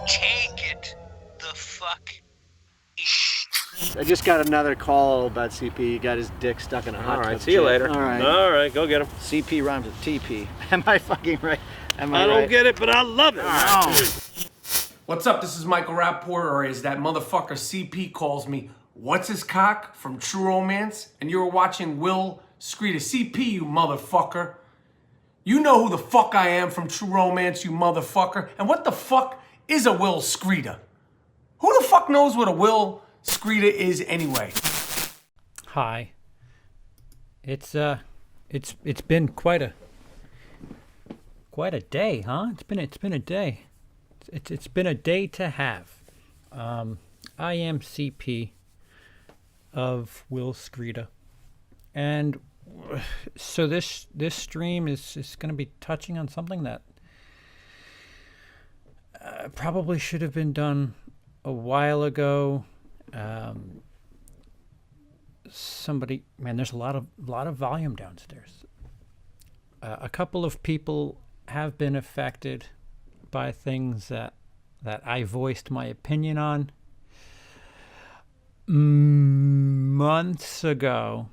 Take it the fuck easy. I just got another call about CP. He got his dick stuck in a hot All right, tub see you chair. later. All right, go get him. CP rhymes with TP. Am I fucking right? Am I I don't right? get it, but I love it. Oh. What's up? This is Michael Rapport, or as that motherfucker CP calls me, What's His Cock from True Romance, and you're watching WILIscredia. CP, you motherfucker. You know who the fuck I am from True Romance, you motherfucker. And what the fuck is a WILIscredia? Who the fuck knows what a WILIscredia is anyway? Hi. It's been quite a day, huh? It's been a day. It's been a day to have. I am CP of WILIscredia, and so this stream is going to be touching on something that probably should have been done a while ago. There's a lot of volume downstairs. A couple of people have been affected by things that I voiced my opinion on months ago,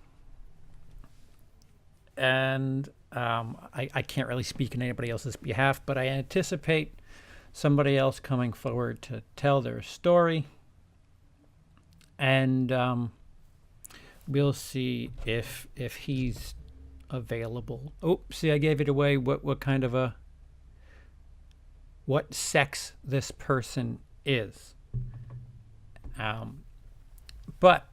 and I can't really speak on anybody else's behalf, but I anticipate somebody else coming forward to tell their story, and we'll see if he's available. Oh, see, I gave it away. What sex this person is. But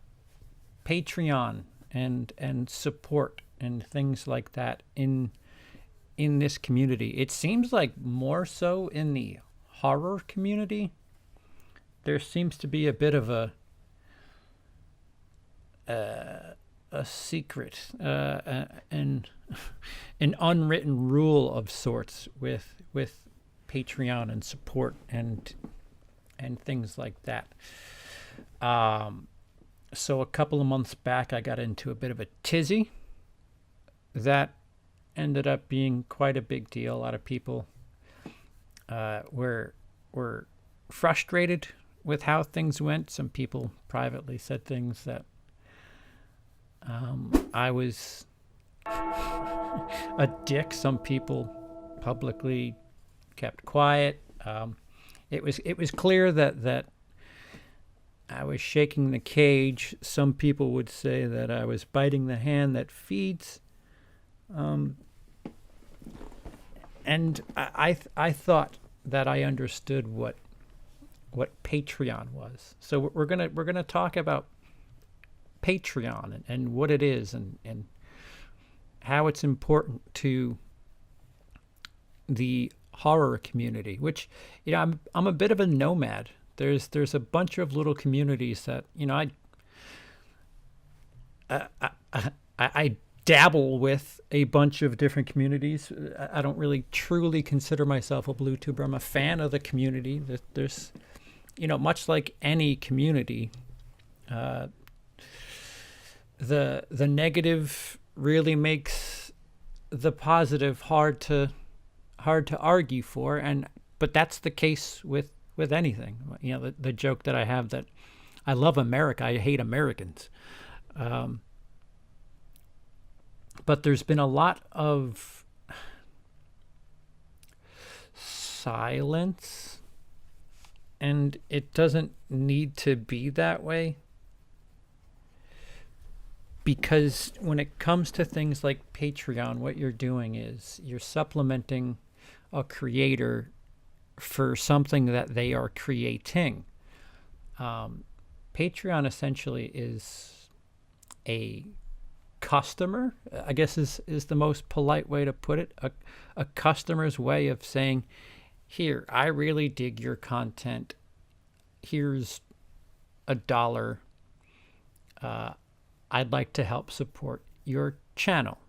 Patreon and support and things like that in this community, it seems like more so in the horror community, there seems to be a bit of a secret, an unwritten rule of sorts with Patreon and support and things like that. So a couple of months back, I got into a bit of a tizzy that ended up being quite a big deal. A lot of people were frustrated with how things went. Some people privately said things that I was a dick. Some people publicly kept quiet. It was clear that I was shaking the cage. Some people would say that I was biting the hand that feeds. And I thought that I understood what Patreon was. So we're gonna talk about Patreon and what it is and how it's important to the horror community, which, I'm a bit of a nomad. There's a bunch of little communities that, I dabble with a bunch of different communities. I don't really truly consider myself a blue tuber. I'm a fan of the community. There's, much like any community, the negative really makes the positive hard to argue for, but that's the case with anything. The joke that I have that I love America, I hate Americans. But there's been a lot of silence, and it doesn't need to be that way, because when it comes to things like Patreon, what you're doing is you're supplementing a creator for something that they are creating. Patreon essentially is a customer, I guess is the most polite way to put it, a customer's way of saying, here, I really dig your content, here's $1, I'd like to help support your channel.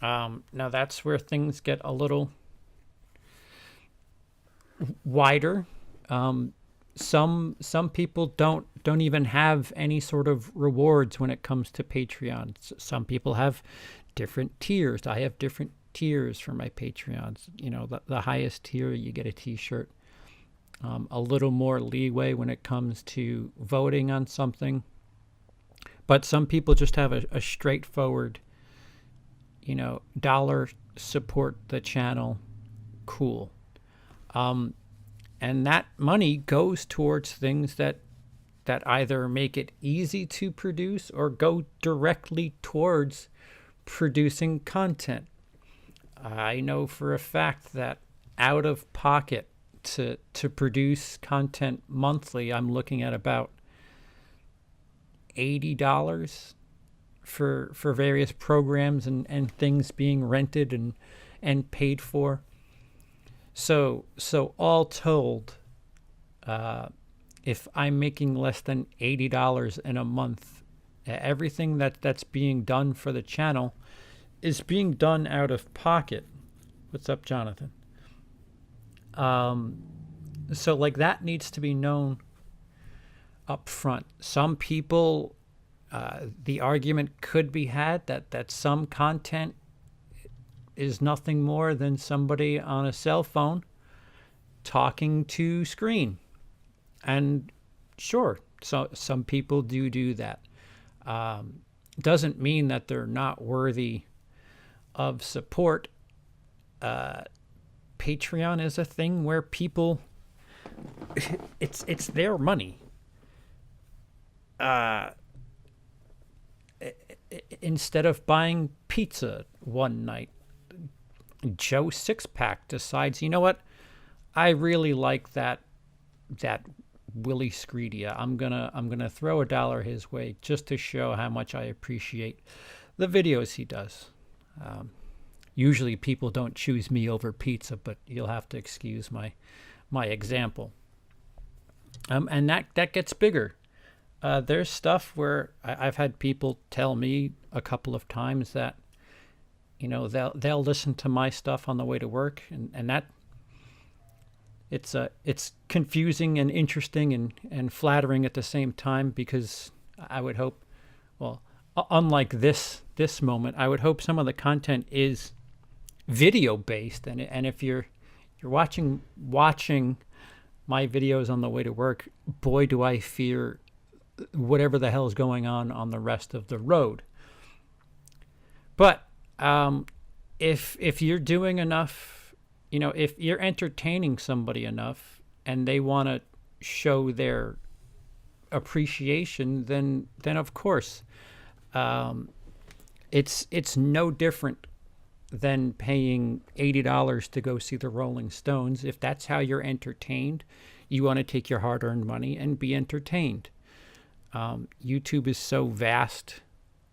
Now that's where things get a little wider. some people don't even have any sort of rewards when it comes to Patreon. Some people have different tiers. I have different tiers for my Patreons. You know, the highest tier, you get a t-shirt. A little more leeway when it comes to voting on something. But some people just have a straightforward, you know, dollar support the channel. Cool. And that money goes towards things that either make it easy to produce or go directly towards producing content. I know for a fact that out of pocket to produce content monthly, I'm looking at about $80 for various programs and things being rented and paid for. So all told, if I'm making less than $80 in a month, everything that's being done for the channel is being done out of pocket. What's up, Jonathan? So like that needs to be known up front. Some people, the argument could be had that some content is nothing more than somebody on a cell phone talking to screen. And sure, so some people do that. Doesn't mean that they're not worthy of support. Patreon is a thing where people, it's their money. Instead of buying pizza one night, Joe Sixpack decides, you know what, I really like that WILIscredia. I'm gonna throw $1 his way just to show how much I appreciate the videos he does. Usually people don't choose me over pizza, but you'll have to excuse my example. And that gets bigger. There's stuff where I've had people tell me a couple of times that, you know, they'll listen to my stuff on the way to work, and that it's confusing and interesting and flattering at the same time, because I would hope, well, unlike this moment, I would hope some of the content is video based, and if you're watching my videos on the way to work, boy do I fear whatever the hell is going on the rest of the road. But if you're doing enough, you know, if you're entertaining somebody enough and they want to show their appreciation, then of course, it's no different than paying $80 to go see the Rolling Stones. If that's how you're entertained, you want to take your hard-earned money and be entertained. YouTube is so vast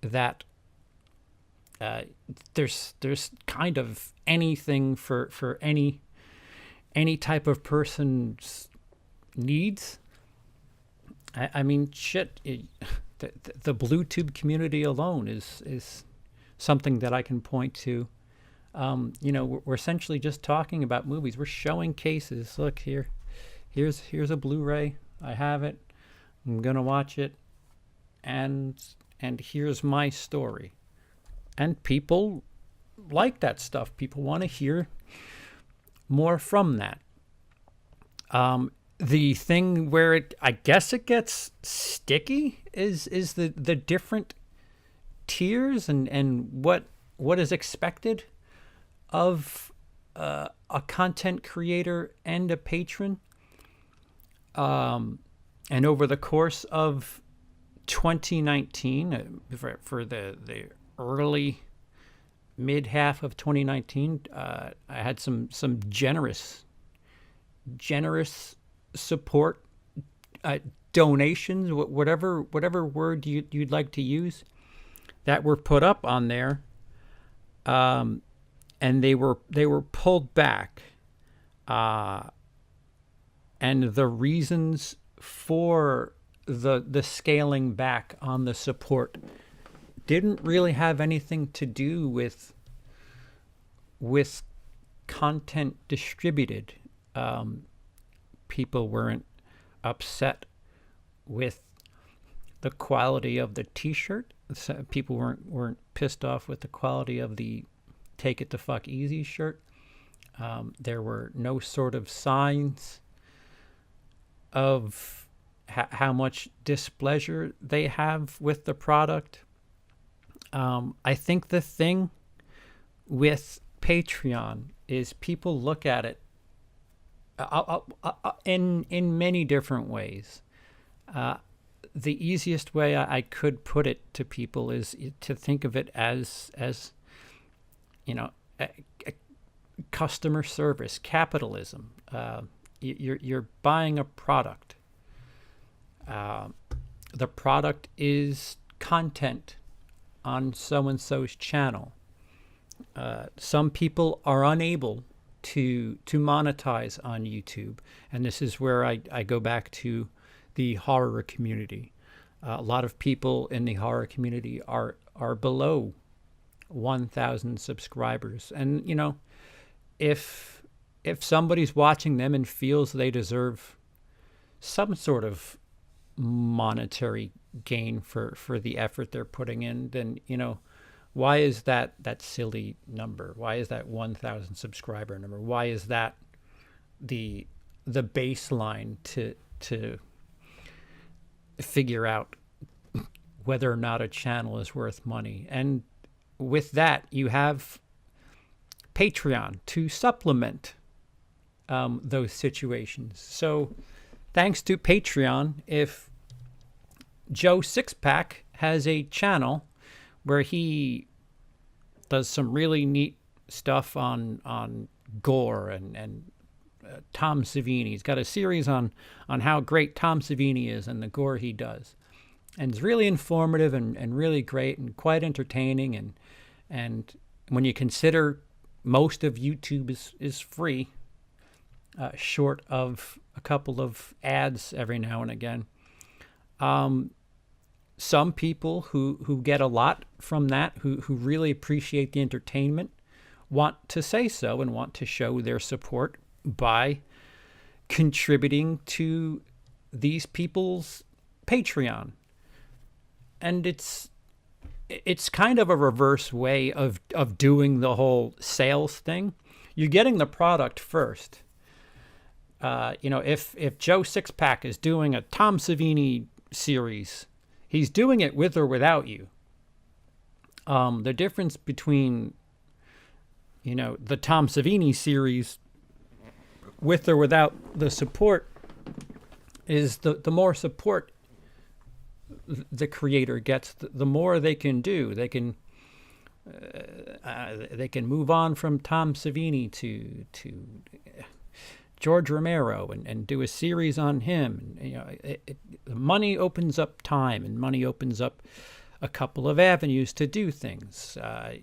that there's kind of anything for any type of person's needs. I mean, shit. The BlueTube community alone is something that I can point to. You know, we're essentially just talking about movies. We're showing cases. Look here, here's a Blu-ray. I have it. I'm gonna watch it, and here's my story. And people like that stuff. People want to hear more from that. The thing where I guess it gets sticky is the different tiers and what is expected of a content creator and a patron. And over the course of 2019, for the early mid half of 2019, I had some generous support, donations, whatever word you'd like to use, that were put up on there, and they were pulled back, and the reasons for the scaling back on the support didn't really have anything to do with content distributed. People weren't upset with the quality of the t-shirt. People weren't pissed off with the quality of the "Take It the Fuck Easy" shirt. There were no sort of signs of how much displeasure they have with the product. I think the thing with Patreon is people look at it in many different ways. The easiest way I could put it to people is to think of it as a customer service, capitalism. You're buying a product. The product is content on so-and-so's channel. Some people are unable to monetize on YouTube, and this is where I go back to the horror community. A lot of people in the horror community are below 1,000 subscribers, and if somebody's watching them and feels they deserve some sort of monetary gain for the effort they're putting in, then why is that silly number? Why is that 1,000 subscriber number? Why is that the baseline to figure out whether or not a channel is worth money? And with that, you have Patreon to supplement those situations. So thanks to Patreon, if Joe Sixpack has a channel where he does some really neat stuff on gore and Tom Savini. He's got a series on how great Tom Savini is and the gore he does. And it's really informative and really great and quite entertaining. And when you consider most of YouTube is free, short of a couple of ads every now and again. Some people who get a lot from that, who really appreciate the entertainment, want to say so and want to show their support by contributing to these people's Patreon. And it's kind of a reverse way of doing the whole sales thing. You're getting the product first. If Joe Sixpack is doing a Tom Savini series, he's doing it with or without you. The difference between, the Tom Savini series with or without the support is the more support the creator gets, the more they can do. They can move on from Tom Savini to George Romero and do a series on him. Money opens up time, and money opens up a couple of avenues to do things. I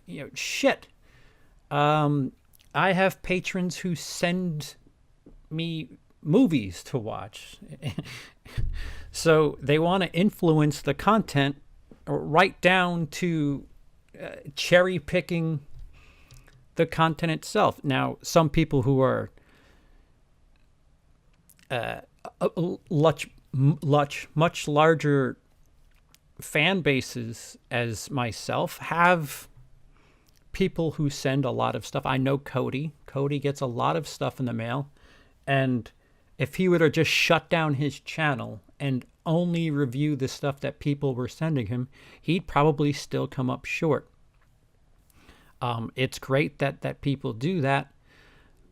have patrons who send me movies to watch. So they want to influence the content right down to cherry picking the content itself. Now, some people who are much larger fan bases as myself have people who send a lot of stuff. I know Cody gets a lot of stuff in the mail, and if he would have just shut down his channel and only review the stuff that people were sending him, he'd probably still come up short. It's great that people do that,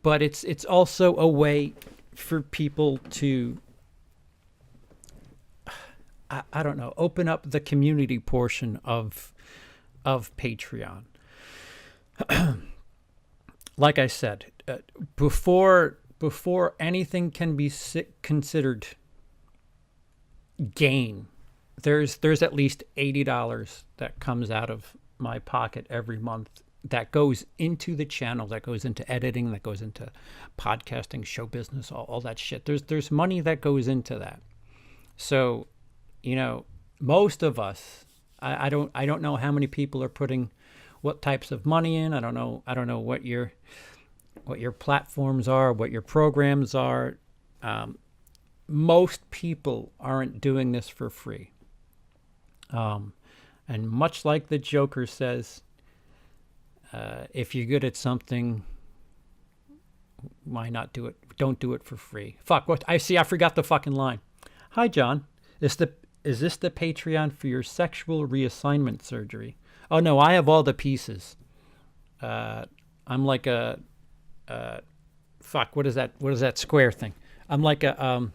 but it's also a way for people to, I don't know, open up the community portion of Patreon. Like I said, before anything can be considered gain, there's at least $80 that comes out of my pocket every month that goes into the channel, that goes into editing, that goes into podcasting, show business, all that shit. There's money that goes into that. So, most of us, I don't know how many people are putting what types of money in. I don't know what your platforms are, what your programs are. most people aren't doing this for free. And much like the Joker says, if you're good at something, why not do it? Don't do it for free. Fuck, what? I forgot the fucking line. Hi, John. Is this the Patreon for your sexual reassignment surgery? Oh, no, I have all the pieces. I'm like a... fuck, what is that? What is that square thing? I'm like a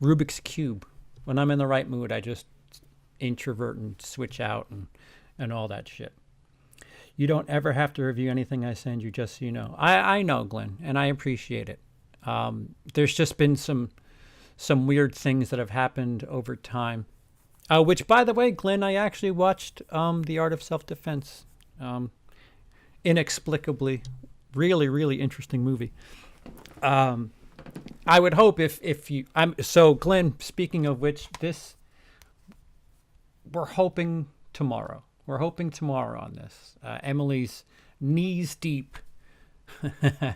Rubik's Cube. When I'm in the right mood, I just introvert and switch out and all that shit. You don't ever have to review anything I send you, just so you know. I know, Glenn, and I appreciate it. There's just been some weird things that have happened over time. Which, by the way, Glenn, I actually watched The Art of Self-Defense. Inexplicably. Really, really interesting movie. I would hope if you... So, Glenn, speaking of which, we're hoping tomorrow. We're hoping tomorrow on this. Emily's knees deep.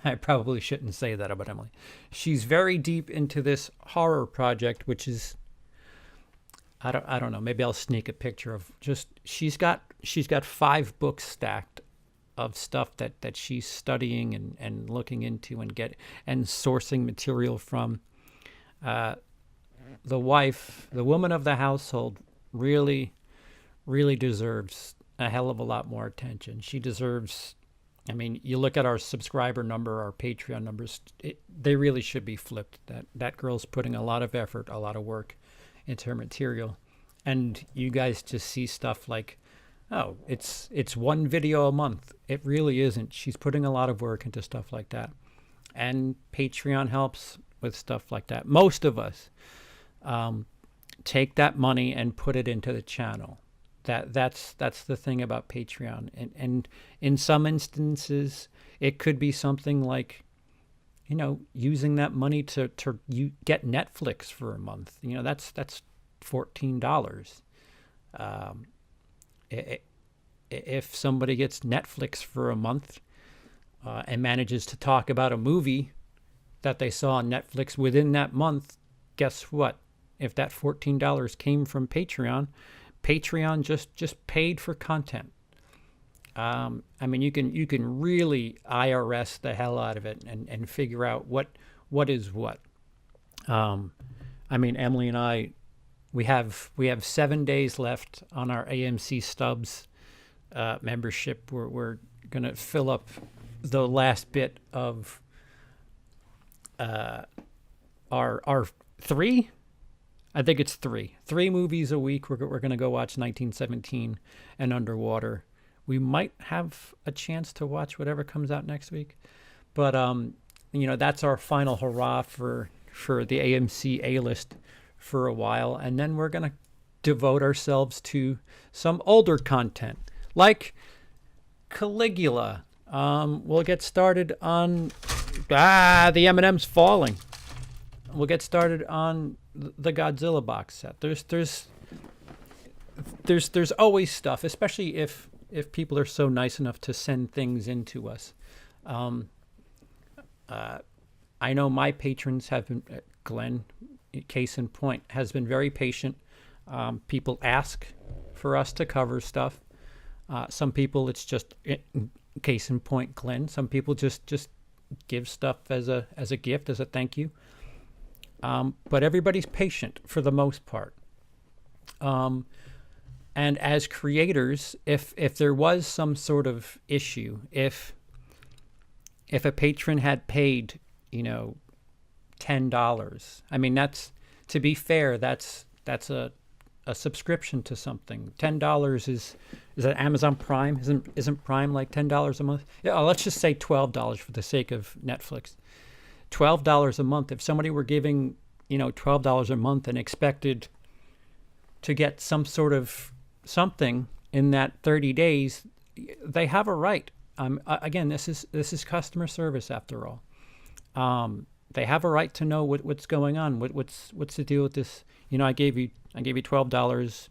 I probably shouldn't say that about Emily. She's very deep into this horror project, which is... I don't know. Maybe I'll sneak a picture of just... She's got 5 books stacked of stuff that she's studying and looking into and sourcing material from. The wife, the woman of the household, really, really deserves a hell of a lot more attention. She deserves, I mean, you look at our subscriber number, our Patreon numbers, they really should be flipped. That girl's putting a lot of effort, a lot of work into her material. And you guys just see stuff like, oh, it's 1 video a month. It really isn't. She's putting a lot of work into stuff like that. And Patreon helps with stuff like that. Most of us take that money and put it into the channel. That's the thing about Patreon. And in some instances, it could be something like, using that money to get Netflix for a month. That's $14. If somebody gets Netflix for a month and manages to talk about a movie that they saw on Netflix within that month, guess what? If that $14 came from Patreon just paid for content. I mean, you can really IRS the hell out of it and figure out what is what. I mean, Emily and I, we have 7 days left on our AMC Stubs membership. We're gonna fill up the last bit of our 3. I think it's 3 movies a week. We're gonna go watch 1917 and Underwater. We might have a chance to watch whatever comes out next week, but that's our final hurrah for the AMC A-list for a while, and then we're gonna devote ourselves to some older content like Caligula. We'll get started on the M&M's falling. We'll get started on the Godzilla box set. There's always stuff, especially if people are so nice enough to send things in to us. I know my patrons have been, Glenn, case in point, has been very patient. People ask for us to cover stuff. Some people, it's just, case in point, Glenn. Some people just give stuff as a gift, as a thank you. But everybody's patient for the most part. And as creators, if there was some sort of issue, if a patron had paid, $10, I mean, that's, to be fair, that's a subscription to something. $10 is that Amazon Prime? Isn't Prime like $10 a month? Yeah, let's just say $12 for the sake of Netflix. $12 a month. If somebody were giving, $12 a month and expected to get some sort of something in that 30 days, they have a right. Again, this is customer service after all. They have a right to know what's going on. What's the deal with this? I gave you $12.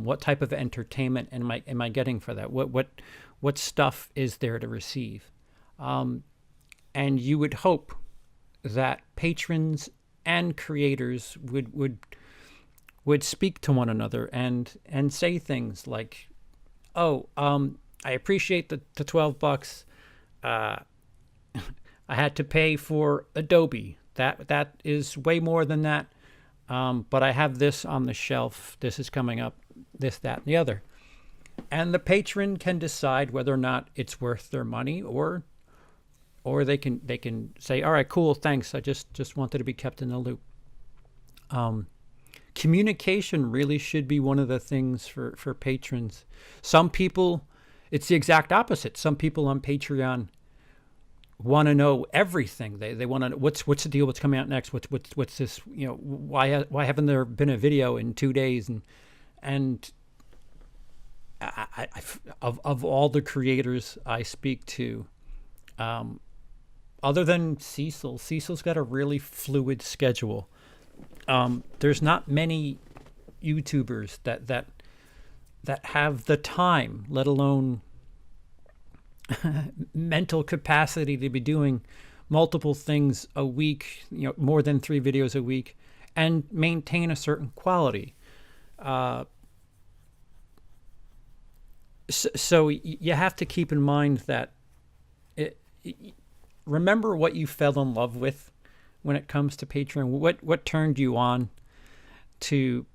What type of entertainment am I getting for that? What stuff is there to receive? And you would hope that patrons and creators would speak to one another and say things like, "Oh, I appreciate the $12. I had to pay for Adobe. That is way more than that. But I have this on the shelf. This is coming up. This, that, and the other." And the patron can decide whether or not it's worth their money, or they can say, "All right, cool, thanks. I just wanted to be kept in the loop." Communication really should be one of the things for patrons. Some people, it's the exact opposite. Some people on Patreon want to know everything. They want to know what's the deal, what's coming out next, what's this, why haven't there been a video in 2 days, and I of all the creators I speak to, other than Cecil's got a really fluid schedule. There's not many YouTubers that have the time, let alone mental capacity, to be doing multiple things a week, more than 3 videos a week, and maintain a certain quality. So you have to keep in mind that remember what you fell in love with when it comes to Patreon. What turned you on to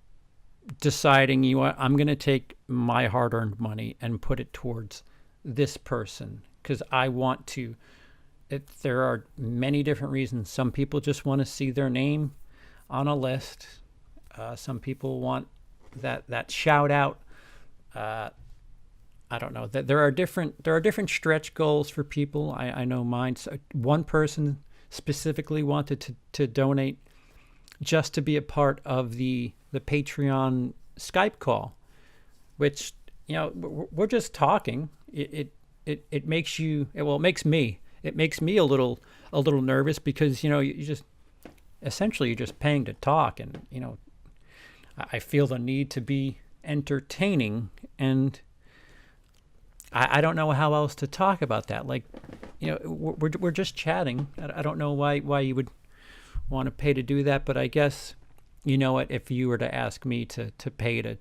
deciding, I'm going to take my hard-earned money and put it towards this person because I want to. There are many different reasons. Some people just want to see their name on a list. Some people want that shout out. I don't know. There are different stretch goals for people. I know mine. So one person specifically wanted to donate just to be a part of the Patreon Skype call, which we're just talking. It makes you, well, it makes me a little nervous because you just essentially you're just paying to talk, and I feel the need to be entertaining, and I don't know how else to talk about that. Like, we're just chatting. I don't know why you would want to pay to do that, but I guess, what, if you were to ask me to pay to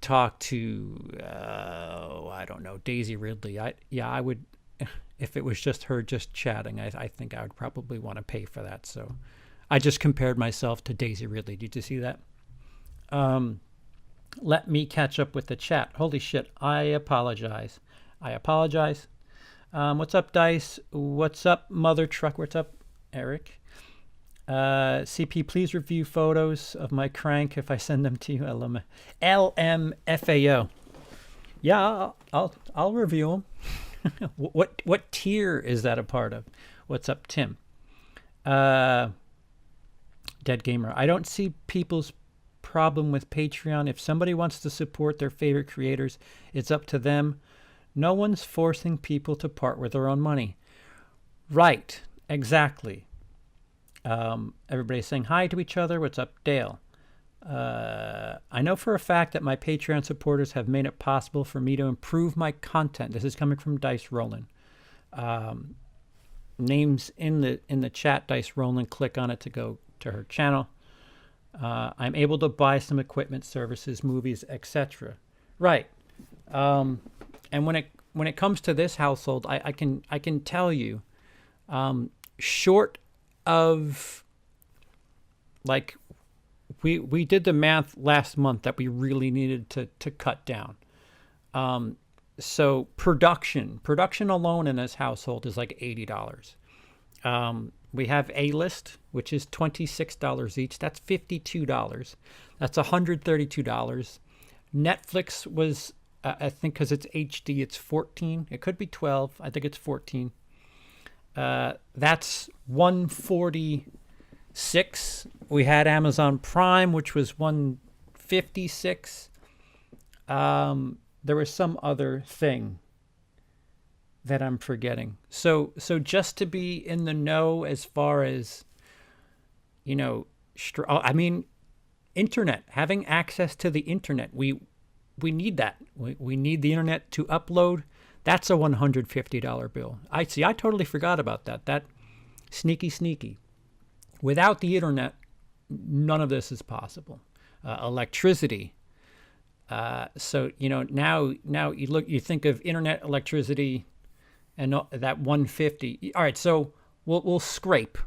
talk to, I don't know, Daisy Ridley, I would, if it was just her just chatting, I think I would probably want to pay for that. So I just compared myself to Daisy Ridley. Did you see that? Let me catch up with the chat. Holy shit, I apologize. What's up, Dice? What's up, Mother Truck? What's up, Eric? CP, please review photos of my crank if I send them to you. LMFAO. Yeah, I'll review them. What tier is that a part of? What's up, Tim? Dead Gamer. I don't see people's problem with Patreon. If somebody wants to support their favorite creators, it's up to them. No one's forcing people to part with their own money. Right, exactly. Everybody's saying hi to each other. What's up, Dale? I know for a fact that my Patreon supporters have made it possible for me to improve my content. This is coming from Dice Roland. Names in the chat. Dice Roland. Click on it to go to her channel. I'm able to buy some equipment, services, movies, etc. Right. And when it comes to this household, I can tell you, short of, like, we did the math last month that we really needed to cut down. So production alone in this household is like $80. We have A-List, which is $26 each. That's $52. That's $132. Netflix was, I think, because it's HD, it's $14. It could be $12. I think it's $14. That's $146. We had Amazon Prime, which was $156. There was some other thing that I'm forgetting. So just to be in the know as far as, internet, having access to the internet, we need that. We need the internet to upload. That's a $150 bill. I totally forgot about that. That sneaky. Without the internet, none of this is possible. Electricity. So now you think of internet, electricity, and that 150. All right, so we'll scrape.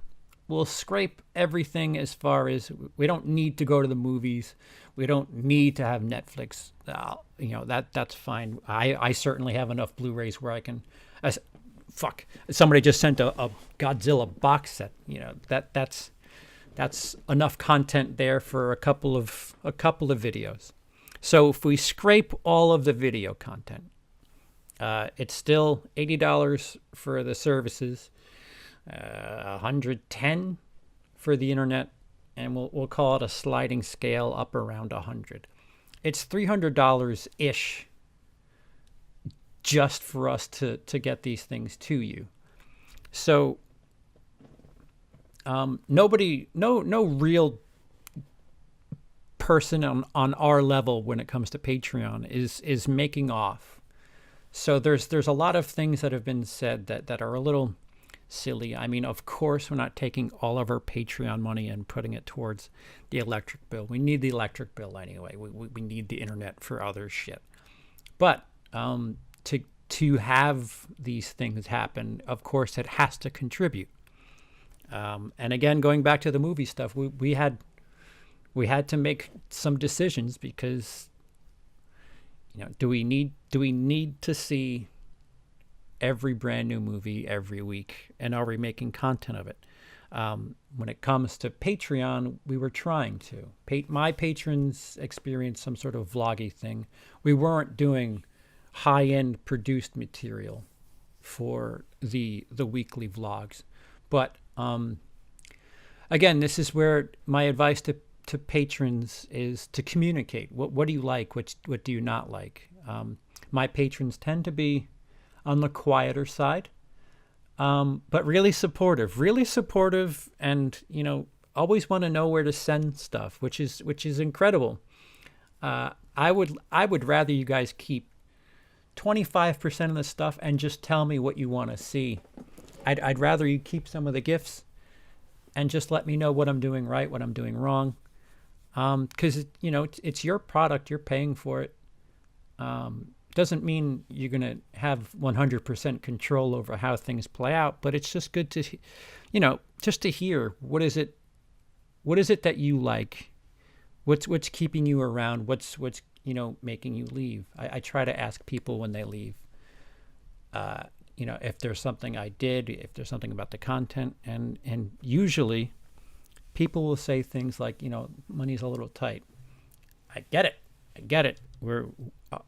We'll scrape everything as far as we don't need to go to the movies. We don't need to have Netflix. That's fine. I certainly have enough Blu-rays where I can. Fuck! Somebody just sent a Godzilla box set. That's enough content there for a couple of videos. So if we scrape all of the video content, it's still $80 for the services, $110 for the internet, and we'll call it a sliding scale up around $100. It's $300 ish just for us to get these things to you. So no real person on our level when it comes to Patreon is making off. So there's a lot of things that have been said that are a little silly. I mean, of course, we're not taking all of our Patreon money and putting it towards the electric bill. We need the electric bill anyway. We need the internet for other shit. But to have these things happen, of course, it has to contribute. And again, going back to the movie stuff, we had to make some decisions because, do we need to see every brand new movie every week, and are we making content of it? When it comes to Patreon, we were trying to. My patrons experienced some sort of vloggy thing. We weren't doing high-end produced material for the weekly vlogs, but again, this is where my advice to patrons is to communicate. What do you like? What do you not like? My patrons tend to be on the quieter side, but really supportive, and always want to know where to send stuff, which is incredible. I would rather you guys keep 25% of the stuff and just tell me what you want to see. I'd rather you keep some of the gifts and just let me know what I'm doing right, what I'm doing wrong. Because it's your product, you're paying for it. Doesn't mean you're gonna have 100% control over how things play out, but it's just good to, just to hear what is it that you like, what's keeping you around, what's making you leave. I try to ask people when they leave, if there's something I did, if there's something about the content, and usually people will say things like, money's a little tight. I get it.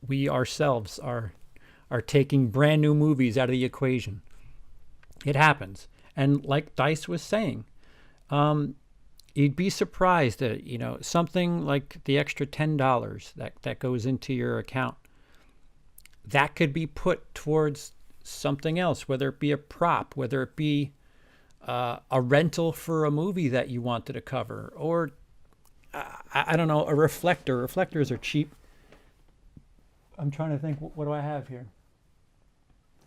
We ourselves are taking brand new movies out of the equation. It happens. And like Dice was saying, you'd be surprised that, something like the extra $10 that goes into your account, that could be put towards something else, whether it be a prop, whether it be a rental for a movie that you wanted to cover, or I don't know, a reflector. Reflectors are cheap. I'm trying to think, what do I have here?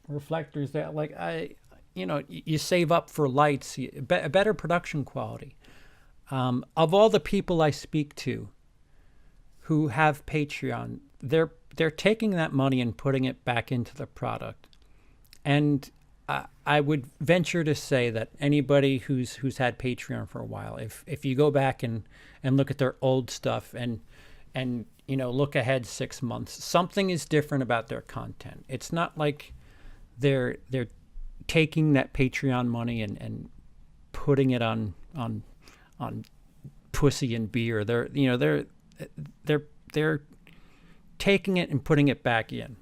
Reflectors that you save up for lights, a better production quality. Of all the people I speak to who have Patreon, they're taking that money and putting it back into the product. And I would venture to say that anybody who's had Patreon for a while, if you go back and look at their old stuff and look ahead 6 months, something is different about their content. It's not like they're taking that Patreon money and putting it on pussy and beer. They're taking it and putting it back in.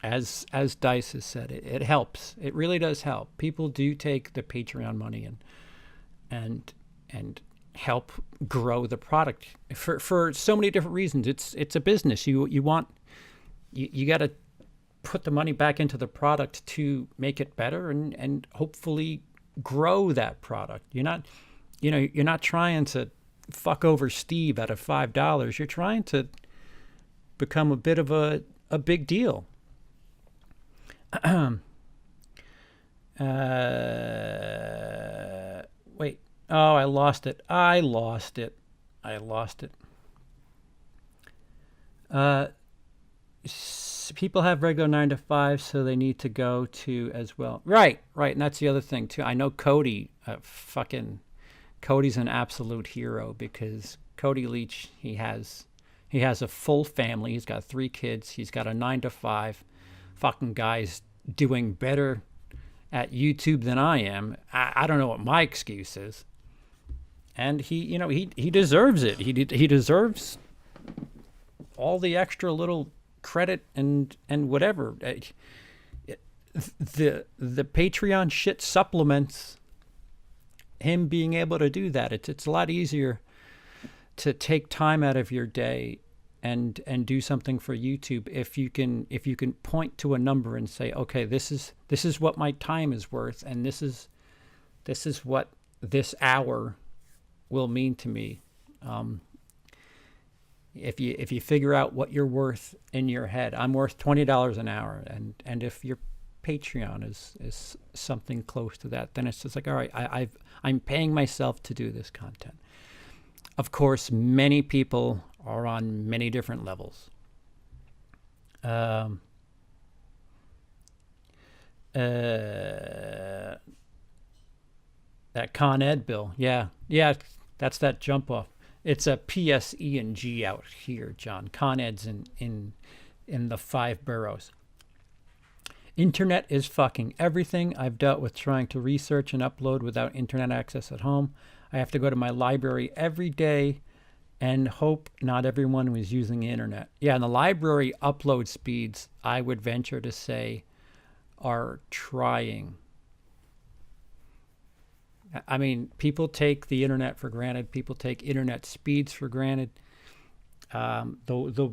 As Dice has said, it helps. It really does help. People do take the Patreon money and help grow the product for so many different reasons. It's a business. You got to put the money back into the product to make it better and hopefully grow that product. You're not trying to fuck over Steve out of $5. You're trying to become a bit of a big deal. Wait, Oh, I lost it. I lost it. People have regular 9 to 5, so they need to go to as well. Right. And that's the other thing, too. I know Cody, Cody's an absolute hero because Cody Leach, he has a full family. He's got 3 kids. He's got a 9 to 5. Fucking guy's doing better at YouTube than I am. I don't know what my excuse is. And he deserves it. He deserves all the extra little credit and whatever. The Patreon shit supplements him being able to do that. It's a lot easier to take time out of your day and do something for YouTube if you can point to a number and say, okay, this is what my time is worth, and this is what this hour will mean to me. If you figure out what you're worth in your head, I'm worth $20 an hour, and if your Patreon is something close to that, then it's just like, all right, I'm paying myself to do this content. Of course, many people are on many different levels. That Con Ed bill, yeah, that's that jump off. It's a PSE and G out here, John. Con Ed's in the 5 boroughs. Internet is fucking everything. I've dealt with trying to research and upload without internet access at home. I have to go to my library every day and hope not everyone was using the internet. Yeah, and the library upload speeds, I would venture to say, are trying. I mean, people take the internet for granted. People take internet speeds for granted. The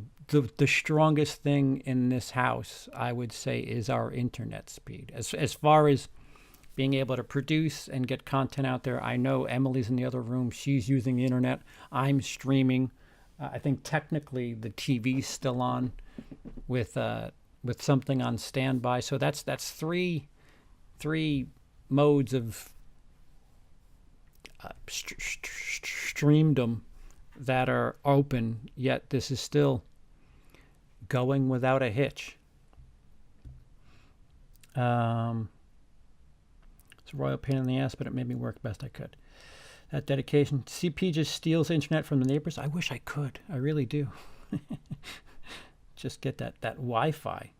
strongest thing in this house, I would say, is our internet speed. As far as being able to produce and get content out there, I know Emily's in the other room. She's using the internet. I'm streaming. I think technically the TV's still on with something on standby. So that's three modes of streamdom that are open, yet this is still going without a hitch. It's a royal pain in the ass, but it made me work best I could. That dedication. CP just steals internet from the neighbors. I wish I could. I really do. Just get that Wi-Fi.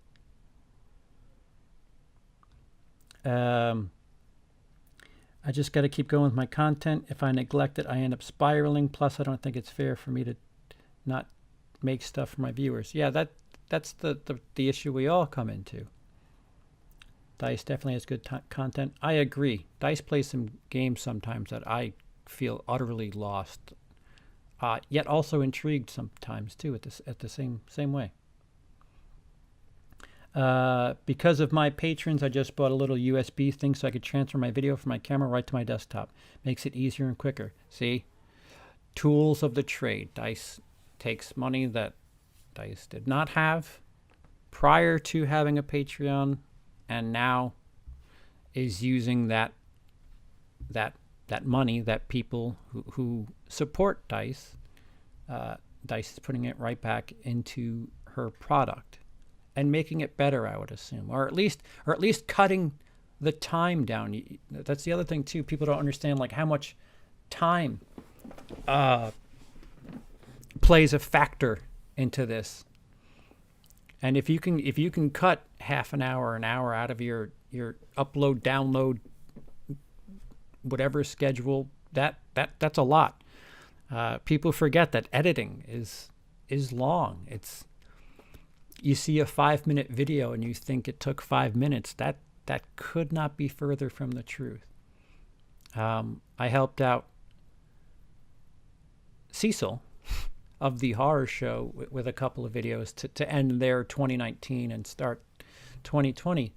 I just got to keep going with my content. If I neglect it, I end up spiraling. Plus, I don't think it's fair for me to not make stuff for my viewers. Yeah, that's the issue we all come into. Dice definitely has good content. I agree. Dice plays some games sometimes that I feel utterly lost, yet also intrigued sometimes too at the same way. Because of my patrons, I just bought a little USB thing so I could transfer my video from my camera right to my desktop. Makes it easier and quicker. See? Tools of the trade. Dice takes money that Dice did not have prior to having a Patreon, and now is using that money that people who support Dice, Dice is putting it right back into her product. And making it better, I would assume, or at least cutting the time down. That's the other thing too. People don't understand like how much time plays a factor into this. And if you can cut half an hour out of your upload, download, whatever schedule, that's a lot. People forget that editing is long. You see a 5-minute video and you think it took 5 minutes. That could not be further from the truth. I helped out Cecil of the horror show with a couple of videos to end their 2019 and start 2020.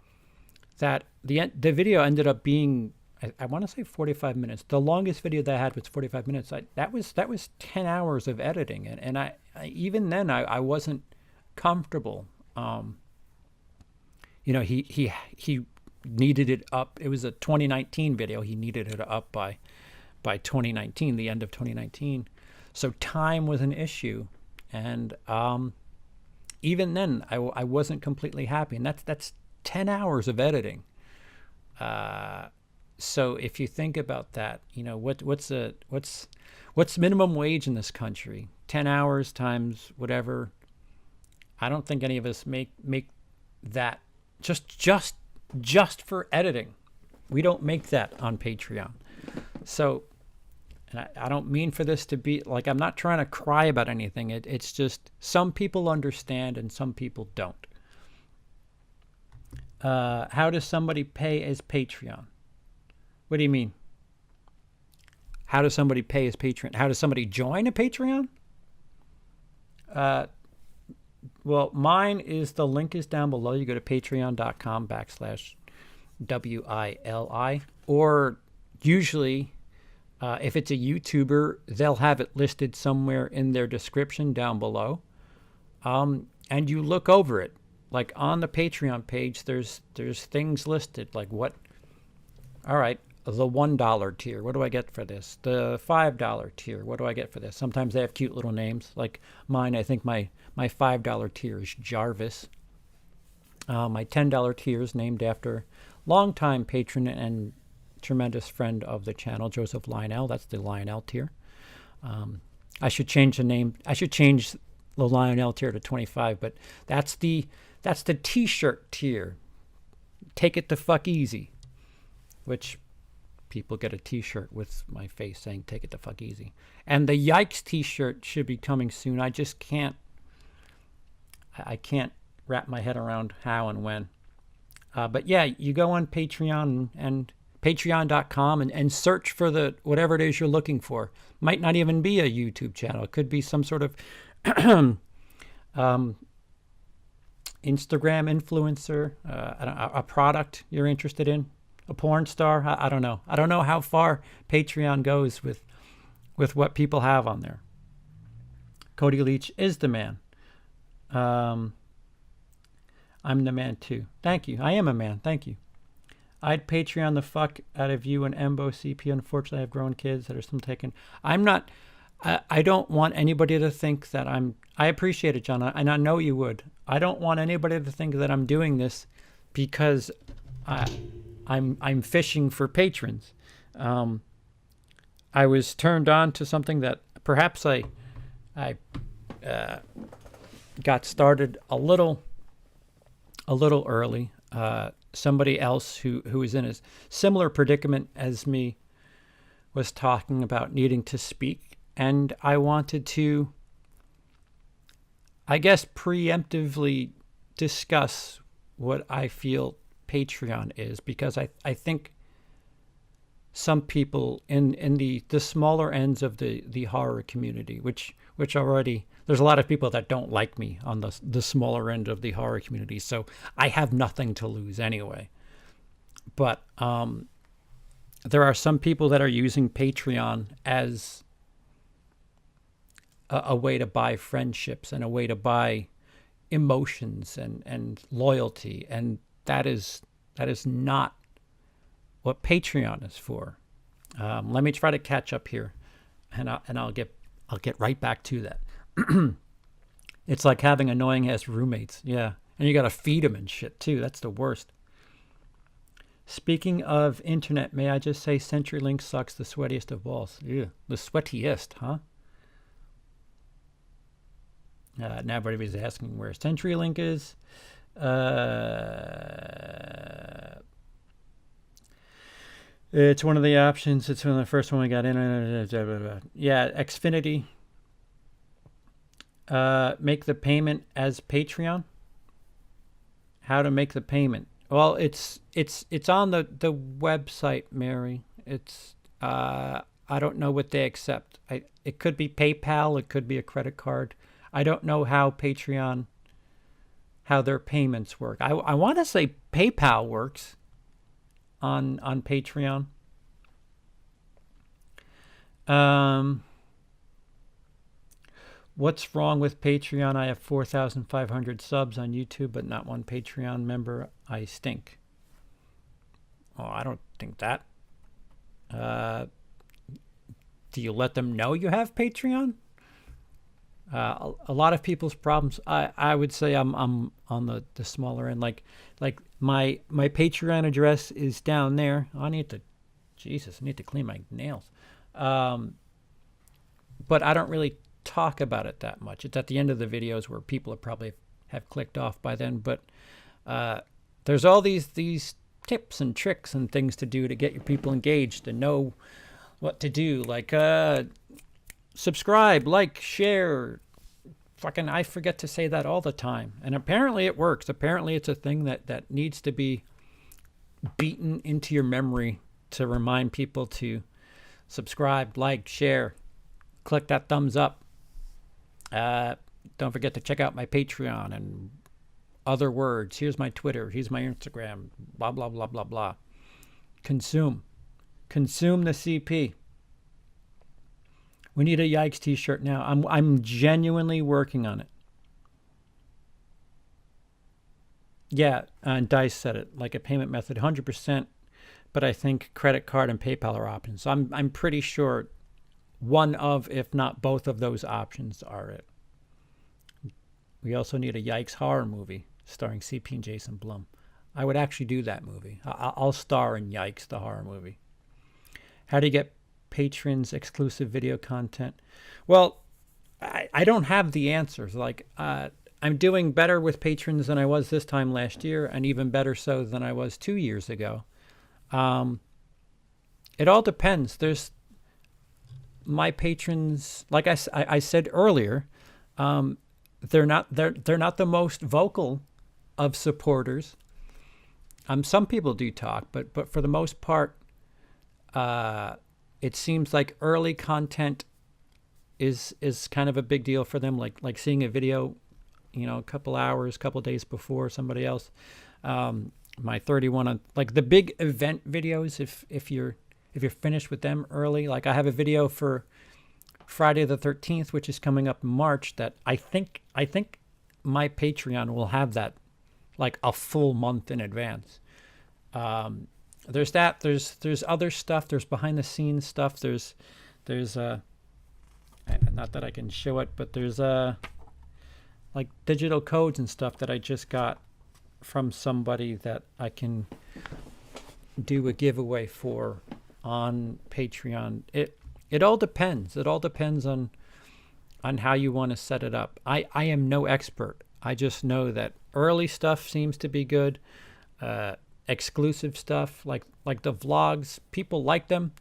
That the video ended up being, I want to say 45 minutes. The longest video that I had was 45 minutes. That was 10 hours of editing, and I even then I wasn't comfortable. He needed it up. It was a 2019 video. He needed it up by by 2019, the end of 2019. So time was an issue. And even then, I wasn't completely happy. And that's 10 hours of editing. So if you think about that, you know, what's minimum wage in this country? 10 hours times whatever. I don't think any of us make that just for editing. We don't make that on Patreon. So, and I don't mean for this to be like, I'm not trying to cry about anything. It's just some people understand and some people don't. How does somebody pay as Patreon? What do you mean? How does somebody pay as Patreon? How does somebody join a Patreon? Well, mine is, the link is down below. You go to patreon.com/WILI, or usually, if it's a YouTuber, they'll have it listed somewhere in their description down below. And you look over it. Like on the Patreon page, there's things listed like what, all right, the $1 tier, what do I get for this? The $5 tier, what do I get for this? Sometimes they have cute little names. Like mine, I think my $5 tier is Jarvis. My $10 tier is named after longtime patron and tremendous friend of the channel, Joseph Lionel. That's the Lionel tier. I should change the name. I should change the Lionel tier to 25, but that's the t-shirt tier. Take it the fuck easy, which people get a t-shirt with my face saying take it the fuck easy. And the Yikes t-shirt should be coming soon. I just can't wrap my head around how and when. But yeah, you go on Patreon and patreon.com and search for the whatever it is you're looking for. Might not even be a YouTube channel. It could be some sort of Instagram influencer, a product you're interested in, a porn star. I don't know. I don't know how far Patreon goes with what people have on there. Cody Leach is the man. I'm the man too. Thank you. I am a man. Thank you. I'd Patreon the fuck out of you and Embo CP. Unfortunately, I have grown kids that are still taken. I'm not. I don't want anybody to think that I appreciate it, John, and I know you would. I don't want anybody to think that I'm doing this because I'm fishing for patrons. I was turned on to something that perhaps I got started a little early. Somebody else who is in a similar predicament as me was talking about needing to speak, and I wanted to, I guess, preemptively discuss what I feel Patreon is, because I think some people in the smaller ends of the horror community, which already, there's a lot of people that don't like me on the smaller end of the horror community, so I have nothing to lose anyway. But there are some people that are using Patreon as a way to buy friendships and a way to buy emotions and loyalty, and that is not what Patreon is for. Let me try to catch up here, and I'll get right back to that. It's like having annoying ass roommates, yeah, and you gotta feed them and shit too. That's the worst. Speaking of internet, may I just say CenturyLink sucks, the sweatiest of balls. Ew, the sweatiest, huh? Now everybody's asking where CenturyLink is. It's one of the options. It's one of the first one we got in. Yeah, Xfinity. Make the payment as Patreon. How to make the payment? Well, it's on the website, Mary. It's I don't know what they accept. It could be PayPal. It could be a credit card. I don't know how Patreon, how their payments work. I want to say PayPal works on Patreon. What's wrong with Patreon? I have 4,500 subs on YouTube, but not one Patreon member. I stink. Oh, I don't think that. do you let them know you have Patreon? A lot of people's problems, I would say I'm on the smaller end. Like my Patreon address is down there. I need to clean my nails. But I don't really talk about it that much. It's at the end of the videos where people probably have clicked off by then. But there's all these tips and tricks and things to do to get your people engaged and know what to do. Like subscribe, like, share. Fucking, I forget to say that all the time. And apparently it works. Apparently it's a thing that needs to be beaten into your memory to remind people to subscribe, like, share, click that thumbs up. Don't forget to check out my Patreon and other words. Here's my Twitter. Here's my Instagram. Blah, blah, blah, blah, blah. Consume the CP. We need a Yikes t-shirt now. I'm genuinely working on it. Yeah, and Dice said it, like a payment method, 100%. But I think credit card and PayPal are options. So I'm pretty sure one of, if not both of those options are it. We also need a Yikes horror movie starring CP and Jason Blum. I would actually do that movie. I'll star in Yikes, the horror movie. How do you get patrons exclusive video content? Well, I don't have the answers. Like I'm doing better with patrons than I was this time last year, and even better so than I was 2 years ago. It all depends. There's my patrons, like I said earlier, they're not the most vocal of supporters. Some people do talk, but for the most part, it seems like early content is kind of a big deal for them. Like seeing a video, a couple hours, couple days before somebody else. My 31 on like the big event videos. If you're finished with them early, like I have a video for Friday the 13th, which is coming up in March. That I think my Patreon will have that like a full month in advance. There's that. There's other stuff. There's behind the scenes stuff. There's not that I can show it, but there's like digital codes and stuff that I just got from somebody that I can do a giveaway for on Patreon. It all depends. It all depends on how you want to set it up. I am no expert. I just know that early stuff seems to be good. Exclusive stuff like the vlogs, people like them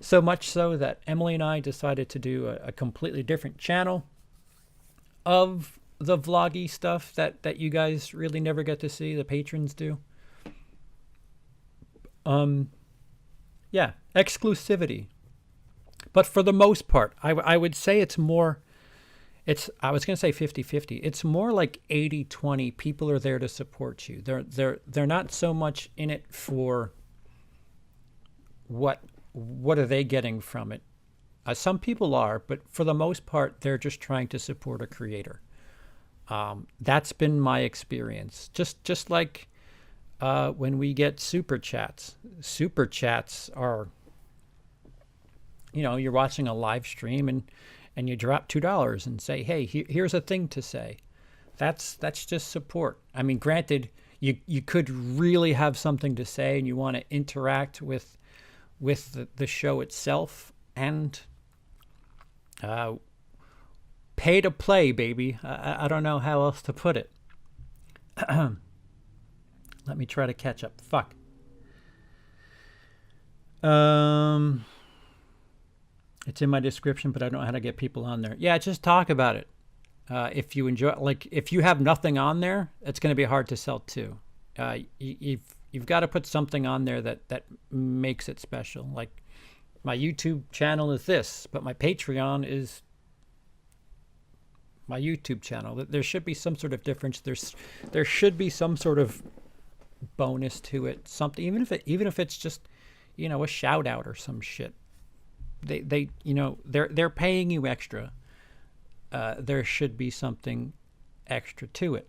so much so that Emily and I decided to do a completely different channel of the vloggy stuff that you guys really never get to see. The patrons do. Yeah, exclusivity. But for the most part, I would say it's more, I was going to say 50-50. It's more like 80-20. People are there to support you. They're not so much in it for what are they getting from it. Some people are, but for the most part, they're just trying to support a creator. That's been my experience. Just like when we get super chats. Super chats are, you're watching a live stream and you drop $2 and say, hey, here's a thing to say. That's just support. I mean, granted, you could really have something to say and you want to interact with the show itself and pay to play, baby. I don't know how else to put it. Let me try to catch up. Fuck. It's in my description, but I don't know how to get people on there. Yeah, just talk about it. If you enjoy, like, if you have nothing on there, it's going to be hard to sell too. You've got to put something on there that makes it special. Like, my YouTube channel is this, but my Patreon is my YouTube channel. There should be some sort of difference. There should be some sort of bonus to it. Something, even if it's just, a shout out or some shit. They're paying you extra. There should be something extra to it.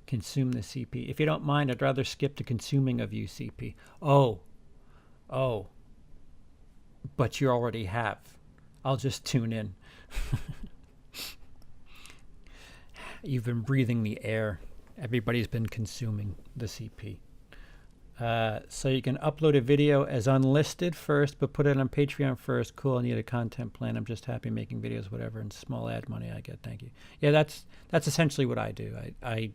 consume the CP. If you don't mind, I'd rather skip the consuming of you, CP. Oh, but you already have. I'll just tune in. You've been breathing the air. Everybody's been consuming the CP. So you can upload a video as unlisted first, but put it on Patreon first. Cool, I need a content plan. I'm just happy making videos, whatever, and small ad money I get. Thank you. Yeah, that's essentially what I do. I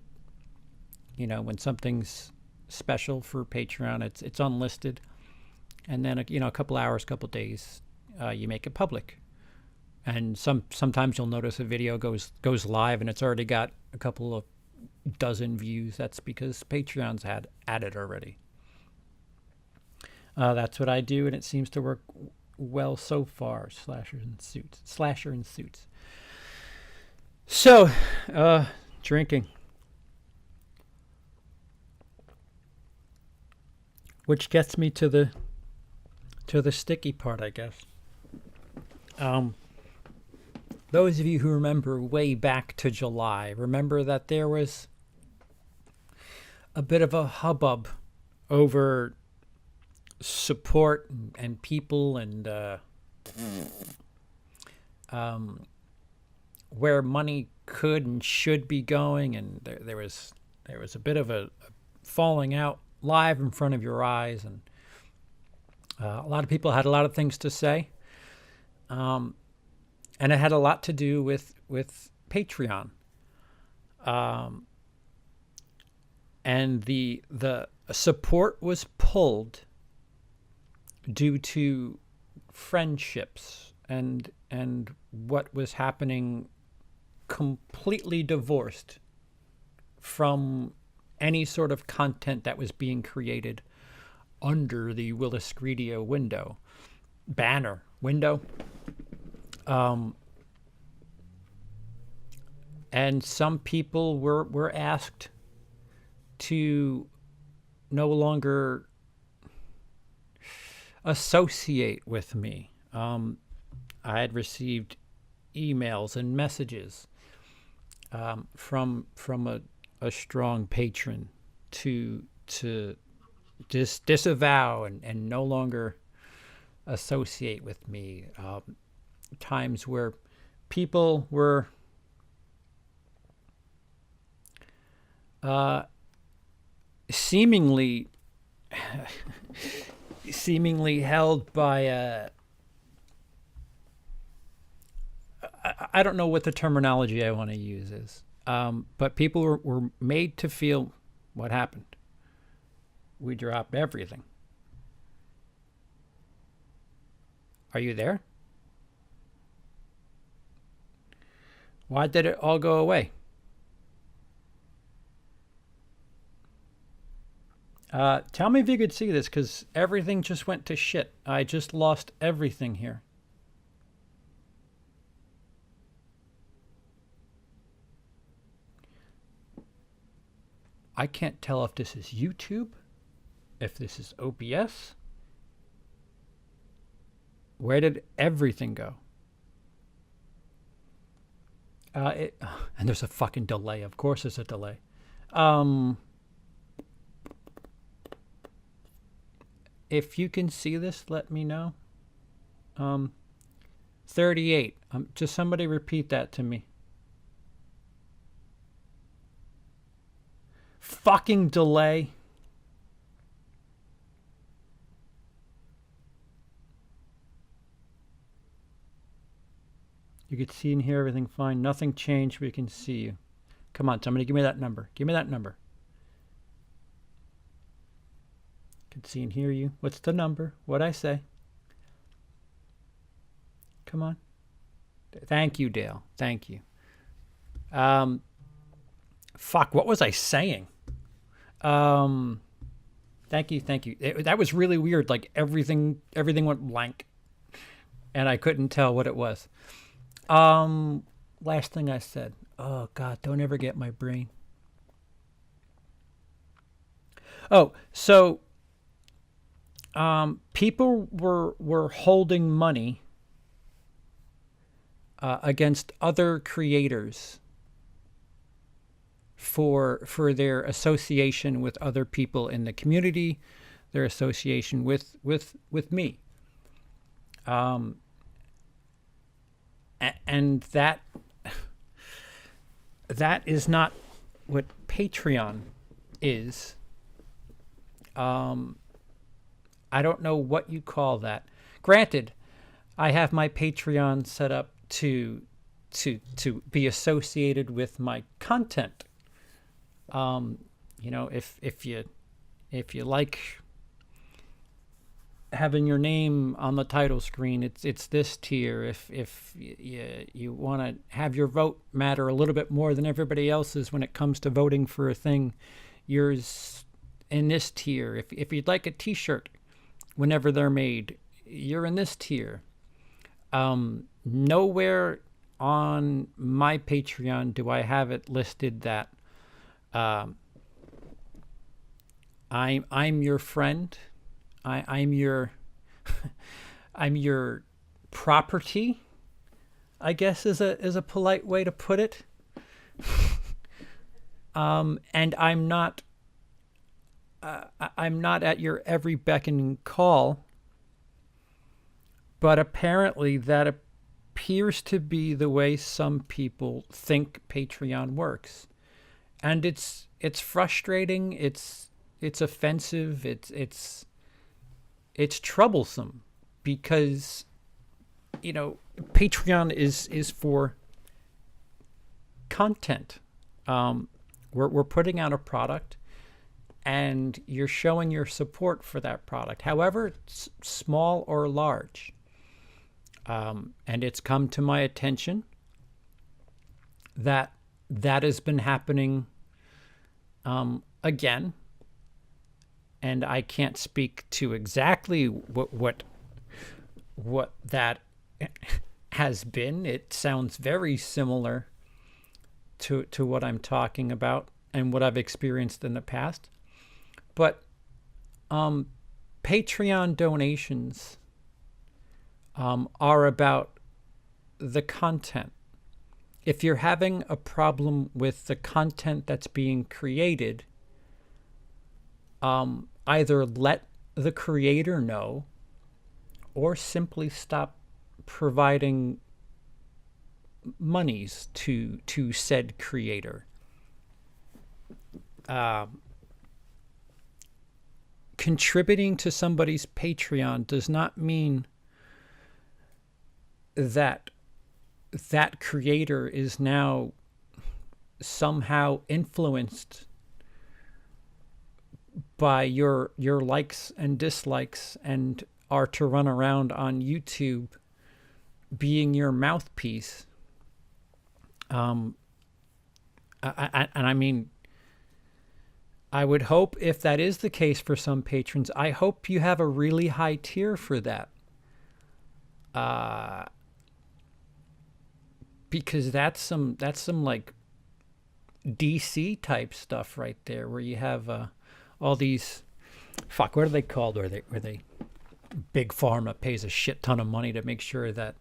when something's special for Patreon, it's unlisted, and then a couple hours, couple days, you make it public. And sometimes you'll notice a video goes live and it's already got a couple of dozen views. That's because Patreon's had added already. That's what I do, and it seems to work well so far. Slasher in suits. So, drinking, which gets me to the sticky part, I guess. Those of you who remember way back to July, remember that there was a bit of a hubbub over support and people and where money could and should be going, and there was a bit of a falling out live in front of your eyes, and a lot of people had a lot of things to say. And it had a lot to do with Patreon. And the support was pulled due to friendships and what was happening completely divorced from any sort of content that was being created under the WILIscredia banner window. And some people were asked to no longer associate with me. I had received emails and messages from a strong patron to just disavow and no longer associate with me. Times where people were seemingly held by I don't know what the terminology I want to use is, but people were made to feel what happened. We dropped everything. Are you there? Why did it all go away? Tell me if you could see this, because everything just went to shit. I just lost everything here. I can't tell if this is YouTube, if this is OBS. Where did everything go? And there's a fucking delay. Of course there's a delay. If you can see this, let me know. 38. Just somebody repeat that to me. Fucking delay. You could see and hear everything fine. Nothing changed. We can see you. Come on, somebody give me that number. Give me that number. Can see and hear you. What's the number? What'd I say? Come on. Thank you, Dale. Thank you. Fuck, what was I saying? Thank you. That was really weird. Like everything went blank. And I couldn't tell what it was. Last thing I said. Oh God, don't ever get my brain. Oh, so people were holding money against other creators for their association with other people in the community, their association with me. And that is not what Patreon is. I don't know what you call that. Granted, I have my Patreon set up to be associated with my content. If you like having your name on the title screen, it's this tier. If you want to have your vote matter a little bit more than everybody else's when it comes to voting for a thing, yours in this tier. If you'd like a T-shirt whenever they're made, you're in this tier. Nowhere on my Patreon do I have it listed that I'm your friend. I'm your I'm your property, I guess is a polite way to put it. And I'm not at your every beck and call, but apparently that appears to be the way some people think Patreon works. And it's frustrating, it's offensive, it's troublesome, because Patreon is for content. We're putting out a product, and you're showing your support for that product, however it's small or large. And it's come to my attention that has been happening again. And I can't speak to exactly what that has been. It sounds very similar to what I'm talking about and what I've experienced in the past. But Patreon donations are about the content. If you're having a problem with the content that's being created, either let the creator know or simply stop providing monies to said creator. Contributing to somebody's Patreon does not mean that creator is now somehow influenced by your likes and dislikes and are to run around on YouTube being your mouthpiece. I mean, I would hope, if that is the case for some patrons, I hope you have a really high tier for that. Because that's some like DC type stuff right there, where you have all these, what are they called? Where they big pharma pays a shit ton of money to make sure that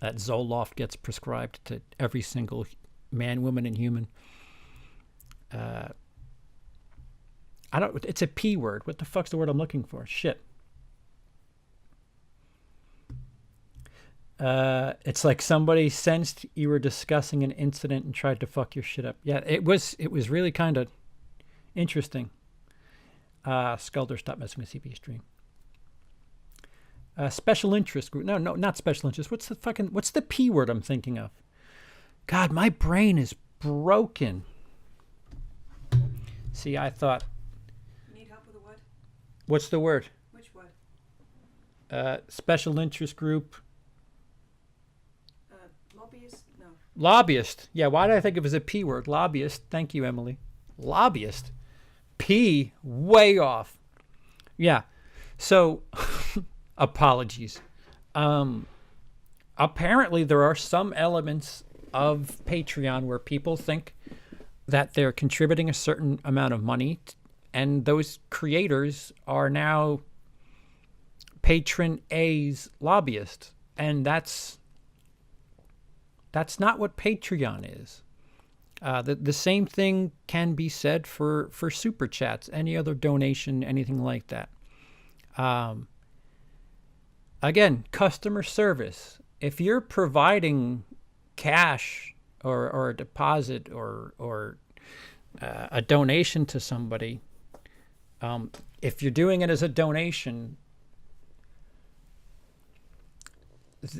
Zoloft gets prescribed to every single man, woman, and human. It's a P word. What the fuck's the word I'm looking for? Shit. It's like somebody sensed you were discussing an incident and tried to fuck your shit up. Yeah, it was really kind of interesting. Skulder, stop messing with CP stream. Special interest group. No, not special interest. What's the P word I'm thinking of? God, my brain is broken. See, I thought. Need help with a word? What's the word? Which word? Special interest group. Lobbyist? No. Lobbyist. Yeah, why did I think of it as a P word? Lobbyist. Thank you, Emily. Lobbyist. P, way off. Yeah. So, apologies. Apparently, there are some elements of Patreon where people think that they're contributing a certain amount of money, and those creators are now patron A's lobbyist, and that's not what Patreon is. The same thing can be said for super chats, any other donation, anything like that. Again, customer service. If you're providing cash or a deposit or a donation to somebody, if you're doing it as a donation,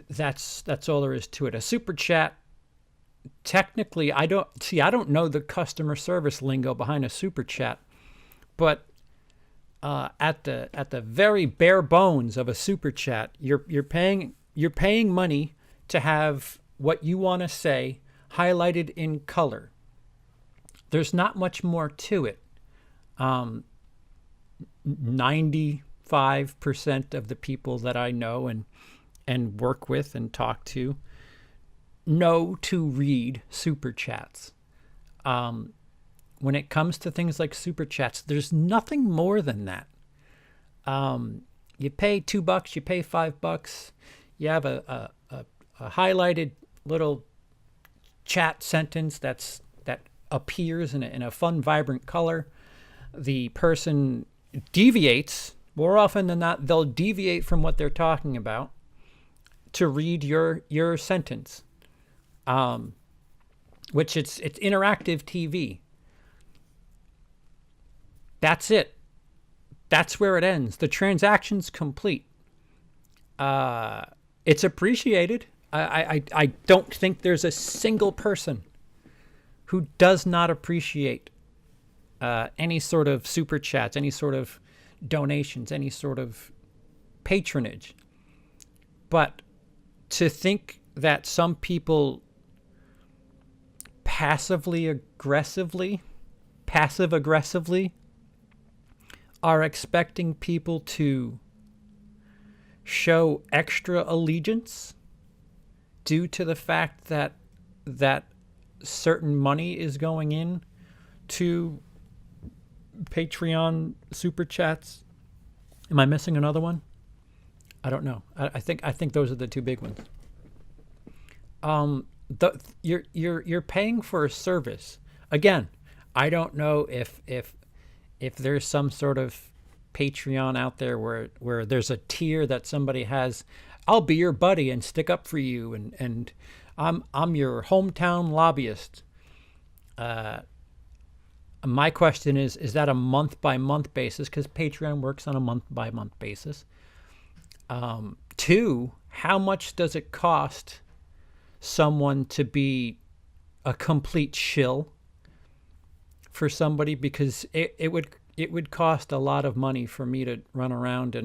that's all there is to it. A super chat, technically, I don't know the customer service lingo behind a super chat, but at the very bare bones of a super chat, you're paying money to have what you want to say highlighted in color. There's not much more to it. 95% of the people that I know and work with and talk to know to read super chats. When it comes to things like super chats, there's nothing more than that. You pay $2, you pay $5, you have a highlighted little chat sentence that appears in a fun, vibrant color. The person deviates. More often than not, they'll deviate from what they're talking about to read your sentence, which it's interactive TV. That's it. That's where it ends. The transaction's complete. It's appreciated. I don't think there's a single person who does not appreciate any sort of super chats, any sort of donations, any sort of patronage. But to think that some people passive aggressively are expecting people to show extra allegiance due to the fact that certain money is going in to Patreon super chats. Am I missing another one? I don't know. I think those are the two big ones. You're paying for a service. Again, I don't know if there's some sort of Patreon out there where there's a tier that somebody has. I'll be your buddy and stick up for you, and I'm your hometown lobbyist. My question is that a month-by-month basis? Because Patreon works on a month-by-month basis. 2, how much does it cost someone to be a complete shill for somebody? Because it would cost a lot of money for me to run around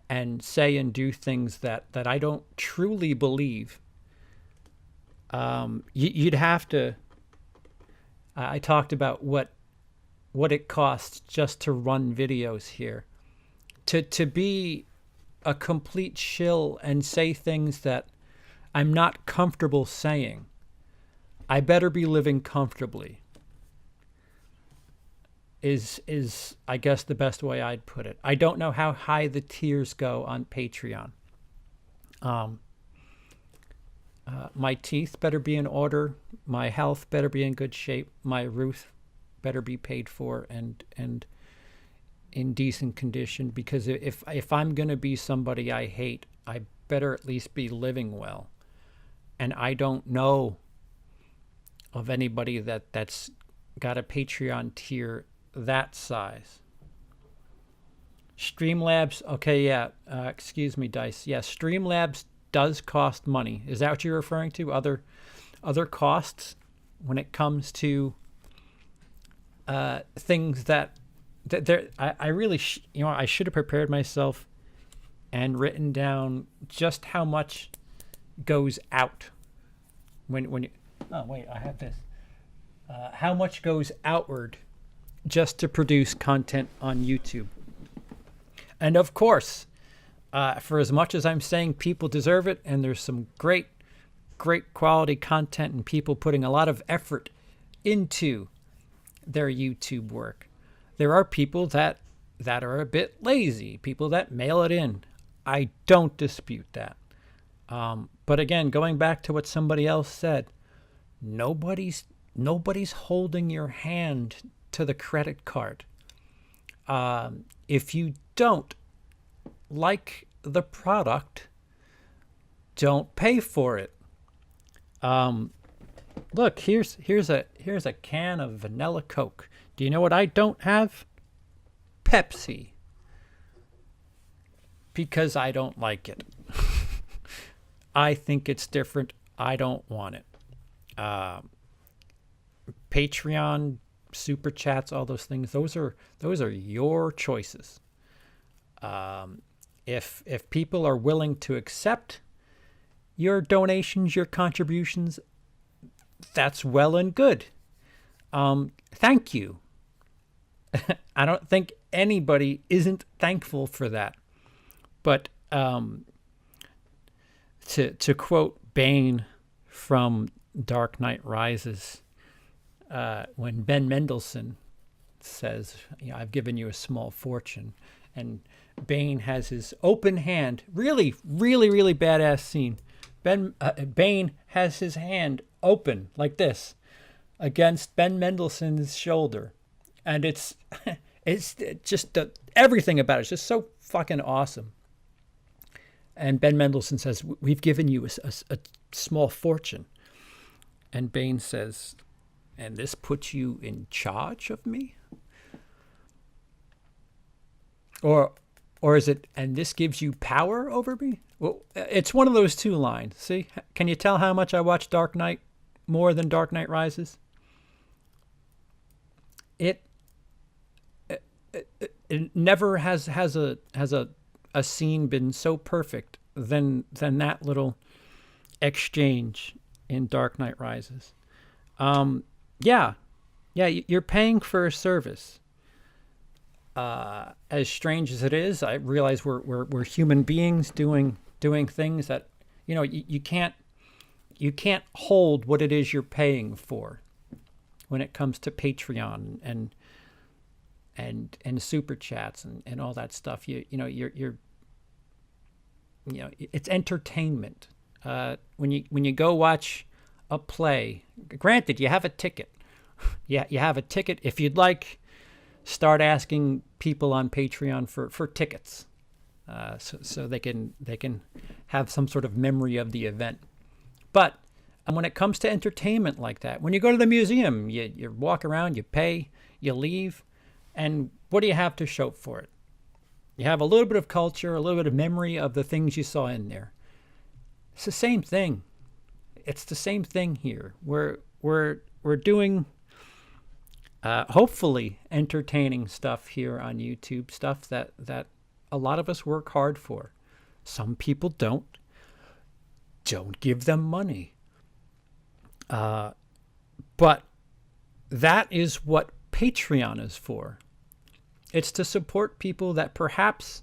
and say and do things that I don't truly believe. You'd have to. I talked about what it costs just to run videos here. To be a complete shill and say things that I'm not comfortable saying. I better be living comfortably. Is I guess the best way I'd put it. I don't know how high the tiers go on Patreon. My teeth better be in order. My health better be in good shape. My roof better be paid for and in decent condition. Because if I'm gonna be somebody I hate, I better at least be living well. And I don't know of anybody that's got a Patreon tier that size. Streamlabs, okay, yeah. Excuse me, Dice. Yeah, Streamlabs does cost money. Is that what you're referring to? Other costs when it comes to things that there. I really, I should have prepared myself and written down just how much goes out when you. Oh wait, I have this. How much goes outward just to produce content on YouTube? And of course, for as much as I'm saying people deserve it, and there's some great quality content and people putting a lot of effort into their YouTube work, there are people that are a bit lazy, people that mail it in. I don't dispute that. But again, going back to what somebody else said, nobody's Nobody's holding your hand to the credit card. If you don't like the product, don't pay for it. Look, here's a can of vanilla Coke. Do you know what I don't have? Pepsi. Because I don't like it. I think it's different. I don't want it. Patreon, super chats, all those things. Those are your choices. If people are willing to accept your donations, your contributions, that's well and good. Thank you. I don't think anybody isn't thankful for that. But to quote Bane from Dark Knight Rises, when Ben Mendelsohn says, I've given you a small fortune, and Bane has his open hand, really, really, really badass scene. Bane has his hand open like this against Ben Mendelsohn's shoulder, and it's just everything about it is just so fucking awesome. And Ben Mendelsohn says, we've given you a small fortune. And Bane says, and this puts you in charge of me? Or is it, and this gives you power over me? Well, it's one of those two lines. See? Can you tell how much I watch Dark Knight more than Dark Knight Rises? It never has a scene been so perfect than that little exchange in Dark Knight Rises. Yeah, you're paying for a service. As strange as it is, I realize we're human beings doing things that you can't hold what it is you're paying for when it comes to Patreon and super chats and all that stuff. You're it's entertainment. When you go watch a play, granted you have a ticket. Yeah, you have a ticket. If you'd like, start asking people on Patreon for tickets, so they can have some sort of memory of the event. But when it comes to entertainment like that, when you go to the museum, you walk around, you pay, you leave, and what do you have to show for it? You have a little bit of culture, a little bit of memory of the things you saw in there. It's the same thing. It's the same thing here. We're doing hopefully entertaining stuff here on YouTube, stuff that a lot of us work hard for. Some people don't. Don't give them money. But that is what Patreon is for. It's to support people that perhaps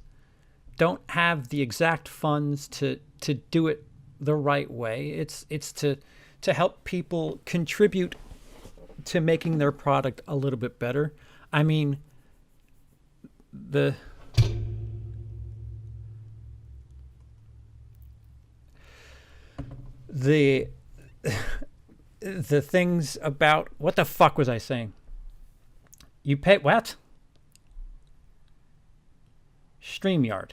don't have the exact funds to do it the right way. It's to help people contribute to making their product a little bit better. I mean, the things about, what the fuck was I saying? You pay what? StreamYard.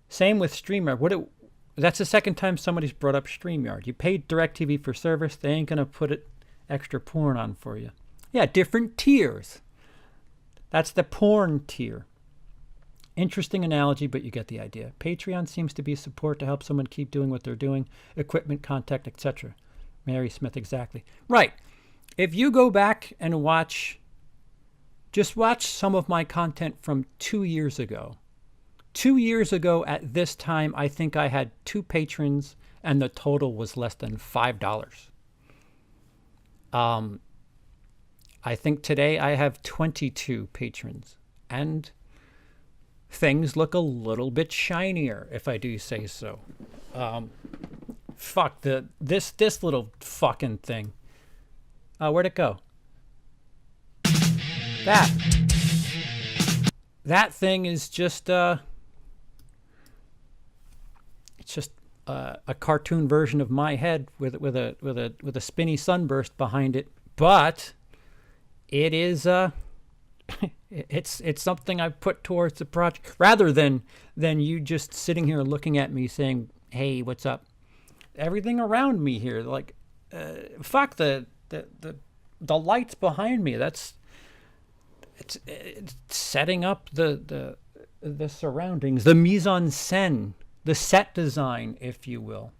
Same with StreamYard. That's the second time somebody's brought up StreamYard. You paid DirecTV for service. They ain't going to put extra porn on for you. Yeah, different tiers. That's the porn tier. Interesting analogy, but you get the idea. Patreon seems to be support to help someone keep doing what they're doing. Equipment, contact, etc. Mary Smith, exactly. Right. If you go back and watch some of my content from 2 years ago. 2 years ago at this time, I think I had 2 patrons and the total was less than $5. I think today I have 22 patrons and things look a little bit shinier, if I do say so. Fuck, this little fucking thing. Where'd it go? That thing is just it's just a cartoon version of my head with a spinny sunburst behind it, but it is it's something I put towards the project rather than you just sitting here looking at me saying, "Hey, what's up?" Everything around me here, like fuck the lights behind me. It's setting up the surroundings, the mise en scène, the set design, if you will.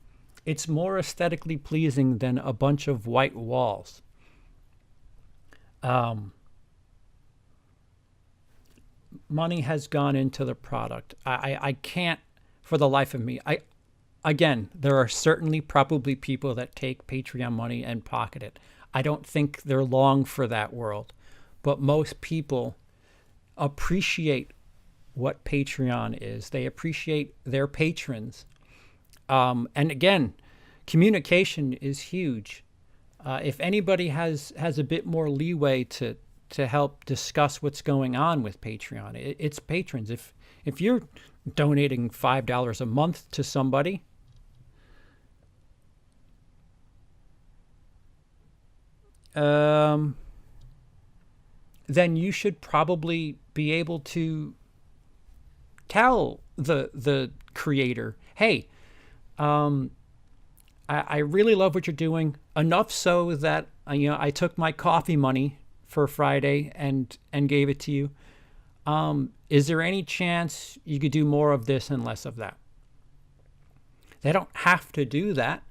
It's more aesthetically pleasing than a bunch of white walls. Money has gone into the product. I can't, for the life of me. Again, there are certainly probably people that take Patreon money and pocket it. I don't think they're long for that world. But most people appreciate what Patreon is. They appreciate their patrons. And again, communication is huge. If anybody has a bit more leeway to help discuss what's going on with Patreon, it's patrons. If you're donating $5 a month to somebody, then you should probably be able to tell the creator, hey, I really love what you're doing, enough so that I took my coffee money for Friday and gave it to you. Is there any chance you could do more of this and less of that? They don't have to do that.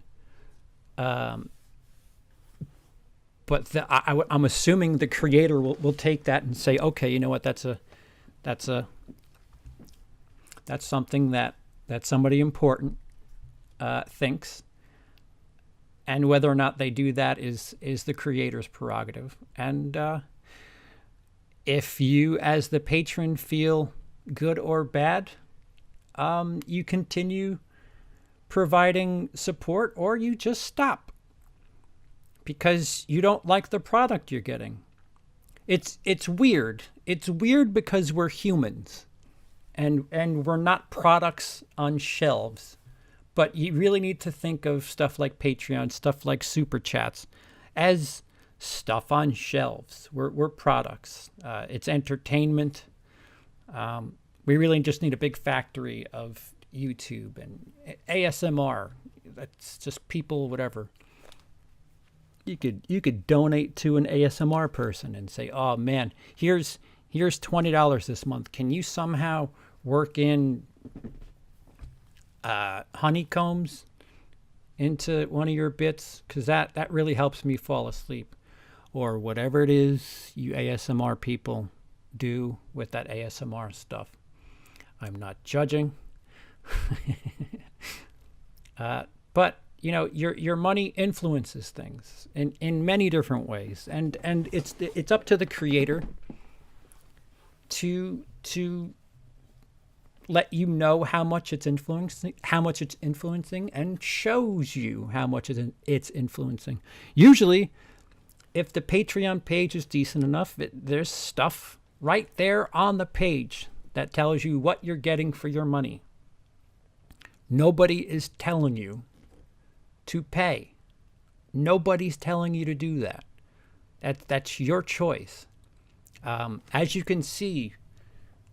But I'm assuming the creator will take that and say, okay, you know what, that's something that somebody important thinks, and whether or not they do that is the creator's prerogative. And if you, as the patron, feel good or bad, you continue providing support, or you just stop because you don't like the product you're getting. It's weird. It's weird because we're humans. And we're not products on shelves. But you really need to think of stuff like Patreon, stuff like Super Chats, as stuff on shelves. We're products. It's entertainment. We really just need a big factory of YouTube and ASMR. That's just people, whatever. You could donate to an ASMR person and say, oh man, here's $20 this month. Can you somehow work in honeycombs into one of your bits? Because that really helps me fall asleep. Or whatever it is you ASMR people do with that ASMR stuff. I'm not judging. But your money influences things in many different ways, and it's up to the creator to let you know how much it's influencing, and shows you how much it's influencing. Usually, if the Patreon page is decent enough, there's stuff right there on the page that tells you what you're getting for your money. Nobody is telling you to pay. Nobody's telling you to do that. That's your choice. As you can see,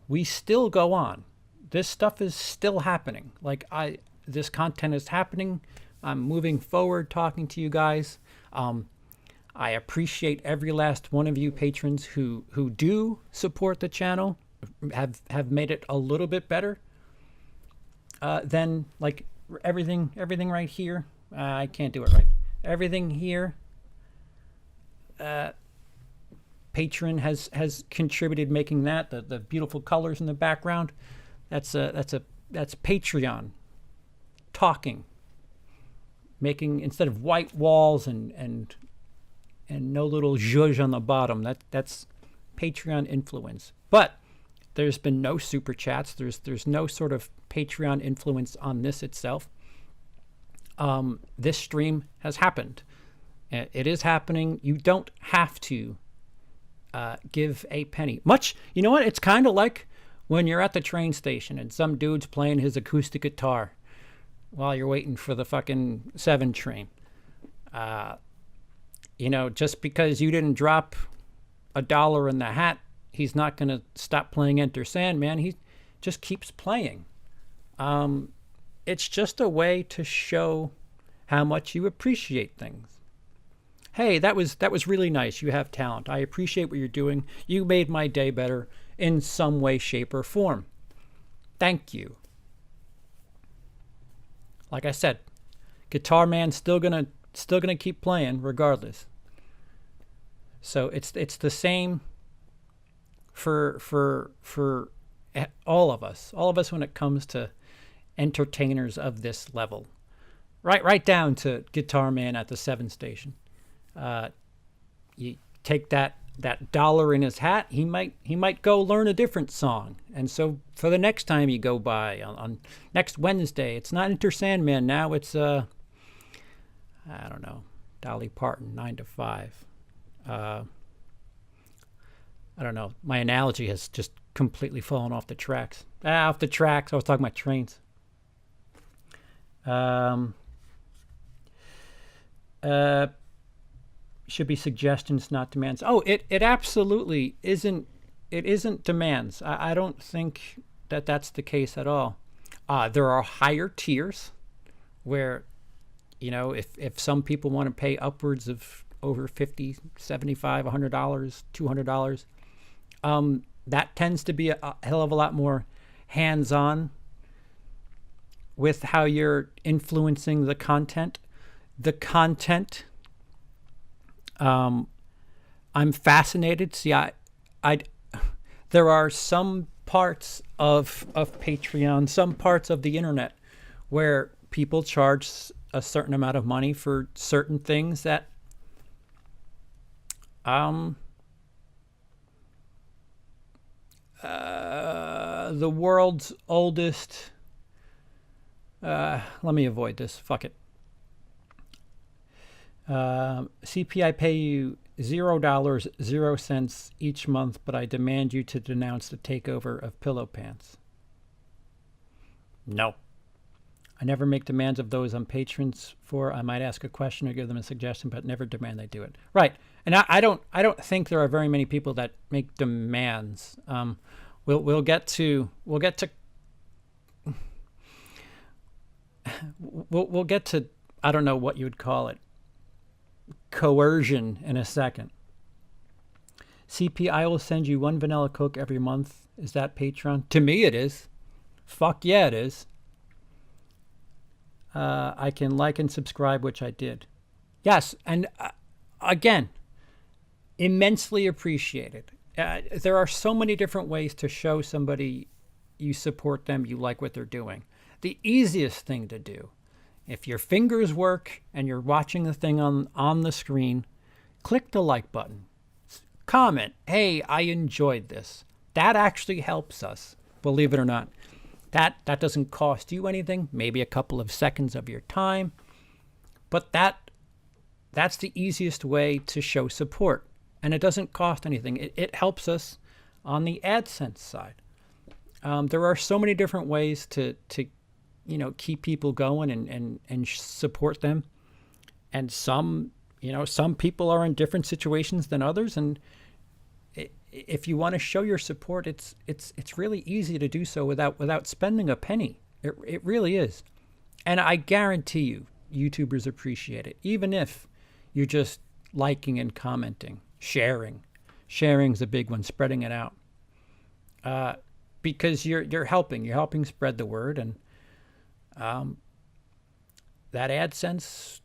we still go on. This stuff is still happening. This content is happening. I'm moving forward talking to you guys. I appreciate every last one of you patrons who do support the channel, have made it a little bit better than like everything right here. I can't do it right. Everything here, Patron has contributed making that the beautiful colors in the background. That's Patreon talking, making, instead of white walls and no little zhuzh on the bottom. That's Patreon influence. But there's been no super chats. There's no sort of Patreon influence on this itself. This stream has happened. It is happening. You don't have to give a penny. You know what? It's kind of like when you're at the train station and some dude's playing his acoustic guitar. while you're waiting for the fucking 7 train. You know, just because you didn't drop $1 in the hat, he's not going to stop playing Enter Sandman. He just keeps playing. It's just a way to show how much you appreciate things. Hey, that was really nice. You have talent. I appreciate what you're doing. You made my day better in some way, shape, or form. Thank you. Like I said, Guitar Man's still gonna keep playing regardless. So it's the same for all of us when it comes to entertainers of this level, right down to Guitar Man at the 7 station. You take that $1 in his hat, he might go learn a different song, and so for the next time you go by on next Wednesday, it's not Enter Sandman now, it's I don't know, Dolly Parton, 9 to 5. I don't know. My analogy has just completely fallen off the tracks. Off the tracks. I was talking about trains. Should be suggestions, not demands. Oh, it absolutely isn't. It isn't demands. I don't think that's the case at all. There are higher tiers where, you know, if some people want to pay upwards of over $50, $75, $100, $200, that tends to be a hell of a lot more hands-on with how you're influencing the content. I'm fascinated. See, there are some parts of Patreon, some parts of the internet where people charge a certain amount of money for certain things that the world's oldest, let me avoid this, fuck it. CP, I pay you $0, 0 cents each month, but I demand you to denounce the takeover of Pillow Pants. No. I never make demands of those I'm patrons for. I might ask a question or give them a suggestion, but never demand they do it. Right. And I don't think there are very many people that make demands. We'll get to I don't know what you would call it, coercion, in a second. CP, I will send you 1 vanilla Coke every month. Is that Patreon? To me it is. Fuck yeah, it is. I can like and subscribe, which I did. Yes, and again, immensely appreciated. There are so many different ways to show somebody you support them, you like what they're doing. The easiest thing to do, if your fingers work and you're watching the thing on the screen, click the like button. Comment, hey, I enjoyed this. That actually helps us, believe it or not. That doesn't cost you anything, maybe a couple of seconds of your time, but that's the easiest way to show support, and it doesn't cost anything. It helps us on the AdSense side. There are so many different ways to keep people going and support them, and some people are in different situations than others, and if you want to show your support, it's really easy to do so without spending a penny. It really is. And I guarantee you, YouTubers appreciate it. Even if you're just liking and commenting, sharing. Sharing's a big one, spreading it out. Because you're helping spread the word, and that AdSense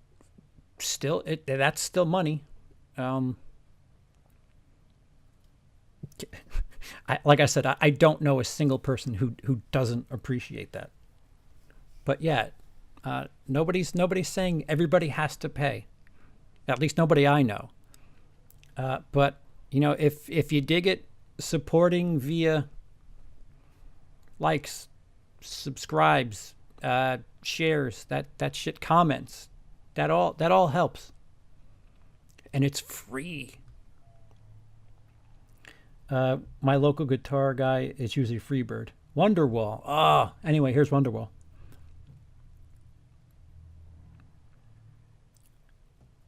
that's still money. Like I said, I don't know a single person who doesn't appreciate that. But yeah, nobody's saying everybody has to pay. At least nobody I know. But if you dig it, supporting via likes, subscribes, shares, that shit, comments, that all helps, and it's free. My local guitar guy is usually Freebird. Wonderwall. Anyway, here's Wonderwall.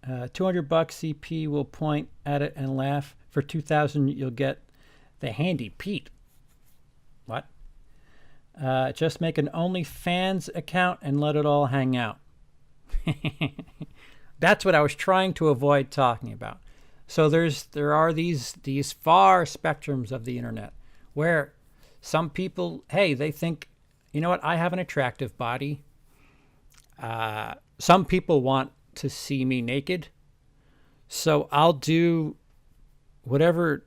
$200 CP will point at it and laugh. For 2,000 you'll get the handy Pete. What? Just make an OnlyFans account and let it all hang out. That's what I was trying to avoid talking about. So there are these far spectrums of the internet where some people, hey, they think, you know what, I have an attractive body. Some people want to see me naked, so I'll do whatever.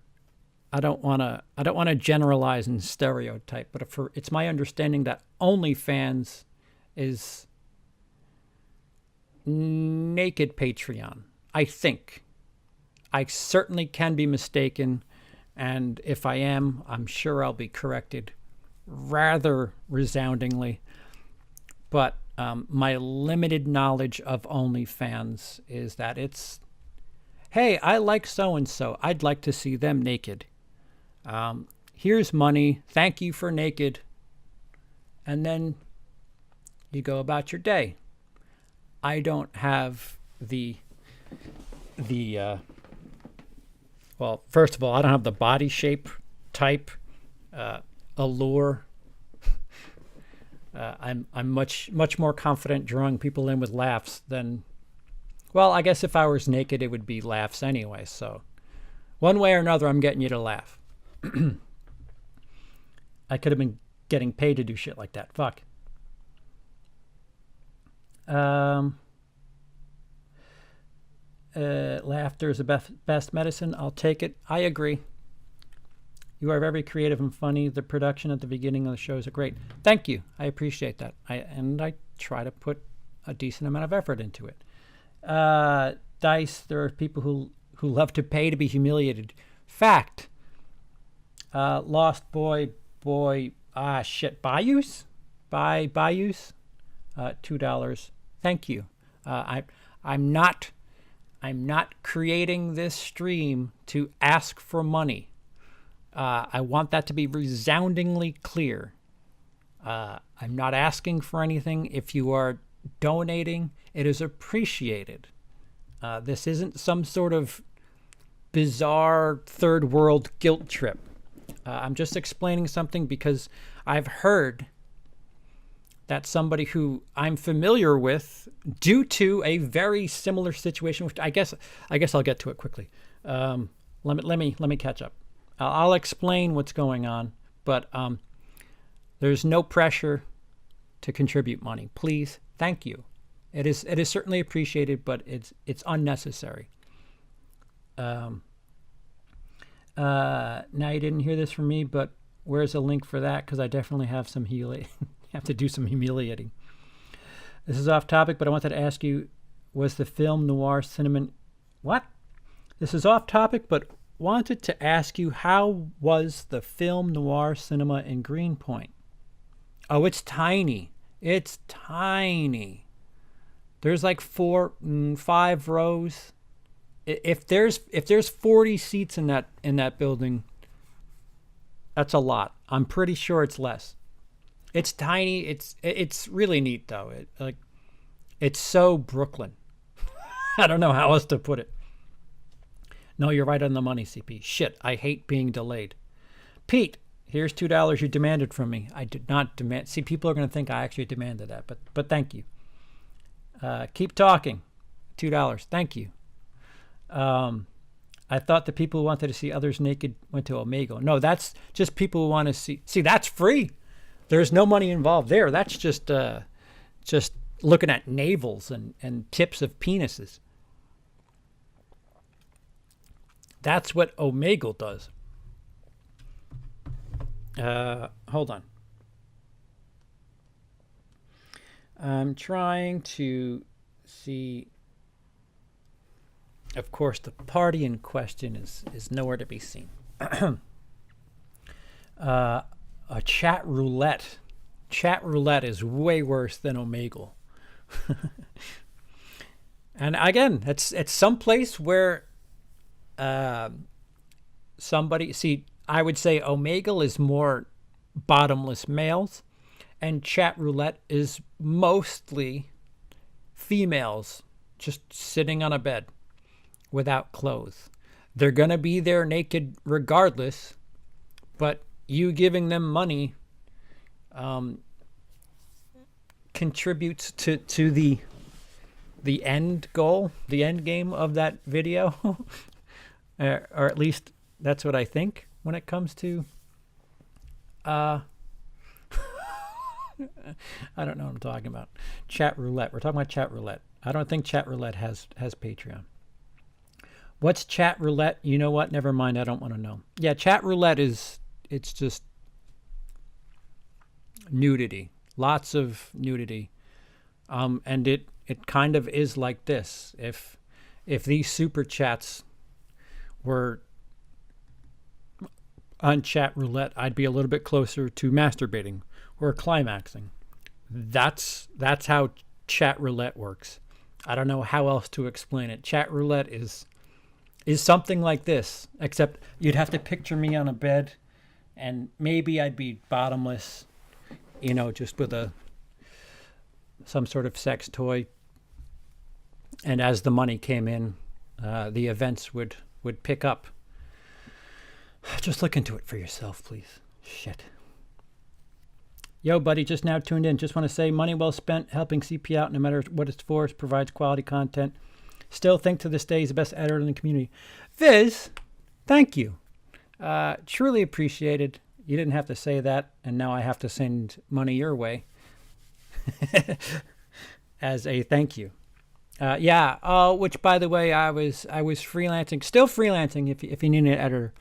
I don't want to generalize and stereotype, but it's my understanding that OnlyFans is naked Patreon. I think. I certainly can be mistaken, and if I am, I'm sure I'll be corrected rather resoundingly. But my limited knowledge of OnlyFans is that it's, hey, I like so-and-so. I'd like to see them naked. Here's money. Thank you for naked. And then you go about your day. I don't have well, first of all, I don't have the body shape, type, allure. I'm much more confident drawing people in with laughs than, well, I guess if I was naked, it would be laughs anyway. So one way or another, I'm getting you to laugh. I could have been getting paid to do shit like that. Fuck. Laughter is the best medicine. I'll take it. I agree. You are very creative and funny. The production at the beginning of the shows are great. Thank you. I appreciate that. I try to put a decent amount of effort into it. Dice, there are people who love to pay to be humiliated. Fact. Lost Boy, Bayous? Bayous? $2. Thank you. I'm not creating this stream to ask for money. I want that to be resoundingly clear. I'm not asking for anything. If you are donating, it is appreciated. This isn't some sort of bizarre third world guilt trip. I'm just explaining something because I've heard that somebody who I'm familiar with, due to a very similar situation, which I guess I'll get to it quickly. Let me catch up. I'll explain what's going on, but there's no pressure to contribute money. Please, thank you. It is certainly appreciated, but it's unnecessary. Now you didn't hear this from me, but where's a link for that? Because I definitely have some have to do some humiliating. This is off topic, but I wanted to ask you, was the film noir cinema... What? This is off topic, but wanted to ask you, how was the film noir cinema in Greenpoint? Oh, it's tiny. It's tiny. There's like 5 rows. If there's 40 seats in that building, that's a lot. I'm pretty sure it's less. It's tiny. It's really neat though. It's so Brooklyn. I don't know how else to put it. No, you're right on the money, CP. Shit, I hate being delayed. Pete, here's $2 you demanded from me. I did not demand. See, people are going to think I actually demanded that, but thank you. Keep talking. $2. Thank you. I thought the people who wanted to see others naked went to Omegle. No, that's just people who want to see. See, that's free. There's no money involved there. That's just looking at navels and tips of penises. That's what Omegle does. Hold on. I'm trying to see. Of course, the party in question is nowhere to be seen. A chat roulette. Chat roulette is way worse than Omegle. And again, it's some place where somebody... See, I would say Omegle is more bottomless males, and chat roulette is mostly females just sitting on a bed without clothes. They're going to be there naked regardless, but you giving them money contributes to the end goal, the end game of that video. Or at least that's what I think when it comes to I don't know what I'm talking about. Chat roulette. We're talking about chat roulette. I don't think chat roulette has Patreon. What's chat roulette? You know what? Never mind. I don't want to know. Yeah, chat roulette it's just nudity. Lots of nudity. And it kind of is like this. If these super chats were on chat roulette, I'd be a little bit closer to masturbating or climaxing. That's how chat roulette works. I don't know how else to explain it. Chat roulette is something like this, except you'd have to picture me on a bed, and maybe I'd be bottomless, just with some sort of sex toy. And as the money came in, the events would pick up. Just look into it for yourself, please. Shit. Yo, buddy, just now tuned in. Just want to say, money well spent, helping CP out no matter what it's for, provides quality content. Still think to this day he's the best editor in the community. Viz, thank you. Truly appreciated. You didn't have to say that, and now I have to send money your way as a thank you. Which, by the way, I was freelancing, still freelancing if you need an editor.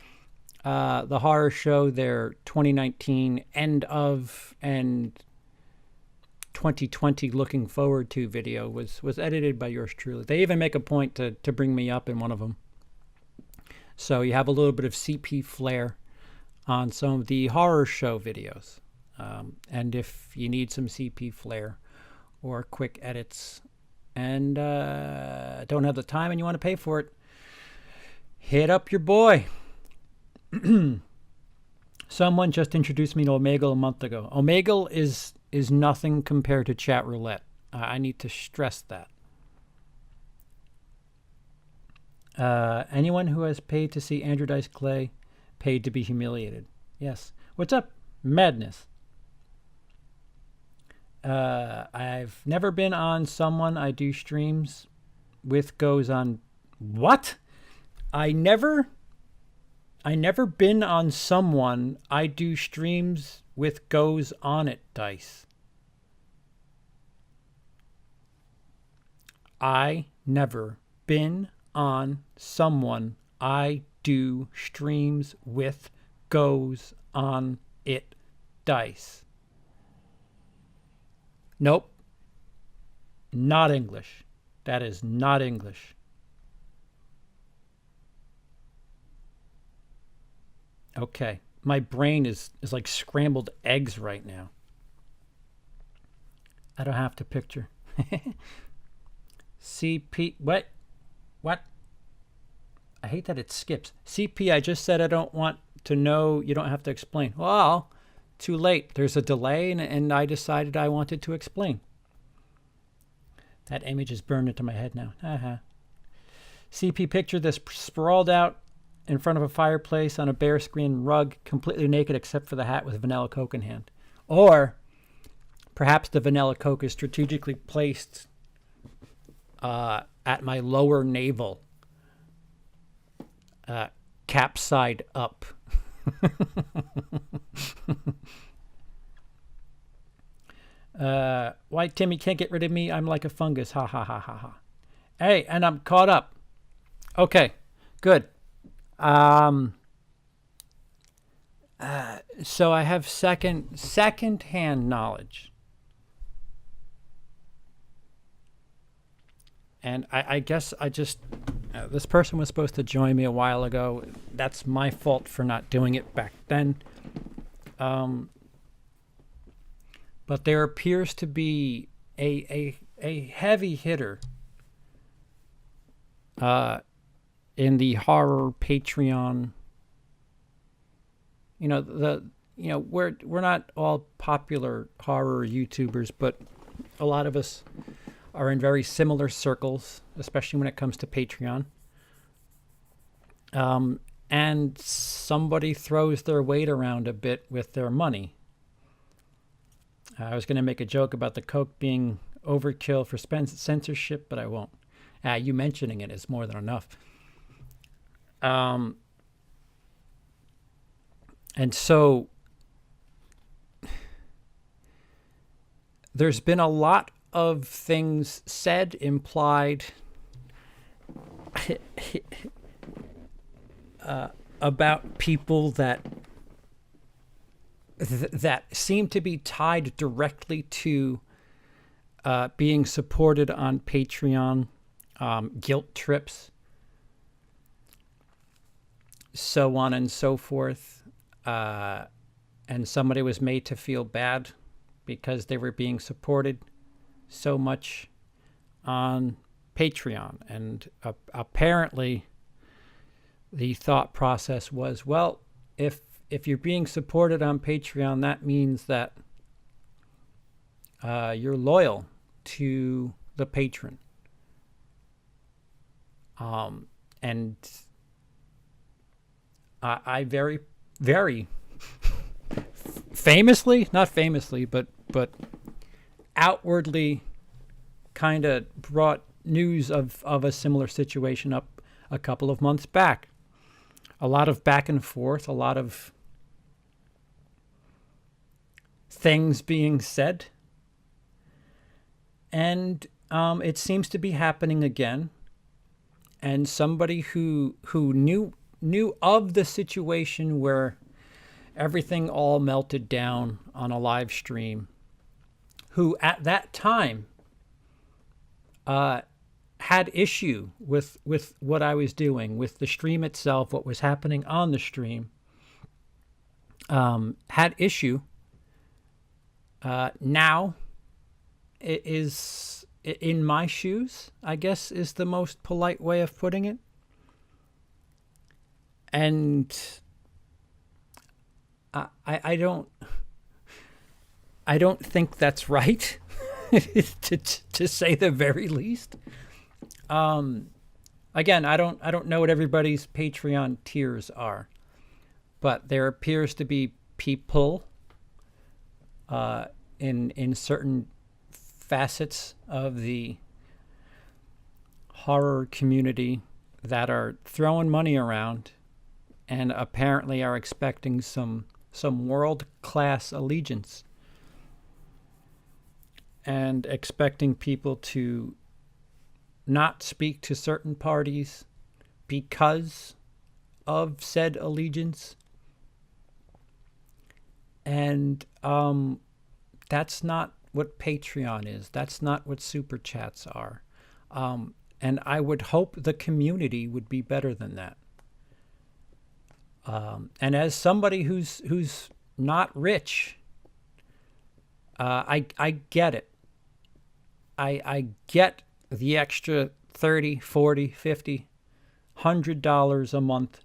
The horror show, their 2019 end of and 2020 looking forward to video was edited by yours truly. They even make a point to bring me up in one of them. So you have a little bit of CP flair on some of the horror show videos. And if you need some CP flair or quick edits and don't have the time and you want to pay for it, hit up your boy. Someone just introduced me to Omegle a month ago. Omegle is nothing compared to chat roulette. I need to stress that. Anyone who has paid to see Andrew Dice Clay paid to be humiliated. Yes. What's up? Madness. I've never been on someone I do streams with goes on. What? I never been on someone I do streams with goes on it, Dice. I never been on someone I do streams with goes on it, Dice. Nope. Not English. That is not English. Okay. My brain is like scrambled eggs right now. I don't have to picture. CP. What? I hate that it skips. CP, I just said I don't want to know. You don't have to explain. Well, too late. There's a delay, and I decided I wanted to explain. That image is burned into my head now. CP, picture this sprawled out in front of a fireplace on a bare screen rug, completely naked except for the hat with vanilla Coke in hand. Or perhaps the vanilla Coke is strategically placed at my lower navel, cap side up. Why Timmy can't get rid of me? I'm like a fungus. Ha ha ha ha ha. Hey, and I'm caught up. Okay, good. So I have second-hand knowledge. And I guess I just, this person was supposed to join me a while ago. That's my fault for not doing it back then. But there appears to be a heavy hitter in the horror Patreon. We're not all popular horror YouTubers, but a lot of us are in very similar circles, especially when it comes to Patreon. And somebody throws their weight around a bit with their money. I was going to make a joke about the Coke being overkill for censorship, but I won't. You mentioning it is more than enough. And so there's been a lot of things said, implied, about people that seem to be tied directly to being supported on Patreon, guilt trips, so on and so forth. And somebody was made to feel bad because they were being supported so much on Patreon. And apparently the thought process was, well, if you're being supported on Patreon, that means that you're loyal to the patron. And I very, very famously, not famously, but outwardly kind of brought news of a similar situation up a couple of months back. A lot of back and forth, a lot of things being said. And it seems to be happening again. And somebody who knew of the situation where everything all melted down on a live stream, who at that time had issue with what I was doing, with the stream itself, what was happening on the stream, had issue. Now it is in my shoes, I guess, is the most polite way of putting it. And I don't think that's right, to say the very least. Again, I don't know what everybody's Patreon tiers are, but there appears to be people in certain facets of the horror community that are throwing money around and apparently are expecting some world-class allegiance and expecting people to not speak to certain parties because of said allegiance. And that's not what Patreon is. That's not what Super Chats are. And I would hope the community would be better than that. And as somebody who's not rich, I get it. I get the extra $30, $40, $50, $100 a month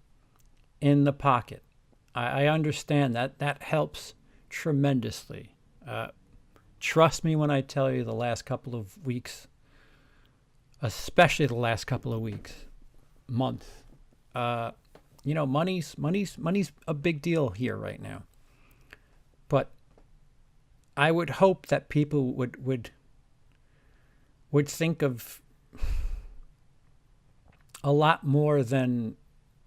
in the pocket. I understand that helps tremendously. Trust me when I tell you the last couple of weeks, especially the last couple of weeks, month, money's a big deal here right now. But I would hope that people would think of a lot more than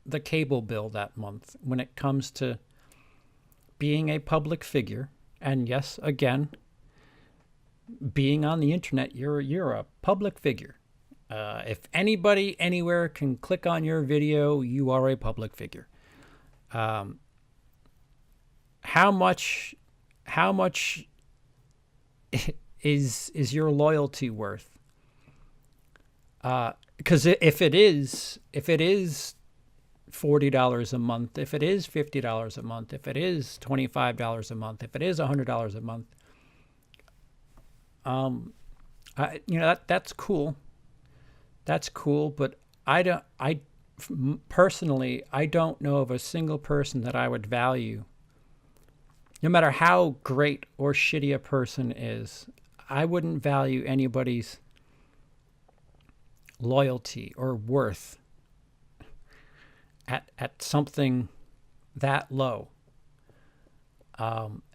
the cable bill that month when it comes to being a public figure. And yes, again, being on the internet, you're a public figure. If anybody anywhere can click on your video, you are a public figure. How much is your loyalty worth? Because if it is $40 a month, if it is $50 a month, if it is $25 a month, if it is $100 a month, that's cool. That's cool, but personally, I don't know of a single person that I would value. No matter how great or shitty a person is, I wouldn't value anybody's loyalty or worth at something that low.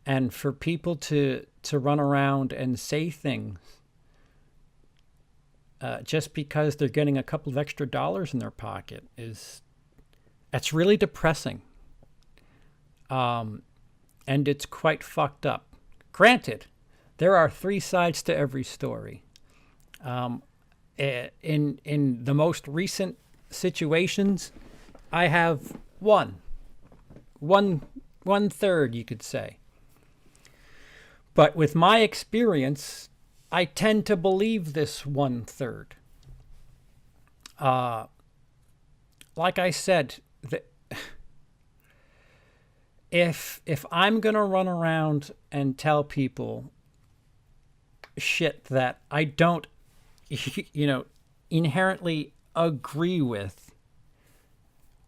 And for people to run around and say things just because they're getting a couple of extra dollars in their pocket that's really depressing. And it's quite fucked up. Granted, there are 3 sides to every story. In the most recent situations, I have one third, you could say. But with my experience, I tend to believe this 1/3. Like I said, if I'm gonna run around and tell people shit that I don't, inherently agree with,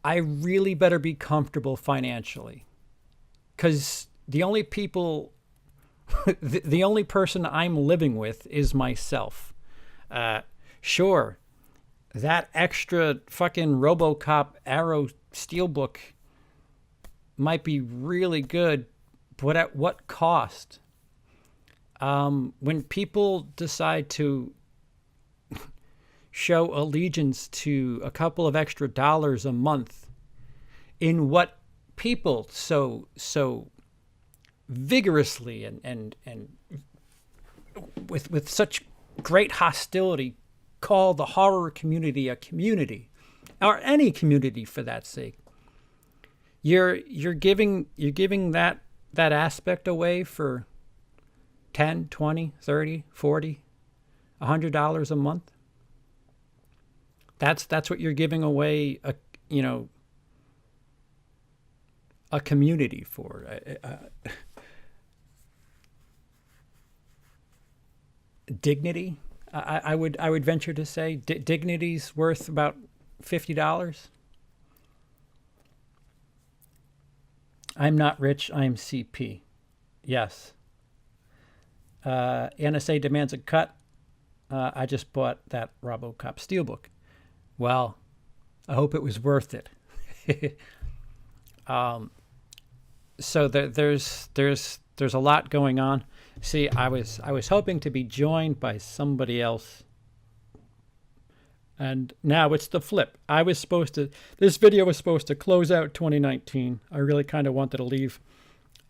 I really better be comfortable financially. Because the only people, the only person I'm living with is myself. Sure, that extra fucking RoboCop Arrow Steelbook might be really good, but at what cost? When people decide to show allegiance to a couple of extra dollars a month in what people so vigorously and with such great hostility call the horror community a community, or any community for that sake, you're giving that aspect away for 10, 20, 30, 40, $100 a month. That's what you're giving away a community for. Dignity, I would venture to say dignity's worth about $50. I'm not rich, I'm CP. Yes. NSA demands a cut. I just bought that RoboCop Steelbook. Well, I hope it was worth it. So there's a lot going on. See, I was hoping to be joined by somebody else, and now it's the flip. This video was supposed to close out 2019. I really kind of wanted to leave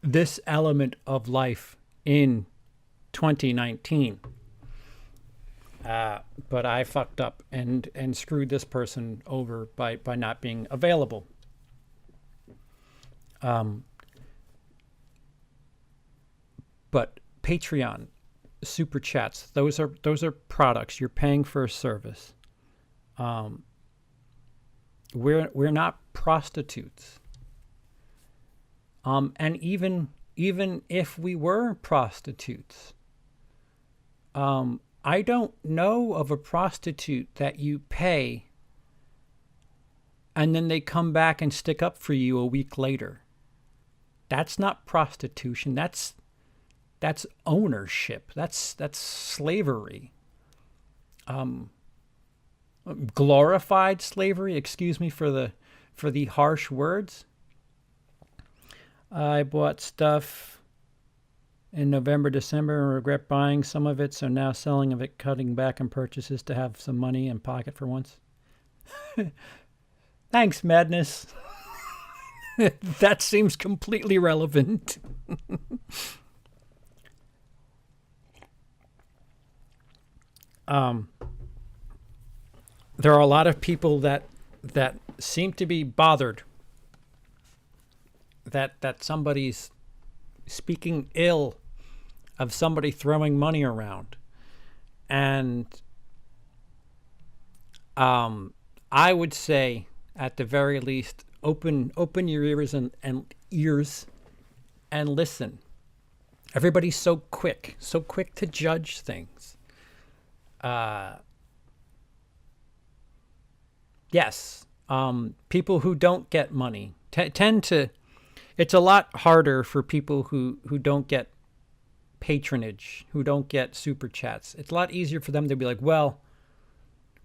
this element of life in 2019. But I fucked up and screwed this person over by not being available. But Patreon, super chats, those are products. You're paying for a service. We're not prostitutes. And even if we were prostitutes, I don't know of a prostitute that you pay and then they come back and stick up for you a week later. That's not prostitution. That's ownership. That's slavery. Glorified slavery. Excuse me for the harsh words. I bought stuff in November, December, and regret buying some of it, so now selling of it, cutting back on purchases to have some money in pocket for once. Thanks, Madness. That seems completely relevant. There are a lot of people that seem to be bothered that somebody's speaking ill of somebody throwing money around. And I would say, at the very least, open your ears and ears and listen. Everybody's so quick to judge things. Yes, people who don't get money tend to. It's a lot harder for people who don't get patronage, who don't get super chats. It's a lot easier for them to be like, well,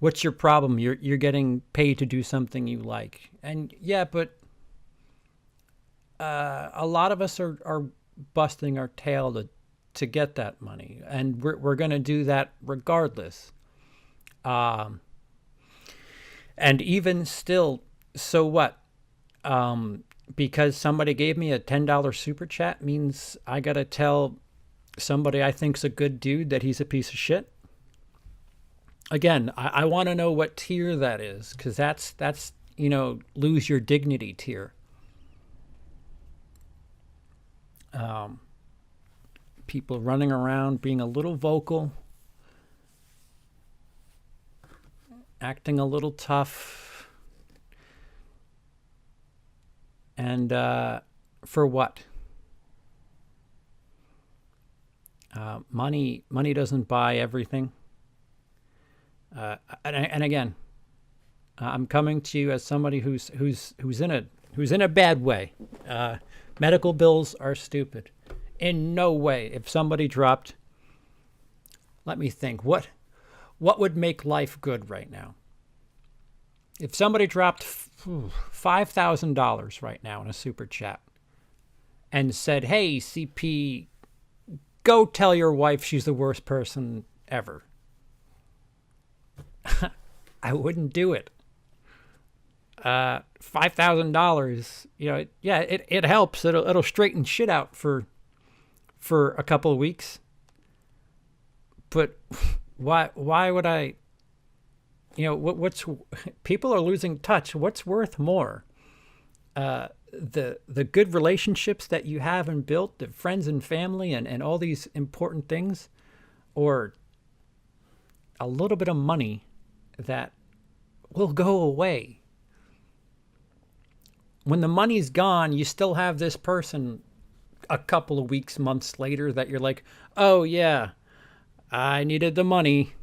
What's your problem? You're getting paid to do something you like. And yeah, but a lot of us are busting our tail to get that money, and we're going to do that regardless. And even still, so what? Because somebody gave me a $10 super chat means I got to tell somebody I think's a good dude that he's a piece of shit? Again, I want to know what tier that is, because that's lose your dignity tier. People running around being a little vocal, acting a little tough, and for what? Money doesn't buy everything. And again, I'm coming to you as somebody who's in a bad way. Medical bills are stupid. In no way. If somebody dropped, let me think, what would make life good right now? If somebody dropped $5,000 right now in a super chat and said, "Hey, CP, go tell your wife she's the worst person ever," I wouldn't do it. $5,000, it helps. It'll straighten shit out for a couple of weeks. But why would I? What's people are losing touch. What's worth more? The good relationships that you have and built, the friends and family, and all these important things, or a little bit of money that will go away. When the money's gone, you still have this person a couple of weeks, months later that you're like, "Oh yeah, I needed the money."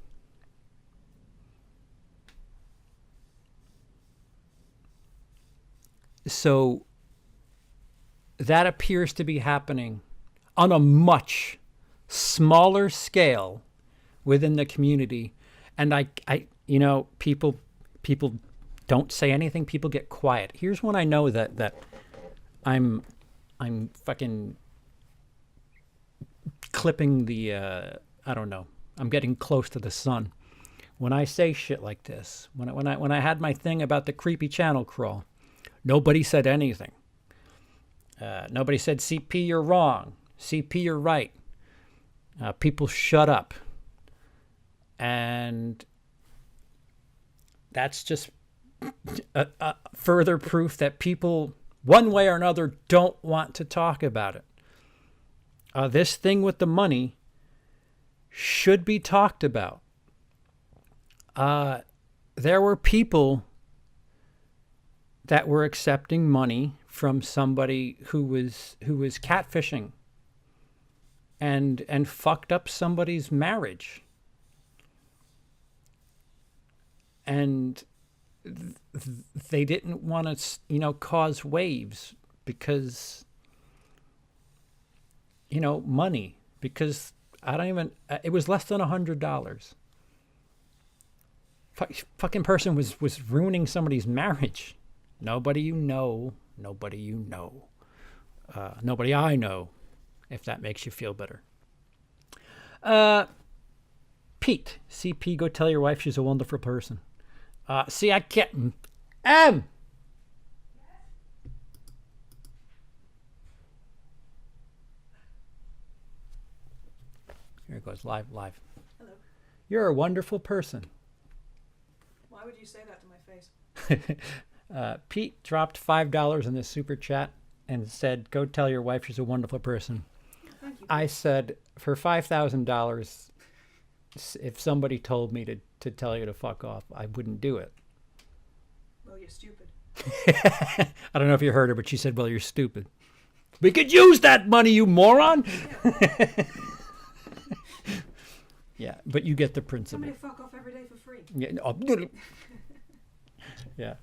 So that appears to be happening on a much smaller scale within the community. And people don't say anything. People get quiet. Here's when I know that I'm fucking clipping the I don't know. I'm getting close to the sun. When I say shit like this, when I had my thing about the creepy channel crawl, nobody said anything. Nobody said, "CP, you're wrong. CP, you're right." People shut up. And that's just further proof that people, one way or another, don't want to talk about it. This thing with the money should be talked about. There were people that were accepting money from somebody who was catfishing and fucked up somebody's marriage. And they didn't want to, cause waves because, money. Because it was less than $100. Fucking person was ruining somebody's marriage. Nobody you know. Nobody I know, if that makes you feel better. Pete, CP, go tell your wife she's a wonderful person. See, I can't. Here it goes, live. Hello. You're a wonderful person. Why would you say that to my face? Pete dropped $5 in the super chat and said, "Go tell your wife she's a wonderful person." Thank you. I said, for $5,000, if somebody told me to tell you to fuck off, I wouldn't do it. Well, you're stupid. I don't know if you heard her, but she said, "Well, you're stupid." We could use that money, you moron. Yeah, but you get the principle. Somebody fuck off every day for free. Yeah.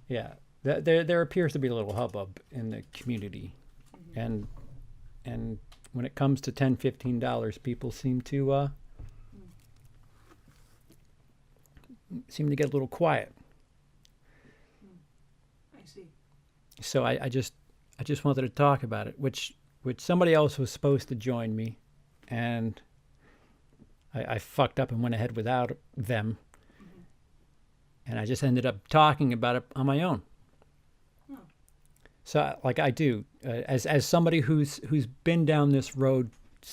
Yeah. There appears to be a little hubbub in the community, and when it comes to $10, $15, people seem to seemed to get a little quiet. I see. So I just wanted to talk about it, which somebody else was supposed to join me, and I fucked up and went ahead without them, and I just ended up talking about it on my own. Oh. So like I do, as somebody who's been down this road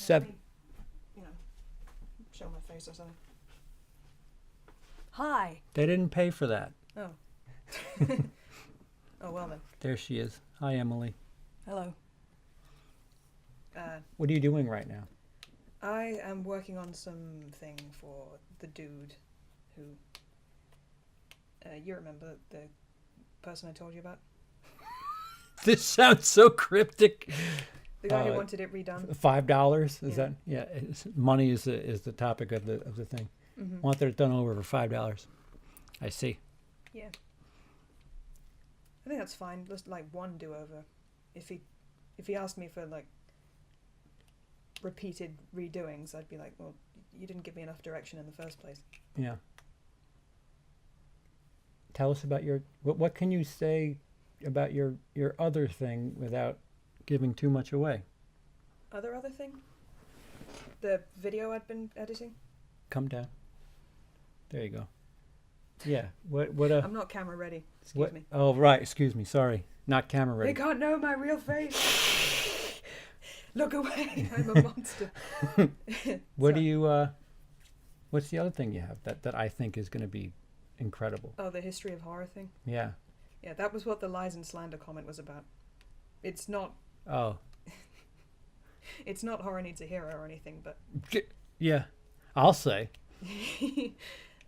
Let me, you know, show my face or something. Hi. They didn't pay for that. Oh. Oh, well then. There she is. Hi, Emily. Hello. What are you doing right now? I am working on something for the dude who... you remember the person I told you about? This sounds so cryptic. The guy who wanted it redone? $5 is Yeah. that? Yeah, money is the topic of the thing. Mm-hmm. Wanted it done over for $5. I see. Yeah. I think that's fine. Just like one do-over. If he asked me for like repeated redoings, I'd be like, well, you didn't give me enough direction in the first place. Yeah. Tell us about your what can you say about your other thing without giving too much away? Other thing? The video I'd been editing? Come down. There you go. Yeah. What I'm not camera ready. Excuse me. Oh right, excuse me. Sorry. Not camera ready. They can't know my real face. Look away. I'm a monster. What do you what's the other thing you have that I think is going to be incredible? Oh, the history of horror thing? Yeah. Yeah, that was what the lies and slander comment was about. It's not Oh. it's not horror needs a hero or anything, but Yeah. I'll say. yeah,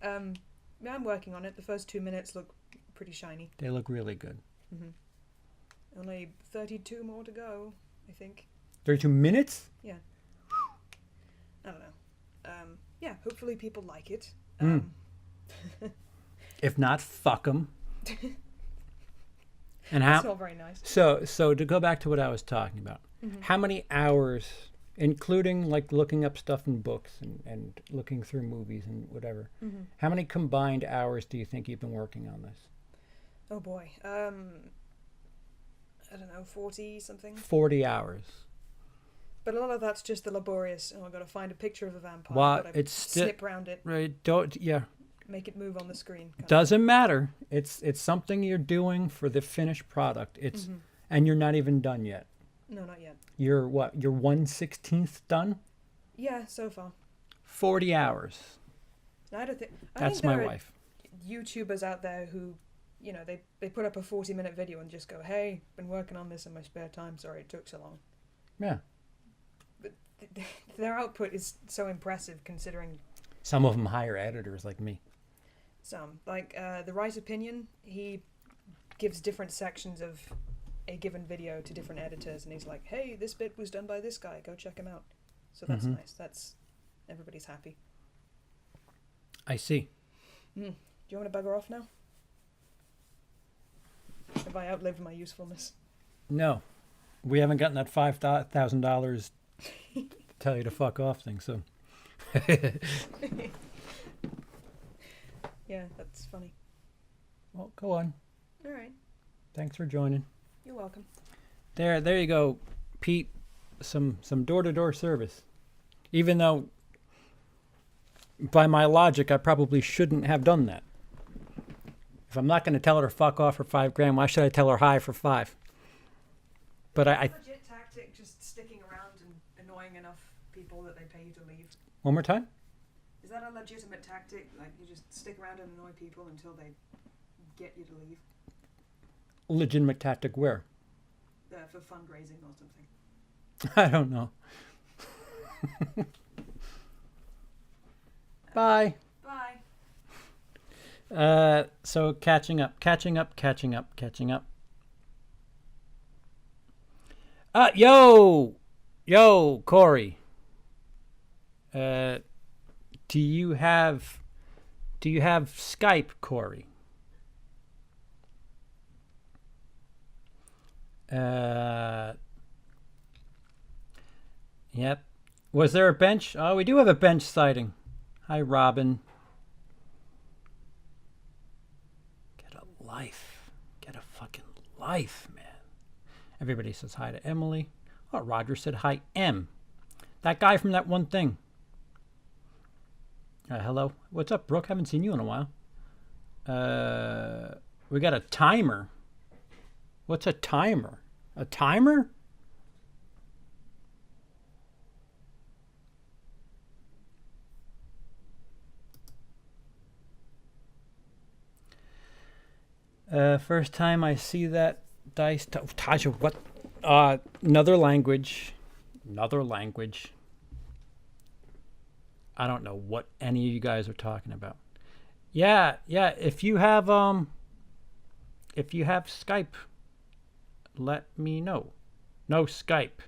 I'm working on it. The first 2 minutes look pretty shiny. They look really good. Mm-hmm. Only 32 more to go, I think. 32 minutes? Yeah. I don't know. Yeah, hopefully people like it. If not, fuck them. And That's how? not very nice. So to go back to what I was talking about, Mm-hmm. how many hours, including like looking up stuff in books and looking through movies and whatever, Mm-hmm. how many combined hours do you think you've been working on this? Oh boy. I don't know, 40 something. 40 hours. But a lot of that's just the laborious. Oh, I've got to find a picture of a vampire. Well, gotta it's snip round it, Right? Don't make it move on the screen. kind of. doesn't matter. It's something you're doing for the finished product. It's and you're not even done yet. No, not yet. You're what? You're 1/16 done. Yeah, so far. 40 hours. I don't think. That's think my there are wife. YouTubers out there who, you know, they put up a 40-minute video and just go, "Hey, been working on this in my spare time. Sorry it took so long." Yeah. But their output is so impressive considering Some of them hire editors like me. some. Like the Right Opinion, he gives different sections of a given video to different editors, and he's like, "Hey, this bit was done by this guy. Go check him out." So that's nice. That's everybody's happy. I see. Do you want to bugger off now? Have I outlived my usefulness? No, we haven't gotten that $5,000 tell you to fuck off thing. So Yeah, that's funny. well, go on. All right. Thanks for joining. You're welcome. There you go, Pete. Some door-to-door service. Even though, by my logic, I probably shouldn't have done that. If I'm not going to tell her to fuck off for $5,000, why should I tell her hi for $5? But I Legit tactic, just sticking around and annoying enough people that they pay you to leave. one more time. Is that a legitimate tactic? Like you just stick around and annoy people until they get you to leave? Legitimate tactic where? For fundraising or something. I don't know. Bye. Bye. So catching up. Yo, Corey. Do you have Skype, Corey? Yep. Was there a bench? Oh, we do have a bench sighting. Hi, Robin. life. Get a fucking life, man. Everybody says hi to Emily. Oh, Roger said hi, M. That guy from that one thing. Hello. What's up, Brooke? Haven't seen you in a while. We got a timer. What's a timer? A timer? First time I see that dice. Taja, what? Another language. Another language. I don't know what any of you guys are talking about. Yeah. If you have Skype, let me know. No Skype.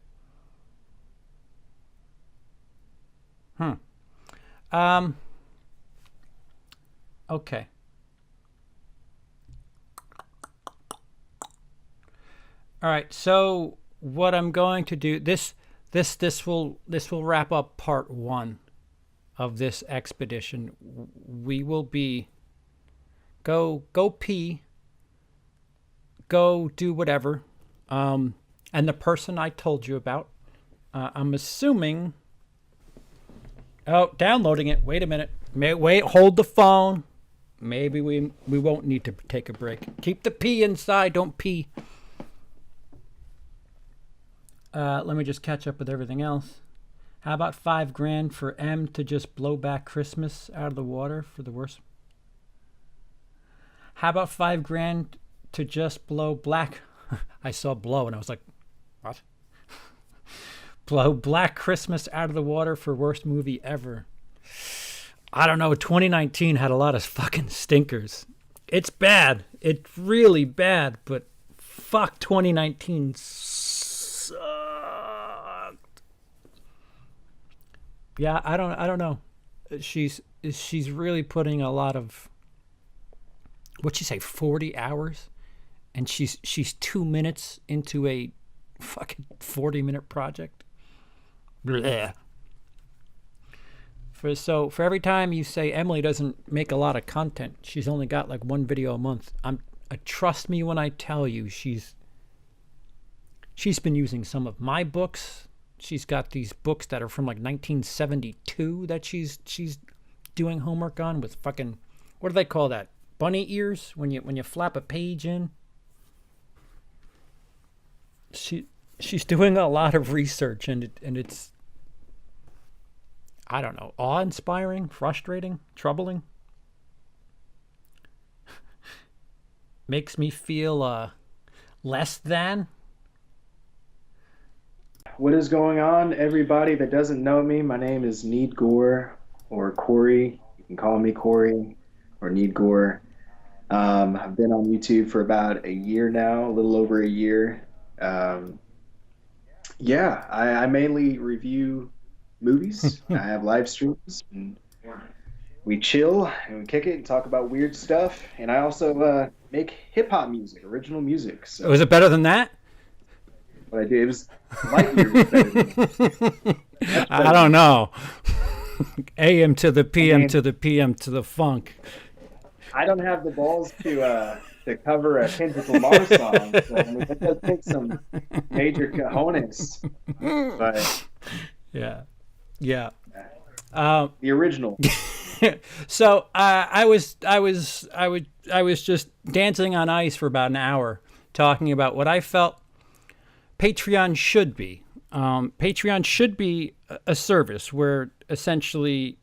Okay. All right. So what I'm going to do, this will wrap up part 1 of this expedition. We will be go pee, go do whatever. And the person I told you about, I'm assuming. Oh, downloading it. Wait a minute. Wait, hold the phone. Maybe we won't need to take a break. Keep the pee inside. Don't pee. Let me just catch up with everything else. How about $5,000 for M to just blow back Christmas out of the water for the worst? How about $5,000 to just blow black? I saw blow and I was like, what? Blow Black Christmas out of the water for worst movie ever. I don't know. 2019 had a lot of fucking stinkers. It's bad. It's really bad, but fuck 2019 sucked. Yeah, I don't know. She's really putting a lot of, what'd she say, 40 hours? And she's 2 minutes into a fucking 40-minute project. Blech. For every time you say Emily doesn't make a lot of content, she's only got like 1 video a month. Trust me when I tell you, she's been using some of my books. She's got these books that are from like 1972 that she's doing homework on with fucking, what do they call that? Bunny ears when you flap a page in. She's doing a lot of research and it's, I don't know, awe-inspiring, frustrating, troubling. Makes me feel less than. What is going on, everybody that doesn't know me? My name is Need Gore, or Corey. You can call me Corey or Need Gore. I've been on YouTube for about a year now, a little over a year. Yeah, I mainly review movies. I have live streams, and we chill and we kick it and talk about weird stuff. And I also make hip-hop music, original music. So Was it better than that? what I do, it was light years better than that. I don't know. AM to the PM to the PM to the funk. I don't have the balls to cover a Kendrick Lamar song. So, I mean, that does take some major cojones. But yeah. The original. So I was just dancing on ice for about an hour, talking about what I felt Patreon should be. Patreon should be a service where essentially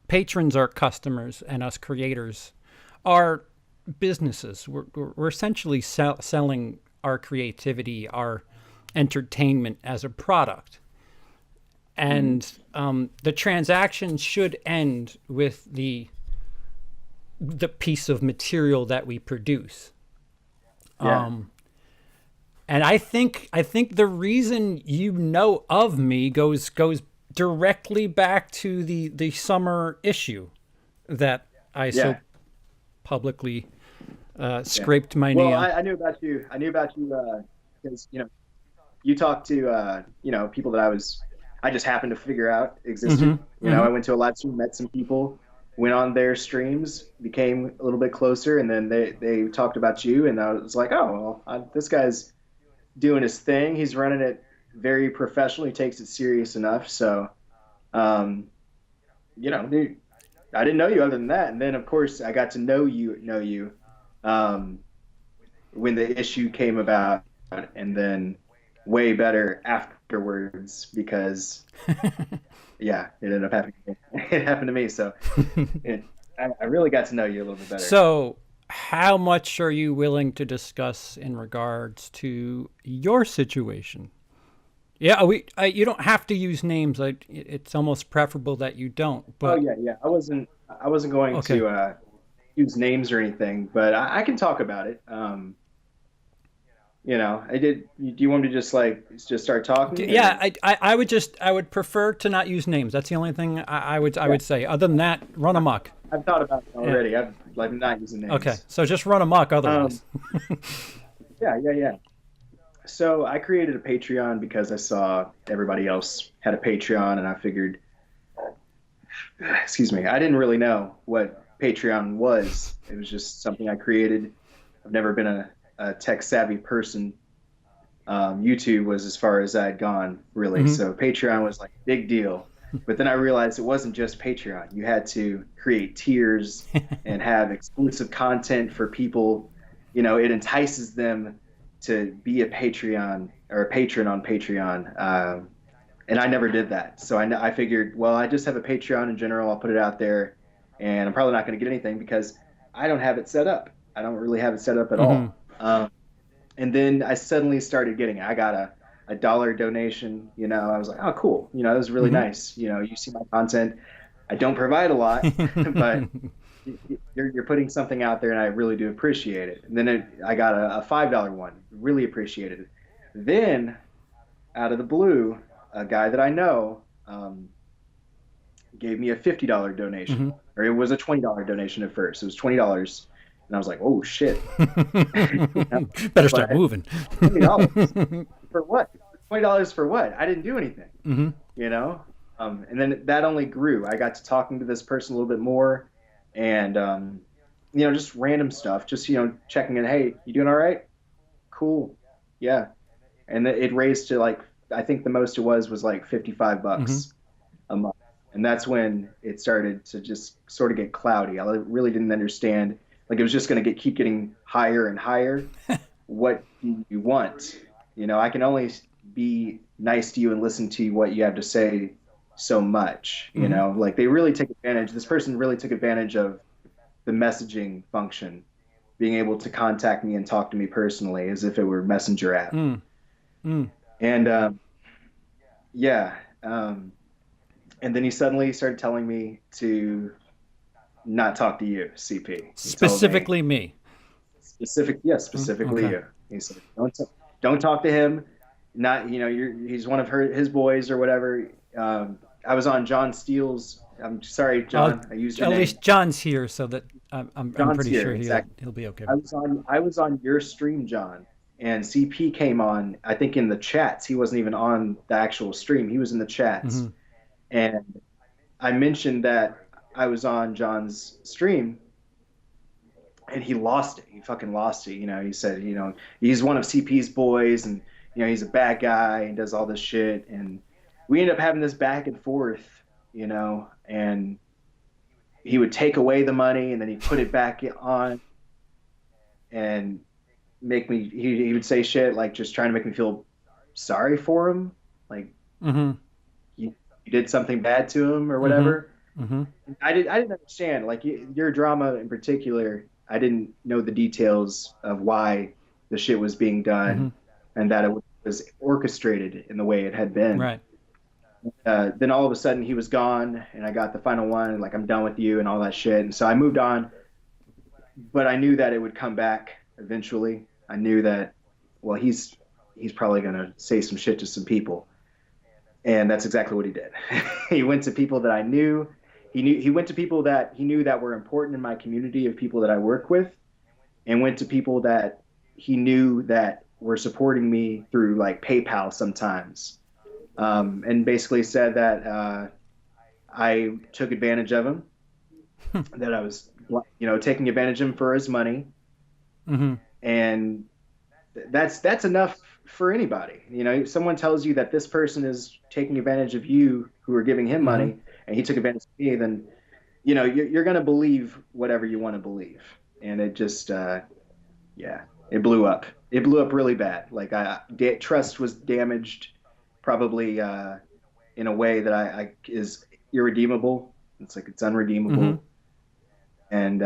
patrons are customers and us creators are businesses. We're essentially selling our creativity, our entertainment as a product. And the transaction should end with the piece of material that we produce. Yeah. And I think the reason you know of me goes directly back to the summer issue that I so publicly scraped my knee Well, on. I knew about you. I knew about you because you talked to people that I just happened to figure out existed. Mm-hmm. I went to a live stream, met some people, went on their streams, became a little bit closer, and then they talked about you, and I was like, oh, well, this guy's doing his thing. He's running it very professionally, takes it serious enough. So, dude, I didn't know you other than that. And then, of course, I got to know you when the issue came about, and then way better afterwards because, yeah, it ended up happening. It happened to me. So I really got to know you a little bit better. So how much are you willing to discuss in regards to your situation? Yeah, you don't have to use names. It's almost preferable that you don't. But yeah. I wasn't going to use names or anything, but I can talk about it. I did. Do you want me to just start talking? Yeah, I would prefer to not use names. That's the only thing I would say. Other than that, run amok. I've thought about it already. Yeah. I'm not using names. Okay, so just run amok otherwise. Yeah. So I created a Patreon because I saw everybody else had a Patreon, and I figured, excuse me, I didn't really know what Patreon was. It was just something I created. I've never been a tech savvy person. YouTube was as far as I had gone, really. Mm-hmm. So Patreon was like a big deal. But then I realized it wasn't just Patreon. You had to create tiers and have exclusive content for people. It entices them to be a Patreon or a patron on Patreon. And I never did that. So I figured, well, I just have a Patreon in general. I'll put it out there, and I'm probably not going to get anything because I don't have it set up. I don't really have it set up at all. And then I suddenly started getting it. I got a $1 donation. I was like, oh, cool. That was really nice. You see my content. I don't provide a lot, but you're putting something out there, and I really do appreciate it. And then I got a $5 one. Really appreciated it. Then, out of the blue, a guy that I know gave me a $50 donation, or it was a $20 donation at first. It was $20. And I was like, oh, shit. Better start moving. $20 for what? $20 for what? I didn't do anything, And then that only grew. I got to talking to this person a little bit more, and, just random stuff. Just, checking in, hey, you doing all right? Cool. Yeah. And it raised to, I think the most it was like $55 a month. And that's when it started to just sort of get cloudy. I really didn't understand. It was just going to keep getting higher and higher. What do you want? I can only be nice to you and listen to what you have to say so much. They really take advantage. This person really took advantage of the messaging function, being able to contact me and talk to me personally as if it were a messenger app. And and then he suddenly started telling me to not talk to you, CP. Specifically me. Specifically you. He said, don't talk to him. Not, he's one of his boys or whatever. I was on John Steele's. I'm sorry, John. I used your name. At least John's here, so that I'm pretty sure he'll be okay. I was on your stream, John, and CP came on. I think in the chats. He wasn't even on the actual stream. He was in the chats, and I mentioned that I was on John's stream, and he lost it. He fucking lost it. He said, he's one of CP's boys, and he's a bad guy and does all this shit, and we ended up having this back and forth, and he would take away the money and then he'd put it back on and make me, he would say shit like just trying to make me feel sorry for him. Like you did something bad to him or whatever. I didn't understand, like your drama in particular. I didn't know the details of why the shit was being done and that it was orchestrated in the way it had been. Right. Then all of a sudden he was gone, and I got the final one, like, I'm done with you and all that shit. And so I moved on, but I knew that it would come back eventually. I knew that, well, he's probably going to say some shit to some people. And that's exactly what he did. He went to people that I knew. He went to people that he knew that were important in my community of people that I work with, and went to people that he knew that were supporting me through like PayPal sometimes. And basically said that I took advantage of him that I was, taking advantage of him for his money. Mm-hmm. And that's enough for anybody. Someone tells you that this person is taking advantage of you who are giving him money, and he took advantage of me, then you're going to believe whatever you want to believe. And it just it blew up. It blew up really bad. Like trust was damaged, probably in a way that I is irredeemable. It's like it's unredeemable. And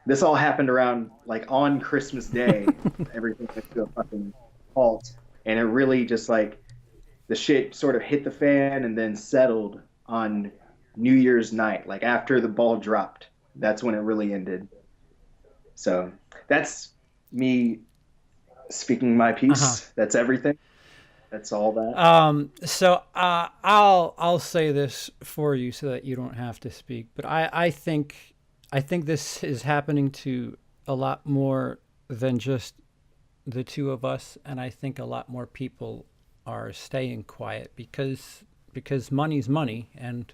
this all happened around like on Christmas Day. Everything went to a fucking halt, and it really just like the shit sort of hit the fan and then settled on New Year's night, like after the ball dropped. That's when it really ended. So that's me speaking my piece. That's everything. That's all that. So I'll say this for you so that you don't have to speak. But I think this is happening to a lot more than just the two of us, and I think a lot more people are staying quiet because money's money, and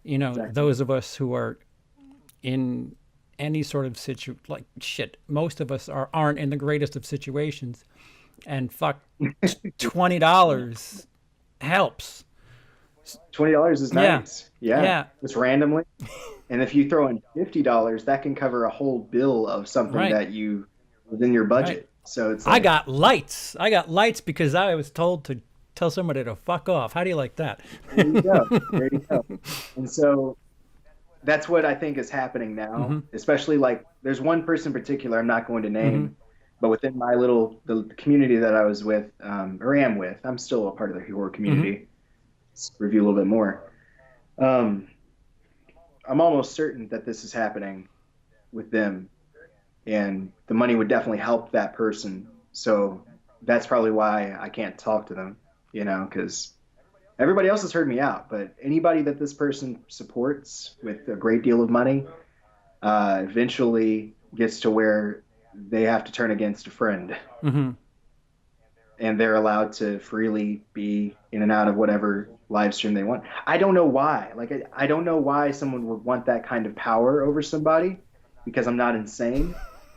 exactly. Those of us who are in any sort of most of us aren't in the greatest of situations, and fuck, $20 helps. $20 is nice. Yeah. Just randomly. And if you throw in $50, that can cover a whole bill of something that you within your budget. Right. So it's like, I got lights because I was told to tell somebody to fuck off. How do you like that? There you go. And so that's what I think is happening now, especially like there's one person in particular I'm not going to name, but within the community that I was with, or am with, I'm still a part of the horror community. Let's review a little bit more. I'm almost certain that this is happening with them, and the money would definitely help that person. So that's probably why I can't talk to them, because everybody else has heard me out, but anybody that this person supports with a great deal of money eventually gets to where they have to turn against a friend. And they're allowed to freely be in and out of whatever live stream they want. I don't know why. Like, I don't know why someone would want that kind of power over somebody, because I'm not insane.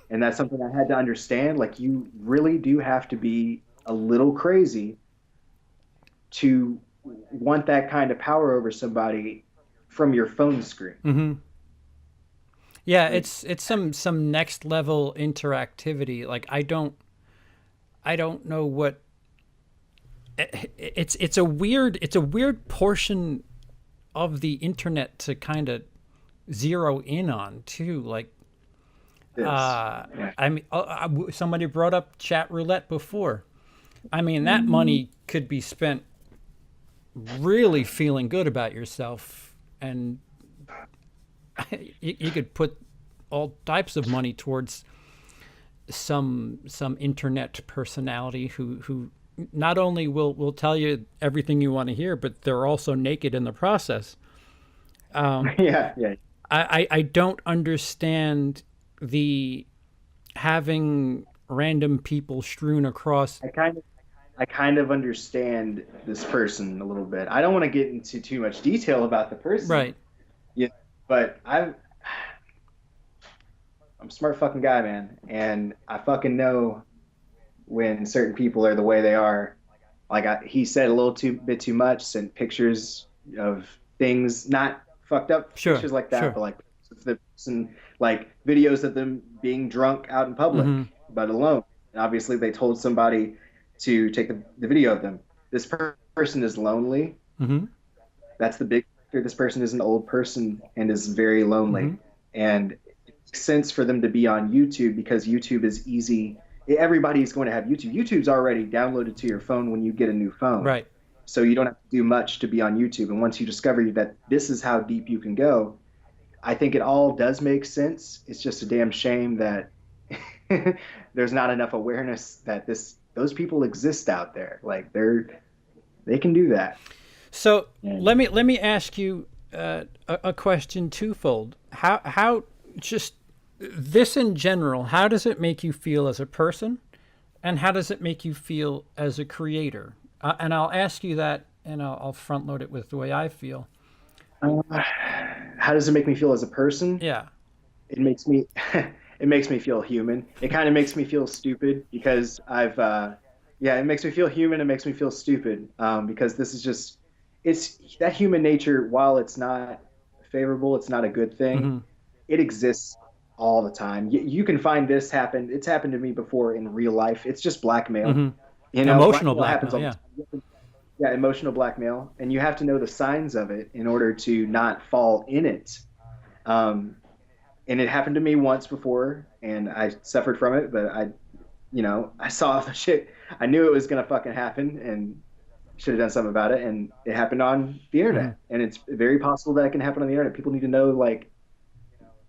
And that's something I had to understand. Like, you really do have to be a little crazy to want that kind of power over somebody from your phone screen. Yeah, it's some next level interactivity. Like, I don't know what it's a weird portion of the internet to kind of zero in on too. Like, I mean, somebody brought up chat roulette before. I mean, that money could be spent really feeling good about yourself, and you could put all types of money towards some internet personality who not only will tell you everything you want to hear, but they're also naked in the process. I don't understand the having random people strewn across. I kind of understand this person a little bit. I don't want to get into too much detail about the person. Right. Yeah, but I'm a smart fucking guy, man, and I fucking know when certain people are the way they are. Like he said a little bit too much, sent pictures of things, not fucked up pictures like that, but like the person, like videos of them being drunk out in public, but alone. And obviously they told somebody to take the video of them. This person is lonely. That's the big factor. This person is an old person and is very lonely. And it makes sense for them to be on YouTube because YouTube is easy. Everybody's going to have YouTube. YouTube's already downloaded to your phone when you get a new phone. Right. So you don't have to do much to be on YouTube. And once you discover that this is how deep you can go, I think it all does make sense. It's just a damn shame that there's not enough awareness that those people exist out there. Like they can do that. So let me ask you a question twofold. How just this in general, how does it make you feel as a person, and how does it make you feel as a creator? And I'll ask you that, and I'll front load it with the way I feel. How how does it make me feel as a person? Yeah. It makes me it makes me feel human. It kind of makes me feel stupid because yeah, it makes me feel human. It makes me feel stupid because this is just it's that human nature. While it's not favorable, it's not a good thing. It exists all the time. You can find this happen. It's happened to me before in real life. It's just blackmail. You know, Emotional happens blackmail. all the Yeah. time. Yeah, emotional blackmail, and you have to know the signs of it in order to not fall in it. Um, and it happened to me once before, and I suffered from it. But I saw the shit. I knew it was gonna fucking happen, and should have done something about it. And it happened on the internet, and it's very possible that it can happen on the internet. People need to know, like,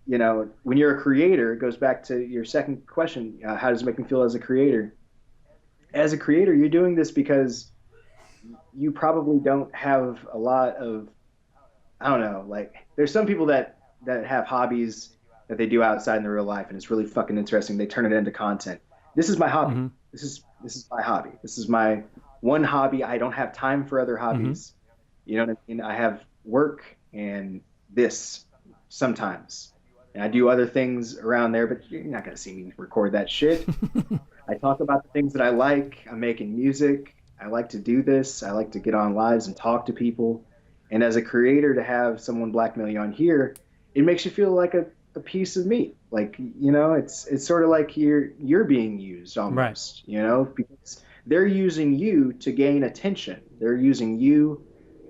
when you're a creator, it goes back to your second question: how does it make me feel as a creator? As a creator, you're doing this because you probably don't have a lot of, I don't know, like there's some people that have hobbies that they do outside in their real life, and it's really fucking interesting. They turn it into content. This is my hobby. This is my hobby. This is my one hobby. I don't have time for other hobbies. You know what I mean? I have work and this sometimes, and I do other things around there, but you're not gonna see me record that shit. I talk about the things that I like. I'm making music. I like to do this. I like to get on lives and talk to people. And as a creator, to have someone blackmail you on here, it makes you feel like a piece of meat. Like, it's sort of like you're being used almost, because they're using you to gain attention. They're using you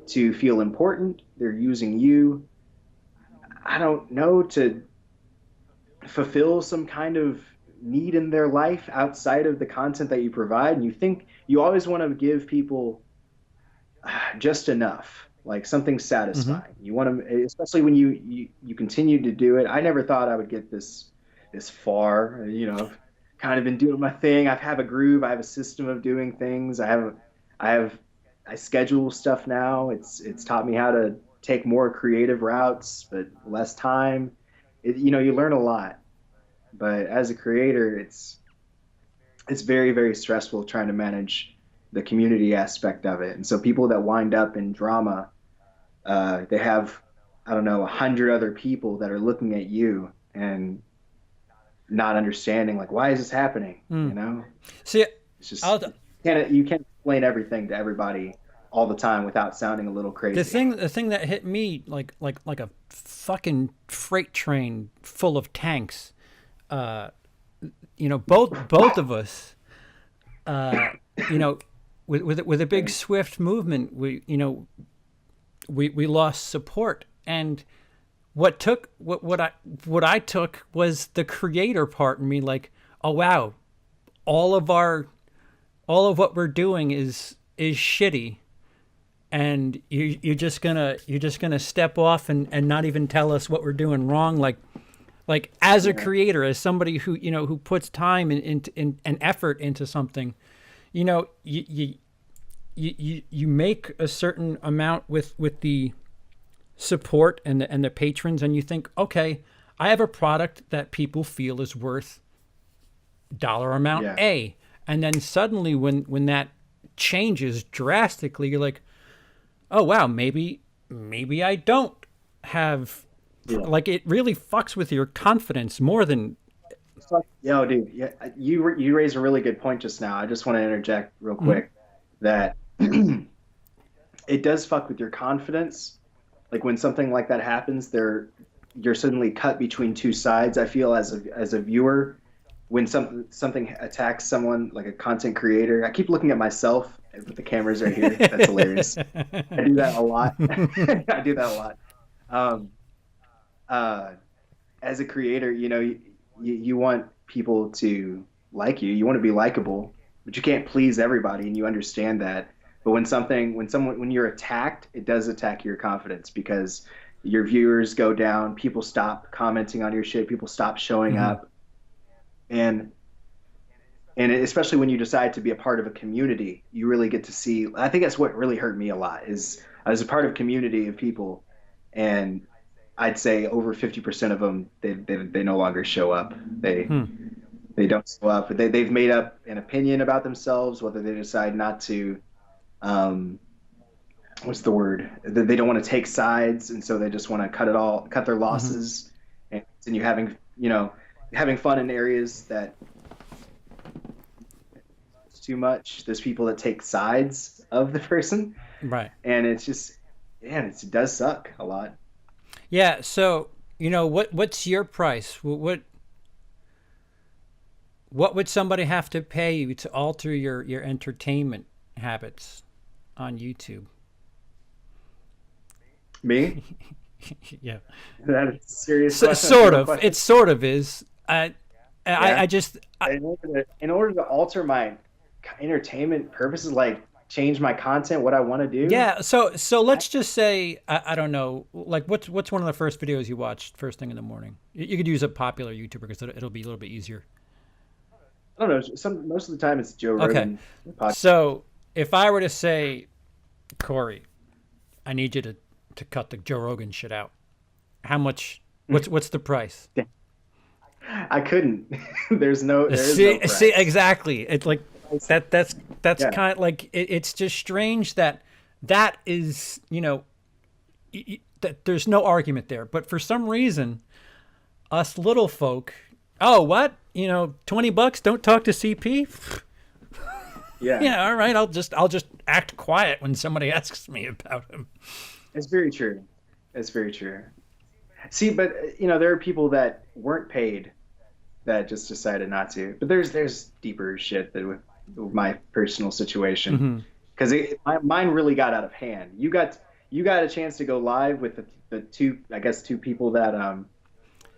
to feel important. They're using you, I don't know, to fulfill some kind of need in their life outside of the content that you provide. And you always want to give people just enough, like something satisfying. You want to, especially when you continue to do it. I never thought I would get this far. I've kind of been doing my thing. I have a groove. I have a system of doing things. I schedule stuff now. It's taught me how to take more creative routes, but less time. You learn a lot. But as a creator, it's very, very stressful trying to manage the community aspect of it. And so people that wind up in drama, they have, I don't know, 100 other people that are looking at you and not understanding, like, why is this happening? See, it's just you can't explain everything to everybody all the time without sounding a little crazy. the thing that hit me like a fucking freight train full of tanks. Both of us, with a big swift movement, we lost support, and what I took was the creator part in me, like, oh wow, all of what we're doing is shitty, and you're just gonna step off and not even tell us what we're doing wrong, like as a creator, as somebody who puts time and effort into something, you make a certain amount with the support and the patrons, and you think, okay, I have a product that people feel is worth dollar amount A, and then suddenly when that changes drastically, you're like, oh wow, maybe I don't have. Like, it really fucks with your confidence more than. Yo, dude, you raised a really good point just now. I just want to interject real quick that it does fuck with your confidence. Like, when something like that happens, you're suddenly cut between two sides. I feel as a viewer, when something attacks someone, like a content creator. I keep looking at myself with the cameras right here. That's hilarious. I do that a lot. I do that a lot. As a creator, you want people to like you. You want to be likable, but you can't please everybody, and you understand that. But when you're attacked, it does attack your confidence, because your viewers go down, people stop commenting on your shit, people stop showing up. And especially when you decide to be a part of a community, you really get to see. I think that's what really hurt me a lot, is I was a part of a community of people, and I'd say over 50% of them, they no longer show up. They don't show up. They've made up an opinion about themselves, whether they decide not to what's the word? They don't want to take sides, and so they just want to cut their losses, and continue having having fun in areas that it's too much. There's people that take sides of the person, Right. and it's just, man, it does suck a lot. Yeah. So what's your price? What would somebody have to pay you to alter your entertainment habits on YouTube? Me? Yeah. That is a serious So, question. sort of. Question. It sort of is. I just In order to alter my entertainment purposes, like change my content, what I want to do. yeah. So let's just say I don't know. Like what's one of the first videos you watched first thing in the morning? You could use a popular YouTuber because it'll be a little bit easier. I don't know. Most of the time it's Joe Rogan. Okay. So if I were to say, Corey, I need you to cut the Joe Rogan shit out. How much? What's the price? I couldn't. There is no price. See, exactly. It's like that's Yeah. kind of like it's just strange that is that there's no argument there. But for some reason, us little folk, oh what $20? Don't talk to CP. Yeah. Yeah, all right. I'll just act quiet when somebody asks me about him. It's very true. It's very true. See, but there are people that weren't paid that just decided not to. But there's deeper shit that with my personal situation, because mine really got out of hand. You got a chance to go live with the two people that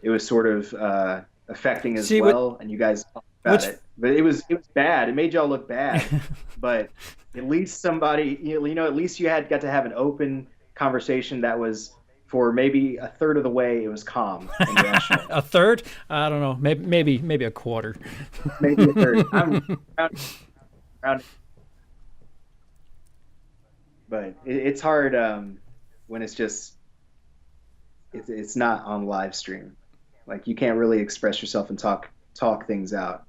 it was sort of affecting as well, and you guys talked about it. But it was bad. It made y'all look bad. But at least somebody, at least you got to have an open conversation that was, for maybe a third of the way, it was calm and rational. A third? I don't know. Maybe a quarter. Maybe a third. I'm round. But it's hard when it's just it's not on live stream. Like you can't really express yourself and talk things out.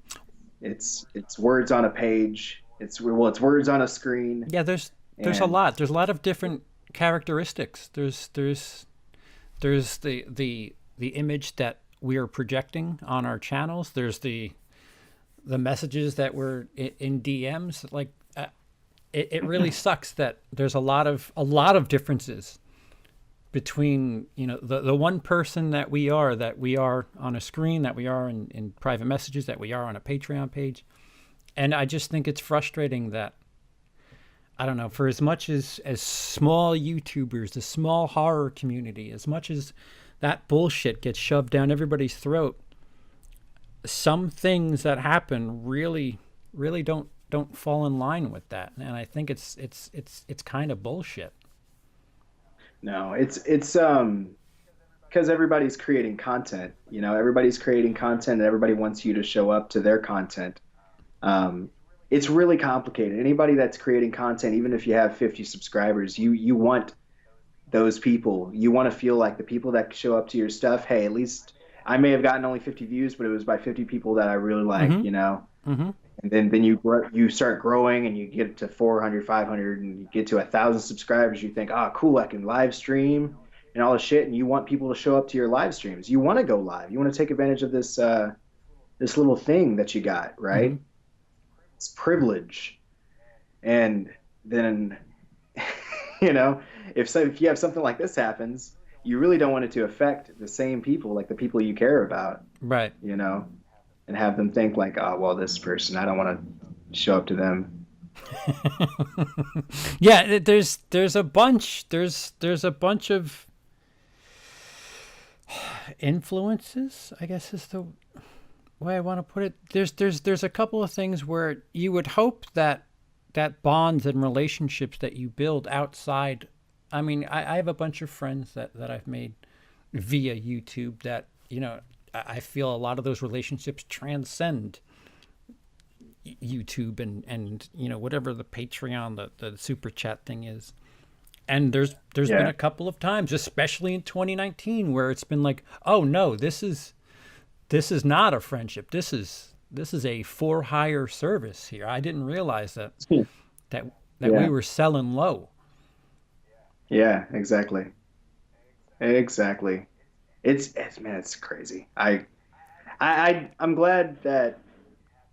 It's words on a page. It's words on a screen. Yeah, there's a lot. There's a lot of different characteristics. There's the image that we are projecting on our channels. There's the messages that were in DMs. Like it really sucks that there's a lot of differences between the one person that we are on a screen, that we are in private messages, that we are on a Patreon page. And I just think it's frustrating that, I don't know, for as much as small YouTubers, the small horror community, as much as that bullshit gets shoved down everybody's throat, some things that happen really don't fall in line with that. And I think it's kind of bullshit. No, it's because everybody's creating content. Everybody's creating content, and everybody wants you to show up to their content. It's really complicated. Anybody that's creating content, even if you have 50 subscribers, you want those people. You want to feel like the people that show up to your stuff, hey, at least I may have gotten only 50 views, but it was by 50 people that I really like, And then you start growing, and you get to 400, 500, and you get to 1,000 subscribers. You think, oh, cool, I can live stream and all this shit. And you want people to show up to your live streams. You want to go live. You want to take advantage of this little thing that you got, right? It's privilege. And then, if you have something like this happens, you really don't want it to affect the same people, like the people you care about. Right. And have them think like, oh, well, this person, I don't want to show up to them. Yeah, there's a bunch of influences, I guess is the way I want to put it. There's a couple of things where you would hope that bonds and relationships that you build outside. I mean, I have a bunch of friends that I've made via YouTube that, I feel a lot of those relationships transcend YouTube and whatever the Patreon, the super chat thing is. And there's been a couple of times, especially in 2019, where it's been like, oh no, this is not a friendship. This is a for hire service here. I didn't realize that we were selling low. Yeah, exactly. Exactly. It's man, it's crazy. I'm glad that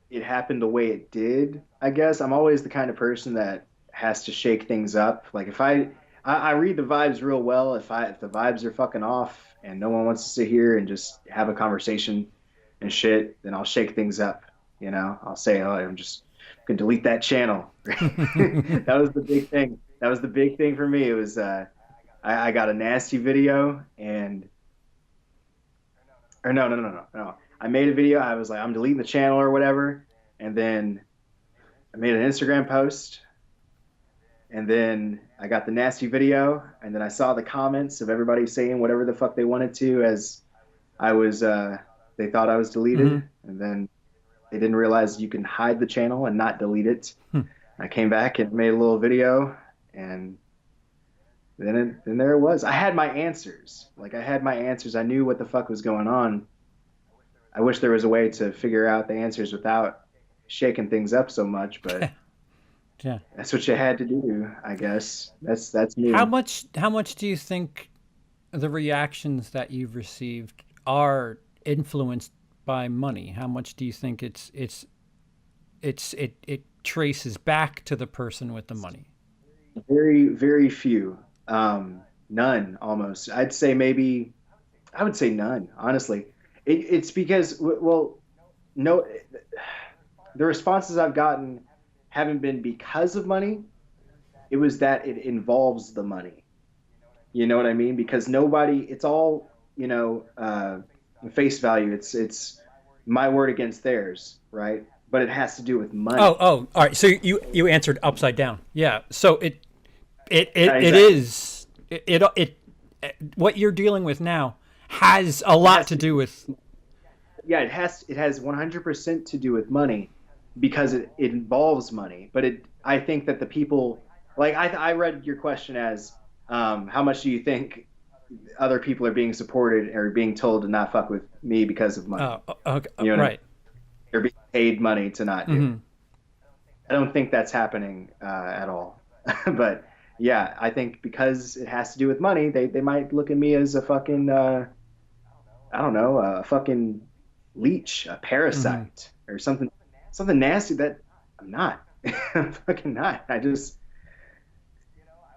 it happened the way it did. I guess I'm always the kind of person that has to shake things up. Like if I read the vibes real well. If the vibes are fucking off and no one wants to sit here and just have a conversation and shit, then I'll shake things up. You know, I'll say, oh, I'm just gonna delete that channel. That was the big thing. That was the big thing for me. It was I got a nasty video and or no. I made a video. I was like, I'm deleting the channel or whatever. And then I made an Instagram post. And then I got the nasty video. And then I saw the comments of everybody saying whatever the fuck they wanted to as I was, they thought I was deleted. Mm-hmm. And then they didn't realize you can hide the channel and not delete it. I came back and made a little video. And then there it was. I had my answers. Like I had my answers. I knew what the fuck was going on. I wish there was a way to figure out the answers without shaking things up so much, but Yeah. that's what you had to do, I guess. That's me. How much do you think the reactions that you've received are influenced by money? How much do you think it traces back to the person with the money? Very, very few. None, almost. I would say none, honestly. It's because, well, no, the responses I've gotten haven't been because of money. It was that it involves the money. You know what I mean? Because nobody, it's all, face value. It's my word against theirs, right? But it has to do with money. Oh, all right. So you answered upside down. Yeah. So what you're dealing with now has a lot to do with. Yeah, it has 100% to do with money because it involves money. But I think that the people, like I read your question as, how much do you think other people are being supported or being told to not fuck with me because of money? Oh, okay. You know what I mean? Right. They're being paid money to not do Mm-hmm. it. I don't think that's happening at all. But yeah, I think because it has to do with money, they might look at me as a fucking, I don't know, a fucking leech, a parasite, or something nasty that I'm not. I'm fucking not. I just,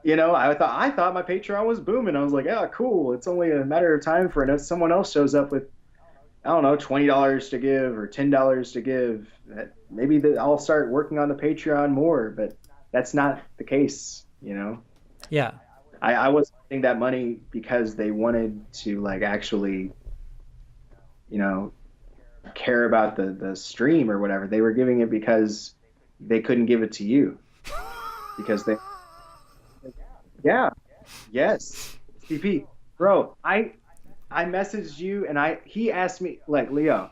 I thought my Patreon was booming. I was like, yeah, cool. It's only a matter of time for someone else shows up with, I don't know, $20 to give or $10 to give. Maybe I'll start working on the Patreon more, but that's not the case, Yeah. I wasn't getting that money because they wanted to actually, care about the stream or whatever. They were giving it because they couldn't give it to you because they, yeah, yes, CP, bro. I messaged you and he asked me Leo.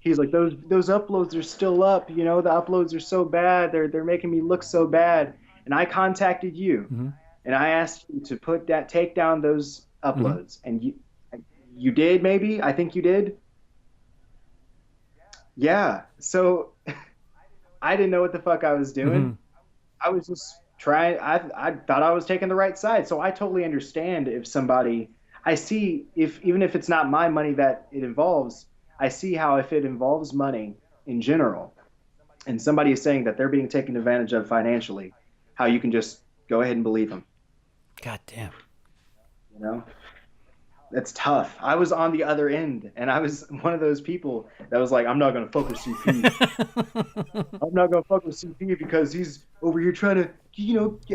He's like, those uploads are still up. The uploads are so bad. They're making me look so bad. And I contacted you, and I asked you to take down those uploads, and you did maybe. I think you did. Yeah. So I didn't know what the fuck I was doing. I was just trying. I thought I was taking the right side. So I totally understand if somebody. I see even if it's not my money that it involves. I see how if it involves money in general and somebody is saying that they're being taken advantage of financially, how you can just go ahead and believe them. God damn. That's tough. I was on the other end and I was one of those people that was like, I'm not going to fuck with CP. I'm not going to fuck with CP because he's over here trying to,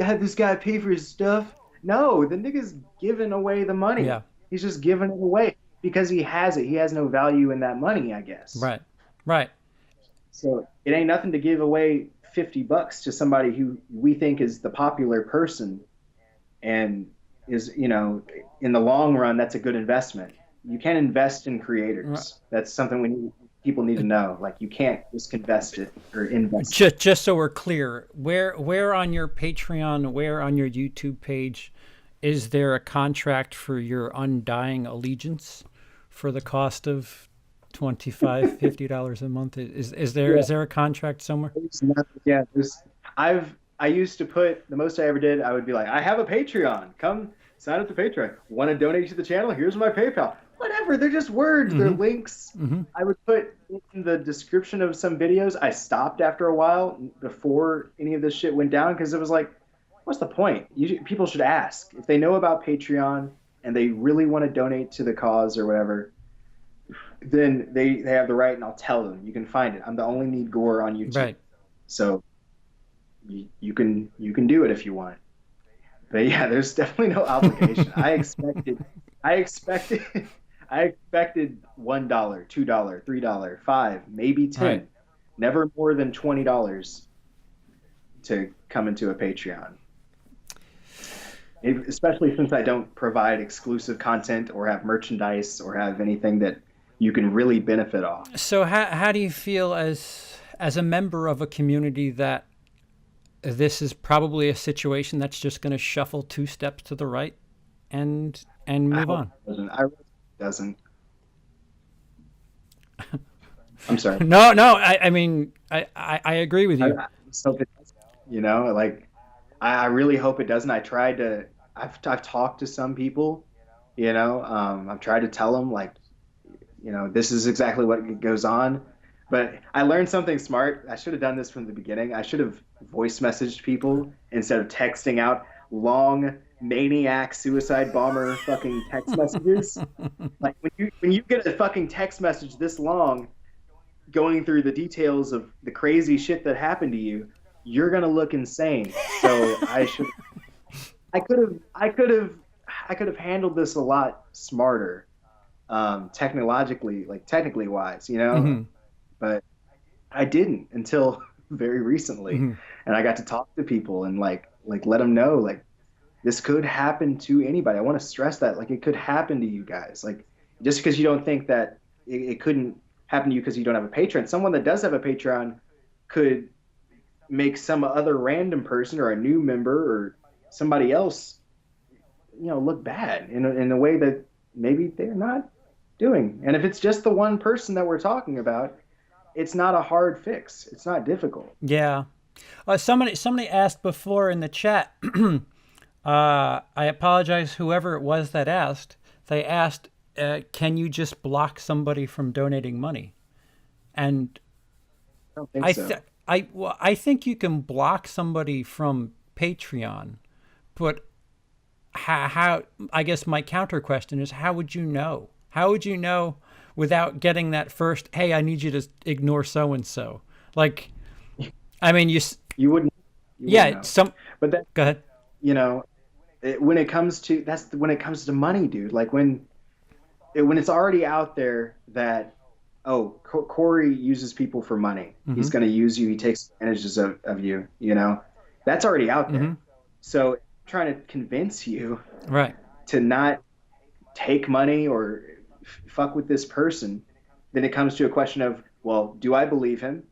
have this guy pay for his stuff. No, the nigga's giving away the money. Yeah. He's just giving it away. Because he has it. He has no value in that money, I guess. Right. So it ain't nothing to give away $50 to somebody who we think is the popular person and is, in the long run, that's a good investment. You can't invest in creators. Right. That's something people need to know. You can't just invest it or invest. Just so we're clear, where on your Patreon, where on your YouTube page, is there a contract for your undying allegiance for the cost of $25, $50 a month? Is there a contract somewhere? Yeah, I've I used to put, the most I ever did, I would be like, I have a Patreon. Come sign up to Patreon. Want to donate to the channel? Here's my PayPal. Whatever. They're just words. They're links. I would put in the description of some videos. I stopped after a while before any of this shit went down because it was like, what's the point? People should ask. If they know about Patreon and they really want to donate to the cause or whatever, then they have the right, and I'll tell them. You can find it. I'm the only Need Gore on YouTube. Right. So you can do it if you want. But yeah, there's definitely no obligation. I expected $1, $2, $3, $5, maybe 10. Right. Never more than $20 to come into a Patreon. Especially since I don't provide exclusive content or have merchandise or have anything that you can really benefit off. So how do you feel as a member of a community that this is probably a situation that's just going to shuffle 2 steps to the right and move on? I really doesn't. I'm sorry. No. I mean, I agree with you. You know, like I really hope it doesn't. I've talked to some people, you know, I've tried to tell them like, you know, this is exactly what goes on. But I learned something smart. I should have done this from the beginning. I should have voice messaged people instead of texting out long maniac suicide bomber fucking text messages. Like when you get a fucking text message this long going through the details of the crazy shit that happened to you, you're gonna look insane. So I could have handled this a lot smarter, technically wise, you know. But I didn't until very recently, and I got to talk to people and like let them know like this could happen to anybody. I want to stress that, like, it could happen to you guys. Like, just because you don't think that it couldn't happen to you because you don't have a Patreon, someone that does have a Patreon could make some other random person or a new member or somebody else, you know, look bad in a way that maybe they're not doing. And if it's just the one person that we're talking about, it's not a hard fix. It's not difficult. Yeah. Somebody asked before in the chat, I apologize, whoever it was that asked, they asked, can you just block somebody from donating money? And I don't think so. I think you can block somebody from Patreon, but how I guess my counter question is, how would you know? How would you know without getting that first, hey, I need you to ignore so-and-so? Like, I mean, you wouldn't yeah, know. But that, go ahead. You know, when it comes to money, dude, like when it's already out there that, oh, Corey uses people for money. He's going to use you. He takes advantages of you, you know, that's already out there. So trying to convince you right to not take money or fuck with this person, then it comes to a question of, well, do I believe him?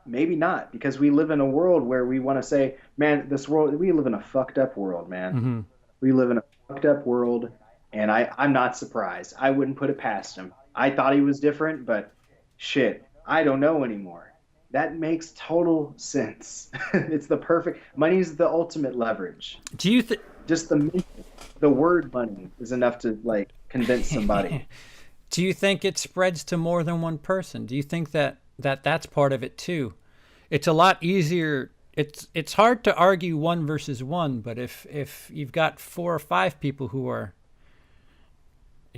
Maybe not, because we live in a world where we want to say, man, we live in a fucked up world, man. We live in a fucked up world, and I'm not surprised. I wouldn't put it past him. I thought he was different, but shit, I don't know anymore. That makes total sense. It's the perfect, money's the ultimate leverage. Do you think just the word money is enough to like convince somebody? Do you think it spreads to more than one person? Do you think that's part of it too? It's a lot easier. It's hard to argue 1 versus 1, but if you've got 4 or 5 people who are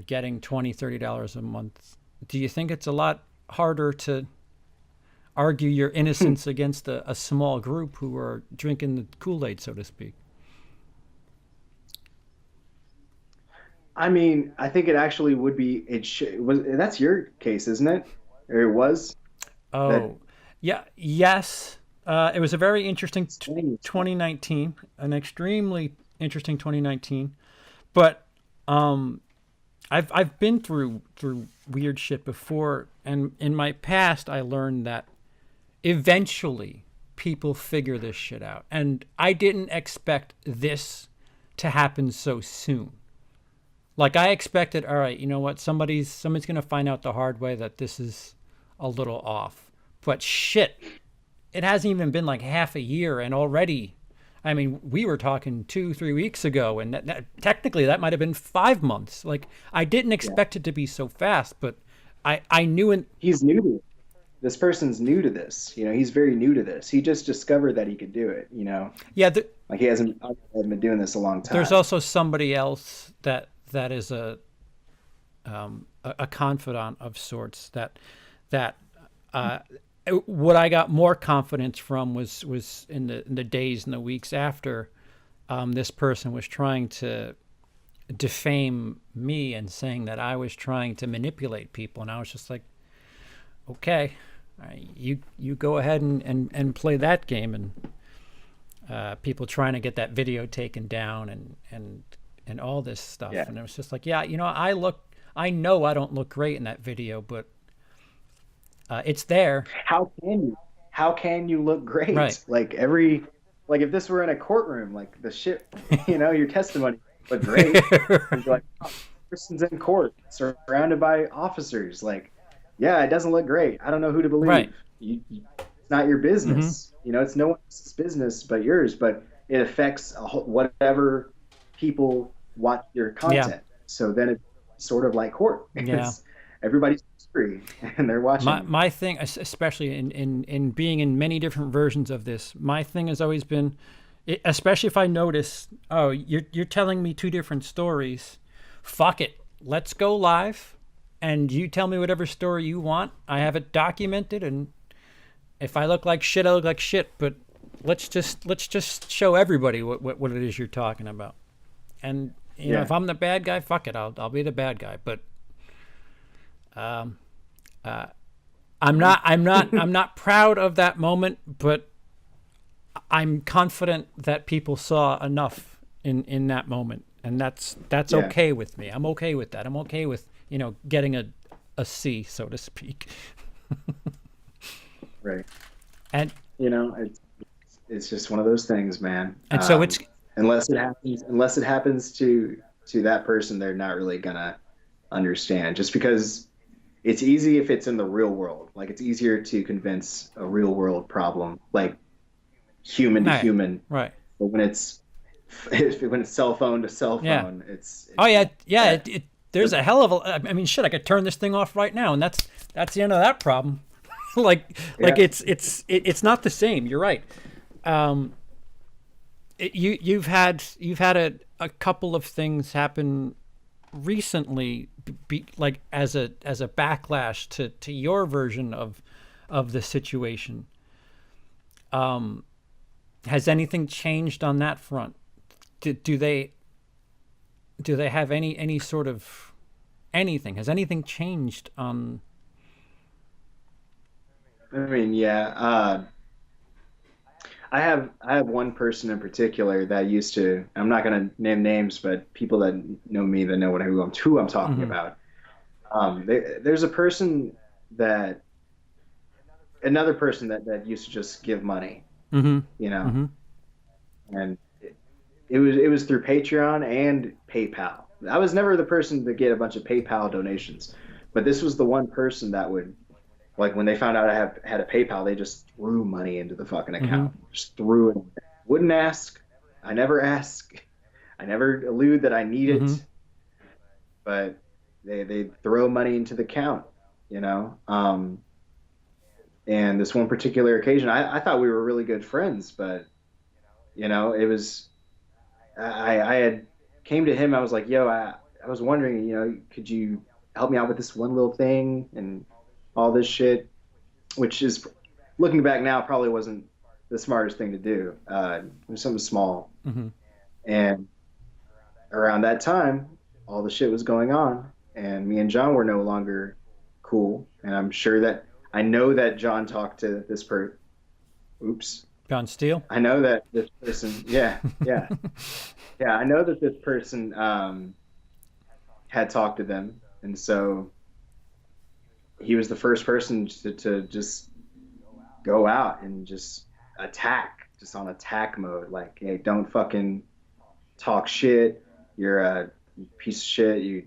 getting $20, $30 a month, do you think it's a lot harder to argue your innocence against a small group who are drinking the Kool-Aid, so to speak? I mean, I think it actually would be. That's your case, isn't it? Or it was. Oh, yeah. Yes. It was a very interesting 2019, an extremely interesting 2019. But I've been through weird shit before, and in my past, I learned that eventually people figure this shit out, and I didn't expect this to happen so soon. Like, I expected, all right, you know what, somebody's going to find out the hard way that this is a little off. But shit, it hasn't even been like half a year, and already, I mean, we were talking 2-3 weeks ago, and technically that might have been 5 months. Like, I didn't expect it to be so fast, but I knew it. He's new to it. This person's new to this. He's very new to this. He just discovered that he could do it. Yeah, Like he hasn't been doing this a long time. there's also somebody else that is a confidant of sorts that what I got more confidence from was in the days and the weeks after this person was trying to defame me and saying that I was trying to manipulate people, and I was just like, okay, you go ahead and play that game. And people trying to get that video taken down and all this stuff. Yeah. And it was just like, yeah, I know I don't look great in that video, but it's there. How can you look great? Right. Like if this were in a courtroom, like the shit, your testimony look great. You'd be like, oh, person's in court, surrounded by officers. Like, yeah, it doesn't look great. I don't know who to believe. Right. It's not your business. It's no one else's business but yours. But it affects whatever people watch your content. Yeah. So then it's sort of like court. Yeah. Everybody's free and they're watching. My thing, especially in being in many different versions of this, my thing has always been, especially if I notice, oh, you're telling me two different stories, fuck it, let's go live, and you tell me whatever story you want. I have it documented, and if I look like shit, I look like shit. But let's just show everybody what it is you're talking about. And you know, if I'm the bad guy, fuck it, I'll be the bad guy. But I'm not proud of that moment, but I'm confident that people saw enough in that moment, and that's okay with me. I'm okay with that. I'm okay with getting a C, so to speak. Right. And it's just one of those things, man. And so it's unless it happens to that person, they're not really gonna understand. Just because it's easy if it's in the real world. Like, it's easier to convince a real world problem, like human to human. Right. But when it's cell phone to cell phone, it's there's a hell of a. I mean, shit, I could turn this thing off right now, and that's the end of that problem. It's not the same. You're right. You've had a couple of things happen recently, like as a backlash to your version of the situation. Has anything changed on that front? Do they have any sort of anything? Has anything changed on? I mean, yeah. I have one person in particular that used to. I'm not going to name names, but people that know me, that know who I'm talking about. There's a person another person that used to just give money. And it was through Patreon and PayPal. I was never the person to get a bunch of PayPal donations, but this was the one person that would, like, when they found out I had a PayPal, they just threw money into the fucking account. Just threw it. Wouldn't ask. I never ask. I never allude that I need it. But they throw money into the account, And this one particular occasion, I thought we were really good friends, but it was, I had came to him. I was like, yo, I was wondering, could you help me out with this one little thing and all this shit, which is, looking back now, probably wasn't the smartest thing to do. It was something small. And around that time, all the shit was going on, and me and John were no longer cool. And I know that John talked to this person. Oops. John Steele? I know that this person, yeah. I know that this person had talked to them. And so he was the first person to just go out and just attack, just on attack mode. Like, hey, don't fucking talk shit. You're a piece of shit. You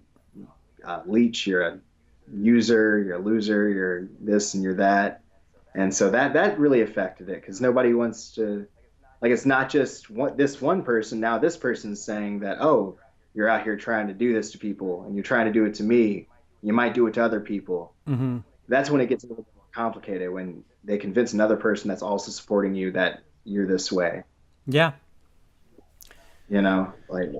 leech. You're a user. You're a loser. You're this and you're that. And so that really affected it because nobody wants to, like, it's not just this one person. Now this person's saying that, oh, you're out here trying to do this to people and you're trying to do it to me. You might do it to other people. Mm-hmm. That's when it gets a little bit more complicated, when they convince another person that's also supporting you that you're this way. Yeah. Like,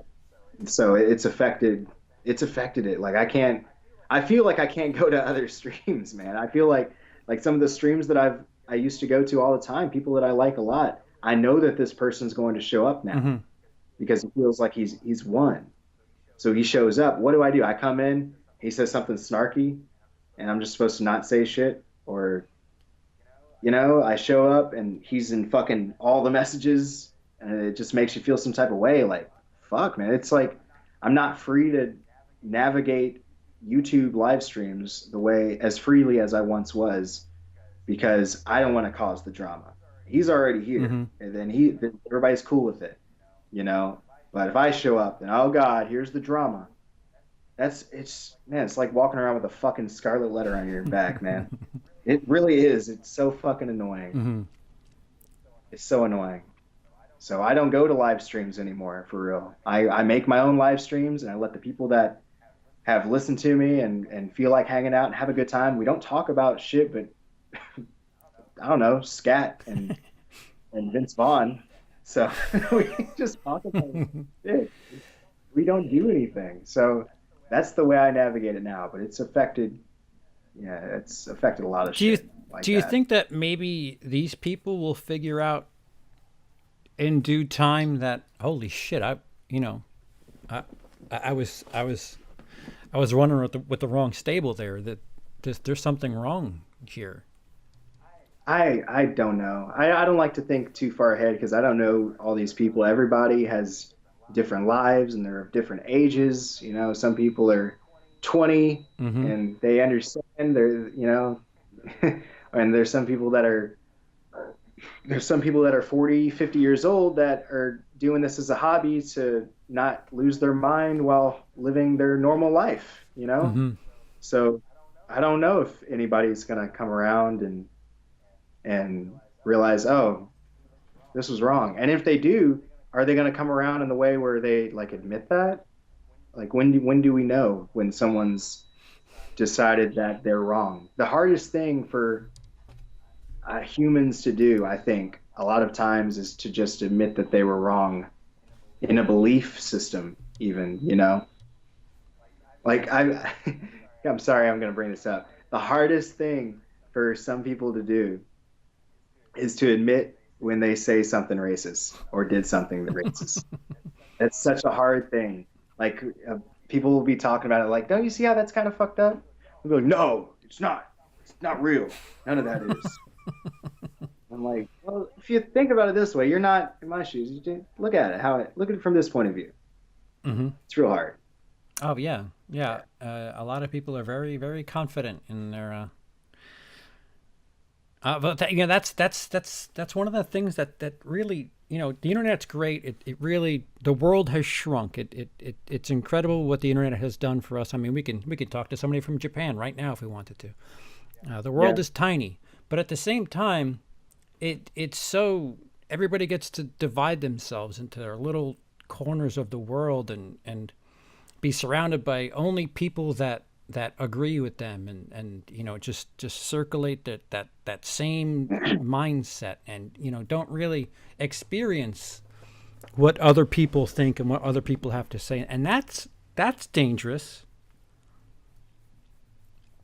so it's affected it. Like, I feel like I can't go to other streams, man. I feel like some of the streams that I used to go to all the time, people that I like a lot, I know that this person's going to show up now Mm-hmm. because he feels like he's won. So he shows up. What do? I come in, he says something snarky, and I'm just supposed to not say shit, or I show up and he's in fucking all the messages, and it just makes you feel some type of way. Like, fuck, man. It's like I'm not free to navigate YouTube live streams the way as freely as I once was because I don't want to cause the drama. He's already here, Mm-hmm. and then everybody's cool with it, But if I show up, then oh god, here's the drama. It's like walking around with a fucking scarlet letter on your back, man. It really is. It's so fucking annoying. Mm-hmm. It's so annoying. So I don't go to live streams anymore, for real. I make my own live streams, and I let the people that have listened to me and feel like hanging out and have a good time. We don't talk about shit, but I don't know, scat and Vince Vaughn. So we just talk about shit. We don't do anything. So that's the way I navigate it now. But it's affected a lot of shit. Do you think that maybe these people will figure out in due time that holy shit, I was running with the wrong stable there, that there's something wrong here? I don't know. I don't like to think too far ahead because I don't know all these people. Everybody has different lives and they're of different ages. Some people are 20 Mm-hmm. and they understand. They're and there's some people that are 40, 50 years old that are doing this as a hobby to not lose their mind while living their normal life. Mm-hmm. So I don't know if anybody's gonna come around and realize, oh, this was wrong. And if they do, are they going to come around in the way where they like admit that? Like when do we know when someone's decided that they're wrong? The hardest thing for humans to do, I think, a lot of times is to just admit that they were wrong in a belief system, even, Like I'm sorry, I'm going to bring this up. The hardest thing for some people to do is to admit when they say something racist or did something that racist. That's such a hard thing. Like people will be talking about it like, don't you see how that's kind of fucked up? We'll be like, no, it's not. It's not real. None of that is. I'm like, well, if you think about it this way, you're not in my shoes. You look at it. Look at it from this point of view. Mm-hmm. It's real hard. Oh yeah. A lot of people are very, very confident in their. But that's one of the things that really, the internet's great. It really, the world has shrunk. It's incredible what the internet has done for us. I mean, we can talk to somebody from Japan right now if we wanted to. The world is tiny, but at the same time, it's so everybody gets to divide themselves into their little corners of the world and be surrounded by only people that agree with them and just circulate that same mindset and don't really experience what other people think and what other people have to say, and that's dangerous.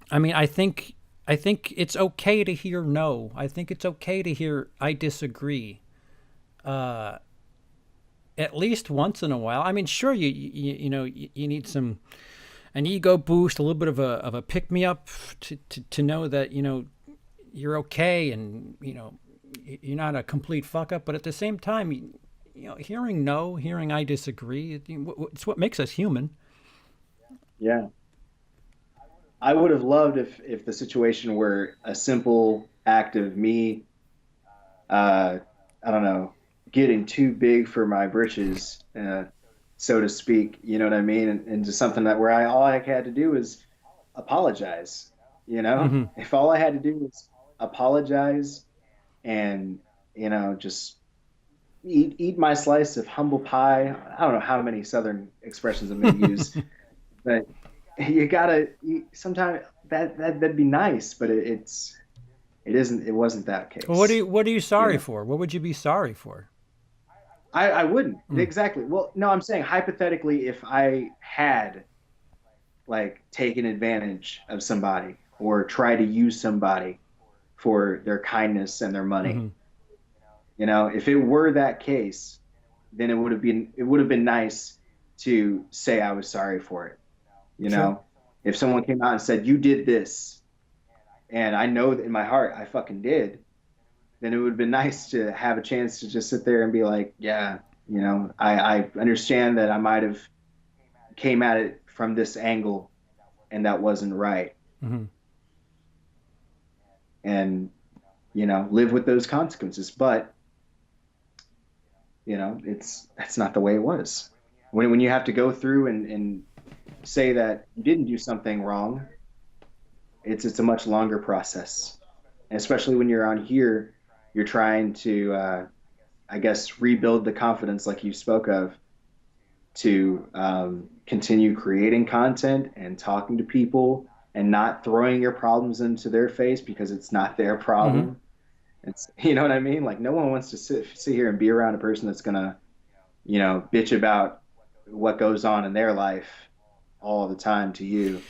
I mean, I think it's okay to hear no. I think it's okay to hear I disagree. At least once in a while. I mean, sure, you need an ego boost, a little bit of a pick me up to know that you're okay and you're not a complete fuck up. But at the same time, hearing no, hearing I disagree, it's what makes us human. Yeah. I would have loved if the situation were a simple act of me, I don't know, getting too big for my britches, so to speak, you know what I mean? And just something where all I had to do was apologize, Mm-hmm. If all I had to do was apologize and, just eat my slice of humble pie. I don't know how many Southern expressions I'm going to use, but you gotta sometimes that'd be nice, but it wasn't that case. Well, what are you sorry for? What would you be sorry for? I wouldn't. Exactly. Well, no, I'm saying hypothetically, if I had like taken advantage of somebody or tried to use somebody for their kindness and their money, if it were that case, then it would have been nice to say I was sorry for it. Sure. If someone came out and said, you did this, and I know that in my heart I fucking did, then it would have been nice to have a chance to just sit there and be like, yeah, I understand that I might have came at it from this angle and that wasn't right. And, live with those consequences. But, that's not the way it was. When you have to go through and say that you didn't do something wrong, it's a much longer process. And especially when you're on here, you're trying to, I guess, rebuild the confidence like you spoke of to continue creating content and talking to people and not throwing your problems into their face because it's not their problem. It's, you know what I mean? Like no one wants to sit here and be around a person that's going to, bitch about what goes on in their life all the time to you,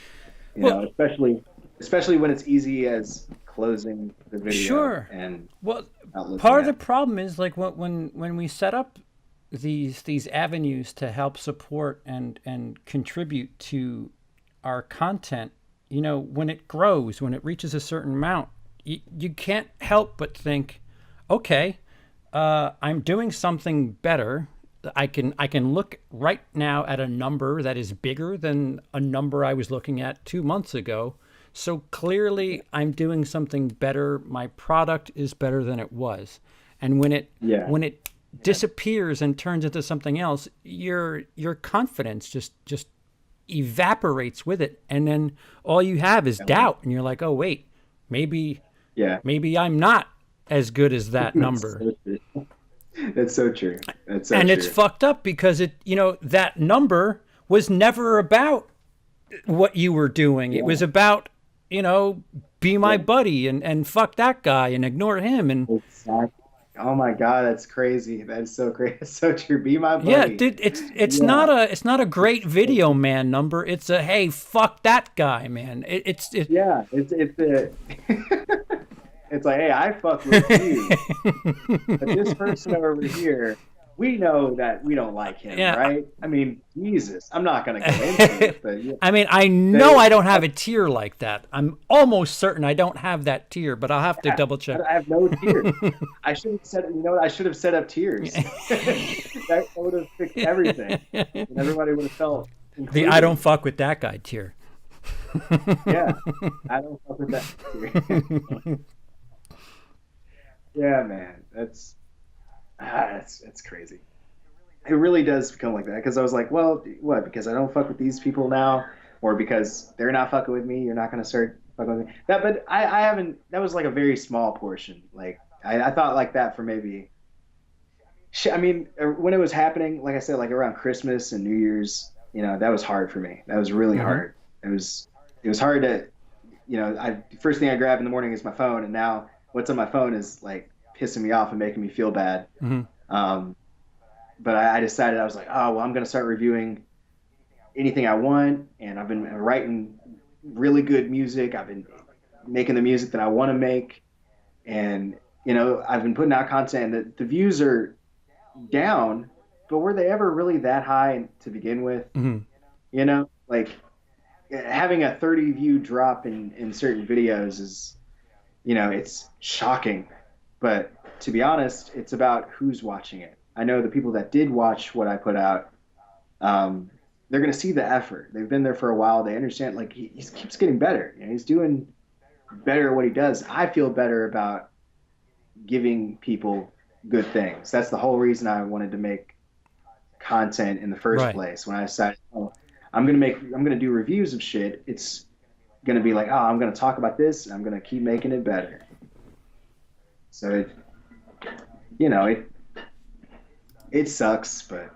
especially when it's easy as closing the video. Sure. And part of the problem is like when we set up these avenues to help support and contribute to our content, when it grows, when it reaches a certain amount, you can't help but think, okay, I'm doing something better. I can look right now at a number that is bigger than a number I was looking at 2 months ago. So clearly I'm doing something better. My product is better than it was. And when it disappears and turns into something else, your confidence just evaporates with it. And then all you have is doubt. And you're like, oh, wait, maybe I'm not as good as that number. That's so true. And it's fucked up because that number was never about what you were doing. It was about, be my buddy and fuck that guy and ignore him. And exactly. Oh my God, that's crazy. That's so crazy. It's so true. Be my buddy. Yeah, dude, it's not a great video man number. It's a hey, fuck that guy, man. It's it's like, hey, I fuck with you, but this person over here, we know that we don't like him, right? I mean, Jesus, I'm not gonna go into it, but I mean, I know I don't have a tier like that. I'm almost certain I don't have that tier, but I'll have to double check. I have no tier. I should have said, I should have set up tiers. That would have fixed everything, and everybody would have felt included. The I don't fuck with that guy tier. Yeah, I don't fuck with that tier. Yeah, man, that's crazy. It really does become like that because I was like, well, what? Because I don't fuck with these people now, or because they're not fucking with me, you're not gonna start fucking with me. But I haven't. That was like a very small portion. Like I thought like that for maybe. I mean, when it was happening, like I said, like around Christmas and New Year's, that was hard for me. That was really hard. It was hard to, first thing I grab in the morning is my phone, and now what's on my phone is like pissing me off and making me feel bad. But I decided, I was like, oh, well, I'm going to start reviewing anything I want. And I've been writing really good music. I've been making the music that I want to make. And, I've been putting out content and the views are down, but were they ever really that high to begin with? Like having a 30 view drop in certain videos is, it's shocking, but to be honest, it's about who's watching it. I know the people that did watch what I put out, they're going to see the effort. They've been there for a while. They understand, like, he keeps getting better. He's doing better at what he does. I feel better about giving people good things. That's the whole reason I wanted to make content in the first place. When I decided, I'm going to do reviews of shit, it's going to be like, I'm going to talk about this, and I'm going to keep making it better. So it, you know, it sucks, but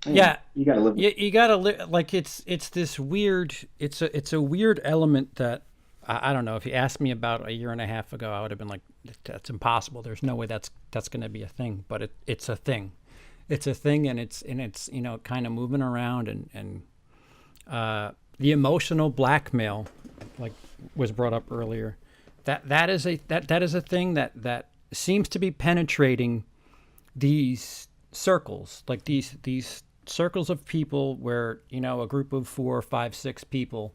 Yeah, you gotta live. you gotta like it's this weird. It's a weird element that I don't know. If you asked me about a year and a half ago, I would have been like, "That's impossible. There's no way that's going to be a thing." But it's a thing. It's a thing, and it's you know, kind of moving around, and the emotional blackmail, like was brought up earlier. That is a thing that seems to be penetrating these circles, like these circles of people where, you know, a group of 4, 5, 6 people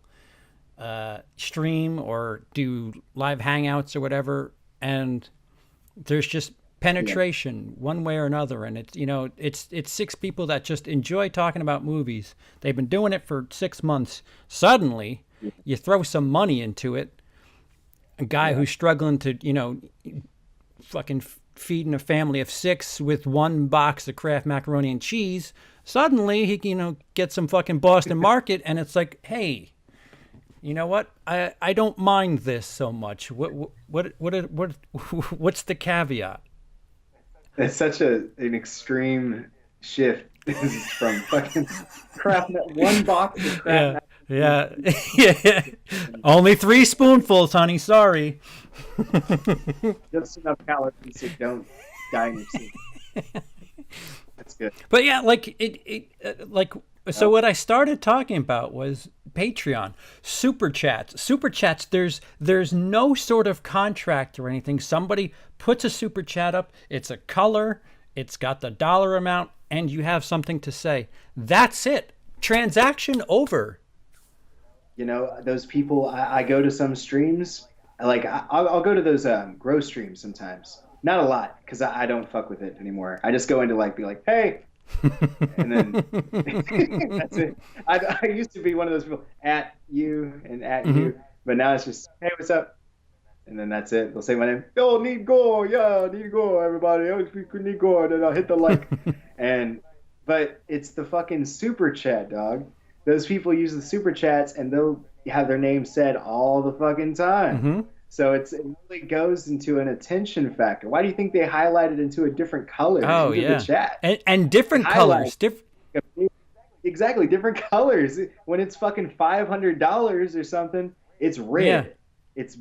stream or do live hangouts or whatever, and there's just penetration one way or another, and it's, you know, it's 6 people that just enjoy talking about movies. They've been doing it for 6 months. Suddenly you throw some money into it, a guy who's struggling to, you know, fucking feeding a family of 6 with 1 box of Kraft macaroni and cheese, suddenly he, you know, gets some fucking Boston Market, and it's like, hey, you know what? I don't mind this so much. What's the caveat? It's such an extreme shift from fucking Kraft, 1 box of Kraft. Yeah. Only 3 spoonfuls, honey. Sorry. Just enough calories so don't die in your sleep. That's good. But yeah, like so what I started talking about was Patreon, super chats. Super chats, there's no sort of contract or anything. Somebody puts a super chat up, it's a color, it's got the dollar amount, and you have something to say. That's it. Transaction over. You know, those people, I go to some streams, like I'll go to those grow streams sometimes. Not a lot, because I don't fuck with it anymore. I just go into like, be like, hey, and then that's it. I used to be one of those people, at you and at you, but now it's just, hey, what's up? And then that's it. They'll say my name. Yo, need go, yeah, need go, everybody. Oh, need go, and then I'll hit the like. But it's the fucking super chat, dog. Those people use the super chats, and they'll have their name said all the fucking time. So it really goes into an attention factor. Why do you think they highlighted into a different color the chat? And different colors. Exactly, different colors. When it's fucking $500 or something, it's red. Yeah. It's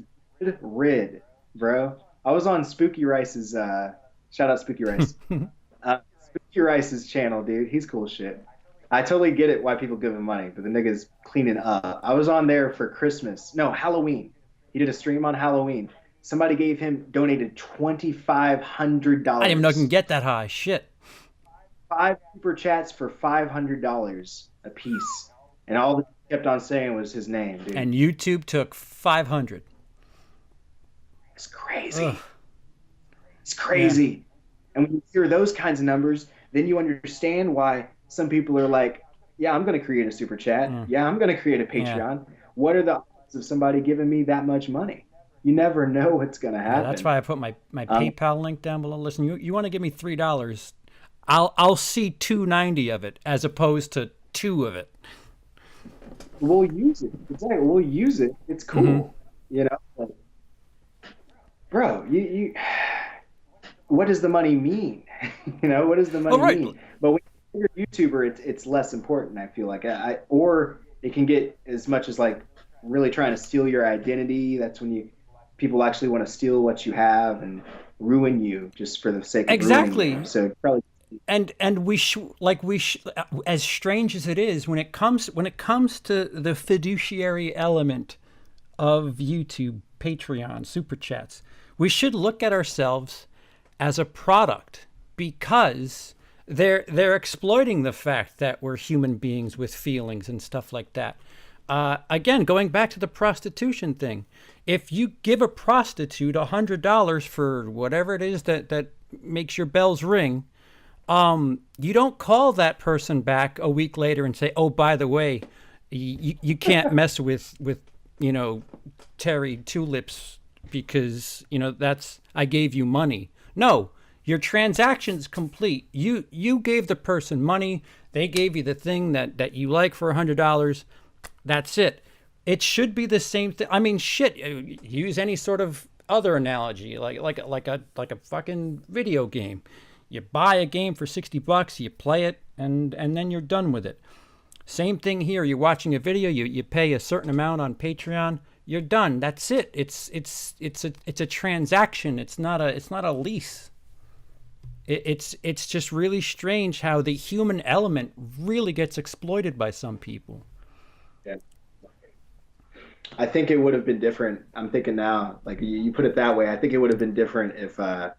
red, bro. I was on Spooky Rice's, shout out Spooky Rice. Spooky Rice's channel, dude. He's cool as shit. I totally get it why people give him money, but the nigga's cleaning up. I was on there for Halloween. He did a stream on Halloween. Somebody donated $2,500. I didn't even know I can get that high. Shit. 5 super chats for $500 a piece. And all that he kept on saying was his name, dude. And YouTube took 500. It's crazy. Ugh. It's crazy. Yeah. And when you hear those kinds of numbers, then you understand why some people are like, yeah, I'm going to create a super chat. Yeah, I'm going to create a Patreon. What are the odds of somebody giving me that much money? You never know what's going to happen. Yeah, that's why I put my PayPal link down below. Listen, you want to give me $3, I'll see $2.90 of it as opposed to 2 of it. We'll use it. Exactly. We'll use it. It's cool. You know, like, bro, you what does the money mean? You know, what does the money mean? But when you're a YouTuber, it's less important, I feel like. Or it can get as much as like really trying to steal your identity. That's when people actually want to steal what you have and ruin you just for the sake of ruining you. So probably. And as strange as it is, when it comes to the fiduciary element of YouTube, Patreon, super chats, we should look at ourselves as a product, because they're exploiting the fact that we're human beings with feelings and stuff like that. Again, going back to the prostitution thing, if you give a prostitute $100 for whatever it is that makes your bells ring, you don't call that person back a week later and say, oh, by the way, you can't mess with you know, Terry Tulips because, you know, I gave you money. No, your transaction's complete. You gave the person money. They gave you the thing that you like for $100. That's it. It should be the same thing. I mean, shit, use any sort of other analogy, like a fucking video game. You buy a game for $60, you play it, and then you're done with it. Same thing here. You're watching a video. You pay a certain amount on Patreon. You're done. That's it. It's a transaction. It's not a lease. It's just really strange how the human element really gets exploited by some people. Yeah. I think it would have been different. I'm thinking now, like you put it that way. I think it would have been different if I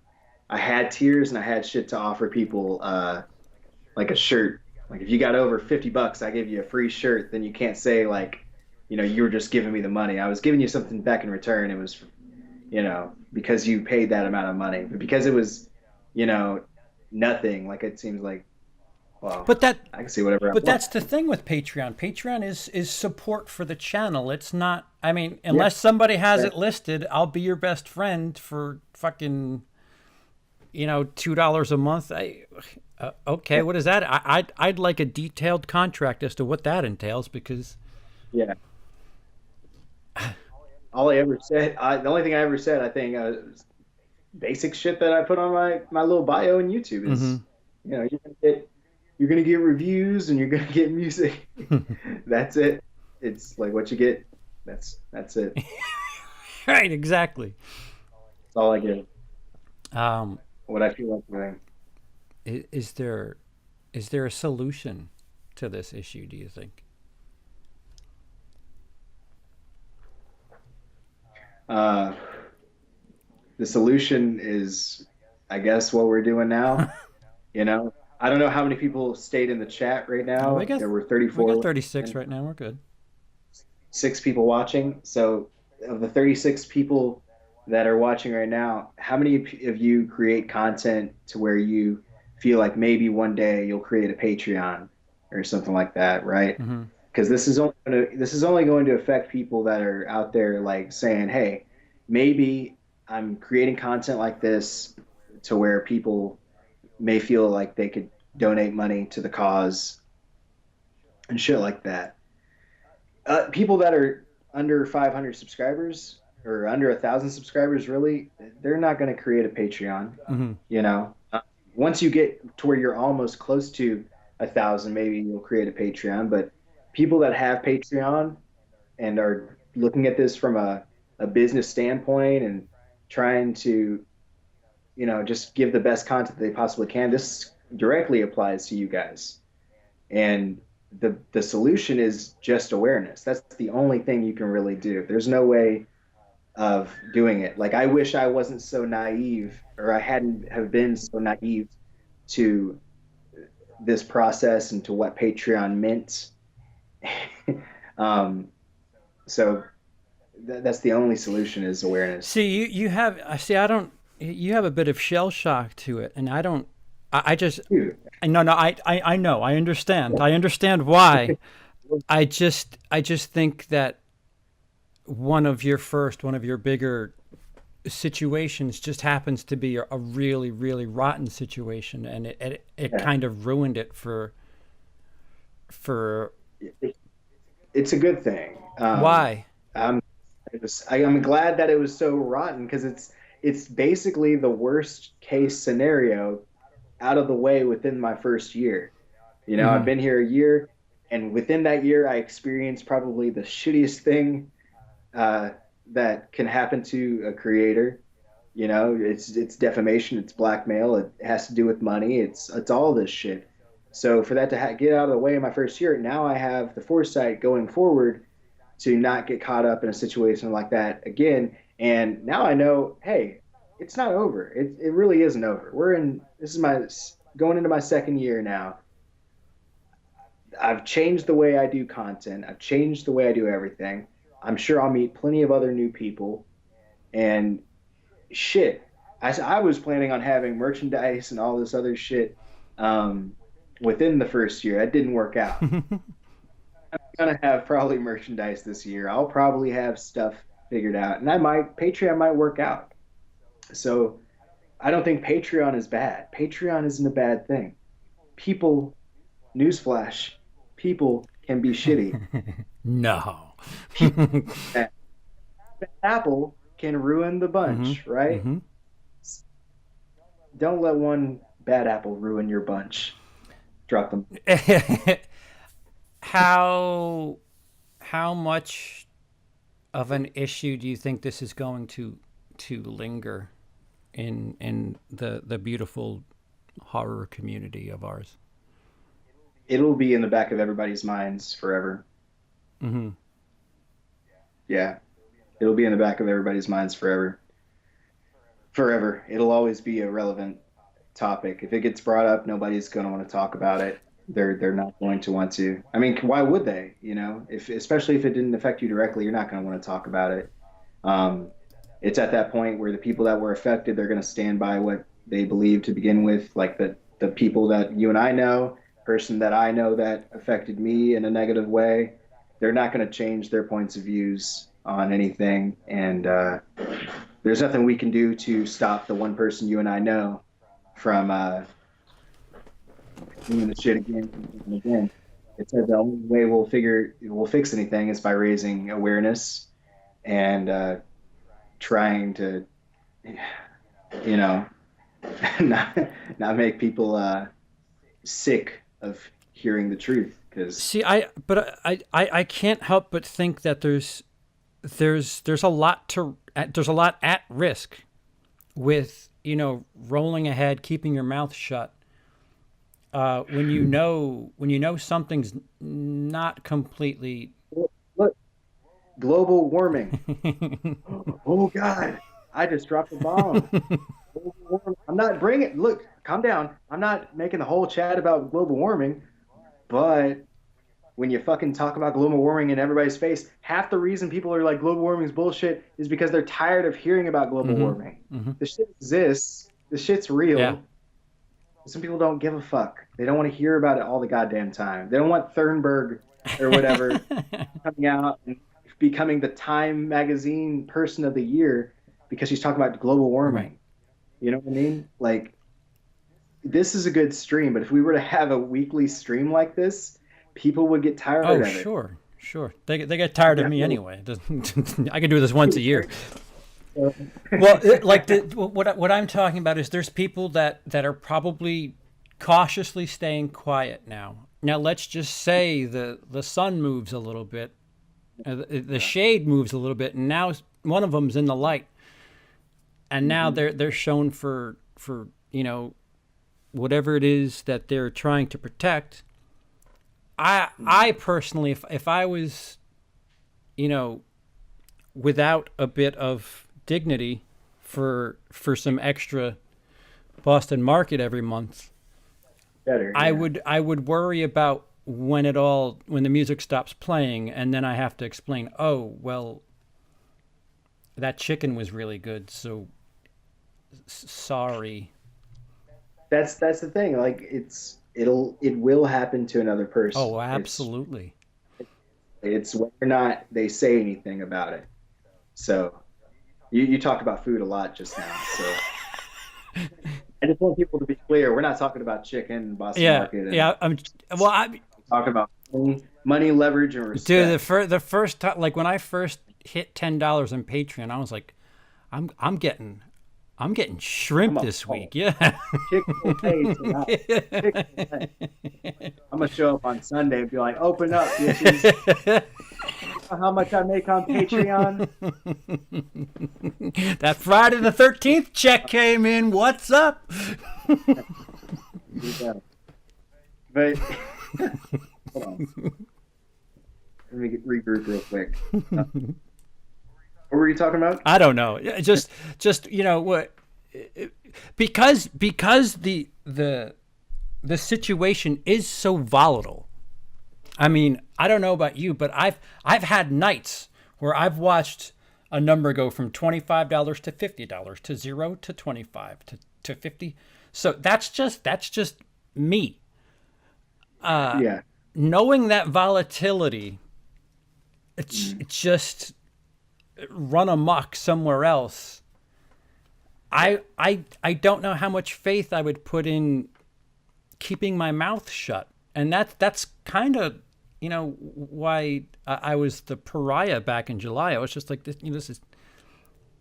had tiers and I had shit to offer people, like a shirt. Like if you got over $50, I give you a free shirt. Then you can't say like, you were just giving me the money. I was giving you something back in return. It was, because you paid that amount of money. But because it was, nothing. Like it seems like, well, I can see whatever. But that's the thing with Patreon. Patreon is support for the channel. It's not. I mean, unless somebody has it listed, I'll be your best friend for fucking, $2 a month. Okay, what is that? I'd like a detailed contract as to what that entails because. Yeah. All I ever said, the only thing I ever said, I think, basic shit that I put on my little bio on YouTube is, you're gonna get reviews and you're gonna get music. That's it. It's like what you get. That's it. Right. Exactly. That's all I get. What I feel like doing. Is there a solution to this issue, do you think? The solution is, I guess, what we're doing now. I don't know how many people stayed in the chat right now. There were 34. We got 36 right now. We're good. 6 people watching. So of the 36 people that are watching right now, how many of you create content to where you feel like maybe one day you'll create a Patreon or something like that, right? Because this is only going to affect people that are out there like saying, hey, maybe I'm creating content like this to where people may feel like they could donate money to the cause and shit like that. People that are under 500 subscribers or under 1,000 subscribers, really, they're not going to create a Patreon. Once you get to where you're almost close to 1,000, maybe you'll create a Patreon. But people that have Patreon and are looking at this from a business standpoint and trying to, just give the best content they possibly can, this directly applies to you guys. And the solution is just awareness. That's the only thing you can really do. There's no way of doing it. Like, I wish I wasn't so naive, or I hadn't have been so naive to this process and to what Patreon meant. So that's the only solution is awareness. See, you have a bit of shell shock to it, and I don't. I just I know. I understand. I understand why. I just think that one of your bigger situations just happens to be a really, really rotten situation, and it kind of ruined it for. It's a good thing. Why? I'm glad that it was so rotten because it's basically the worst case scenario out of the way within my first year. I've been here a year, and within that year, I experienced probably the shittiest thing that can happen to a creator. It's defamation, it's blackmail, it has to do with money, it's all this shit. So for that to get out of the way in my first year, now I have the foresight going forward to not get caught up in a situation like that again. And now I know, hey, it's not over. It really isn't over. This is going into my second year now. I've changed the way I do content. I've changed the way I do everything. I'm sure I'll meet plenty of other new people. And shit, I was planning on having merchandise and all this other shit within the first year. That didn't work out. I'm going to have probably merchandise this year. I'll probably have stuff figured out. And Patreon might work out. So I don't think Patreon is bad. Patreon isn't a bad thing. People, newsflash, people can be shitty. No. Apple can ruin the bunch, right? Mm-hmm. Don't let one bad apple ruin your bunch. Drop them. How much of an issue do you think this is going to linger in the beautiful horror community of ours? It'll be in the back of everybody's minds forever. Mm-hmm. Yeah. It'll be in the back of everybody's minds forever. Forever. It'll always be a relevant topic. If it gets brought up, nobody's going to want to talk about it. They're not going to want to. I mean, why would they? You know, especially if it didn't affect you directly, you're not going to want to talk about it. It's at that point where the people that were affected, they're going to stand by what they believe to begin with. Like the people that you and I know, person that I know that affected me in a negative way, they're not going to change their points of views on anything. And there's nothing we can do to stop the one person you and I know from doing the shit again and again. It said the only way we'll fix anything is by raising awareness and trying to, you know, not make people sick of hearing the truth. Because see, I can't help but think that there's a lot at risk with, you know, rolling ahead, keeping your mouth shut. When you know something's not completely. Look, global warming. Oh God, I just dropped a bomb. I'm not bringing. Look, calm down. I'm not making the whole chat about global warming, but when you fucking talk about global warming in everybody's face, half the reason people are like global warming is bullshit is because they're tired of hearing about global warming. The shit exists. The shit's real. Yeah. Some people don't give a fuck. They don't want to hear about it all the goddamn time. They don't want Thunberg or whatever coming out and becoming the Time magazine person of the year because she's talking about global warming. Right. You know what I mean? Like, this is a good stream, but if we were to have a weekly stream like this, people would get tired of it. Oh, sure. They get tired of me anyway. I can do this once a year. Well, what I'm talking about is there's people that are probably cautiously staying quiet now. Now let's just say the sun moves a little bit, the shade moves a little bit, and now one of them's in the light, and now they're shown for you know, whatever it is that they're trying to protect. I personally, if I was, you know, without a bit of dignity for some extra Boston market every month, Better, I would worry about when the music stops playing, and then I have to explain, oh well, that chicken was really good, so sorry. That's the thing. Like, it will happen to another person. Oh, absolutely. It's whether or not they say anything about it. So you talked about food a lot just now. So I just want people to be clear. We're not talking about chicken, Boston market. Yeah. I'm talking about money, leverage, and respect. Dude, the first time, like when I first hit $10 on Patreon, I was like, I'm getting shrimp this week. Yeah. Chick-fil-A. I'm gonna show up on Sunday and be like, "Open up, bitches." How much I make on Patreon? That Friday the 13th check came in. What's up? Yeah. But hold on. Let me regroup real quick. What were you talking about? I don't know. Just you know what? Because the situation is so volatile. I mean, I don't know about you, but I've had nights where I've watched a number go from $25 to $50 to 0 to 25 to 50. So that's just me. Yeah. Knowing that volatility, it's just run amok somewhere else. I don't know how much faith I would put in keeping my mouth shut, and that's kind of, you know, why I was the pariah back in July. I was just like, this is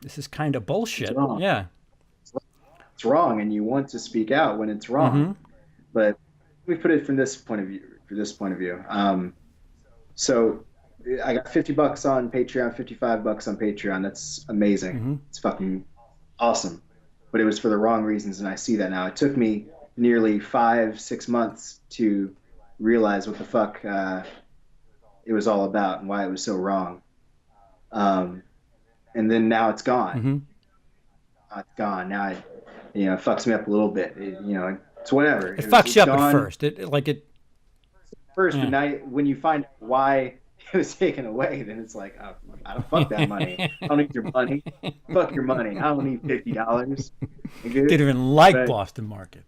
this is kind of bullshit. It's wrong. Yeah. It's wrong, and you want to speak out when it's wrong. But let me put it from this point of view. So I got $50 on Patreon, $55 on Patreon. That's amazing. It's fucking awesome. But it was for the wrong reasons, and I see that now. It took me nearly 5-6 months to realize what the fuck it was all about and why it was so wrong. And then now it's gone. It's gone. Now it fucks me up a little bit. It's whatever. It fucks you up at first. First, but now when you find why it was taken away, then it's like, oh, I don't fuck that money. I don't need your money. Fuck your money. I don't need $50. Didn't even like Boston Market.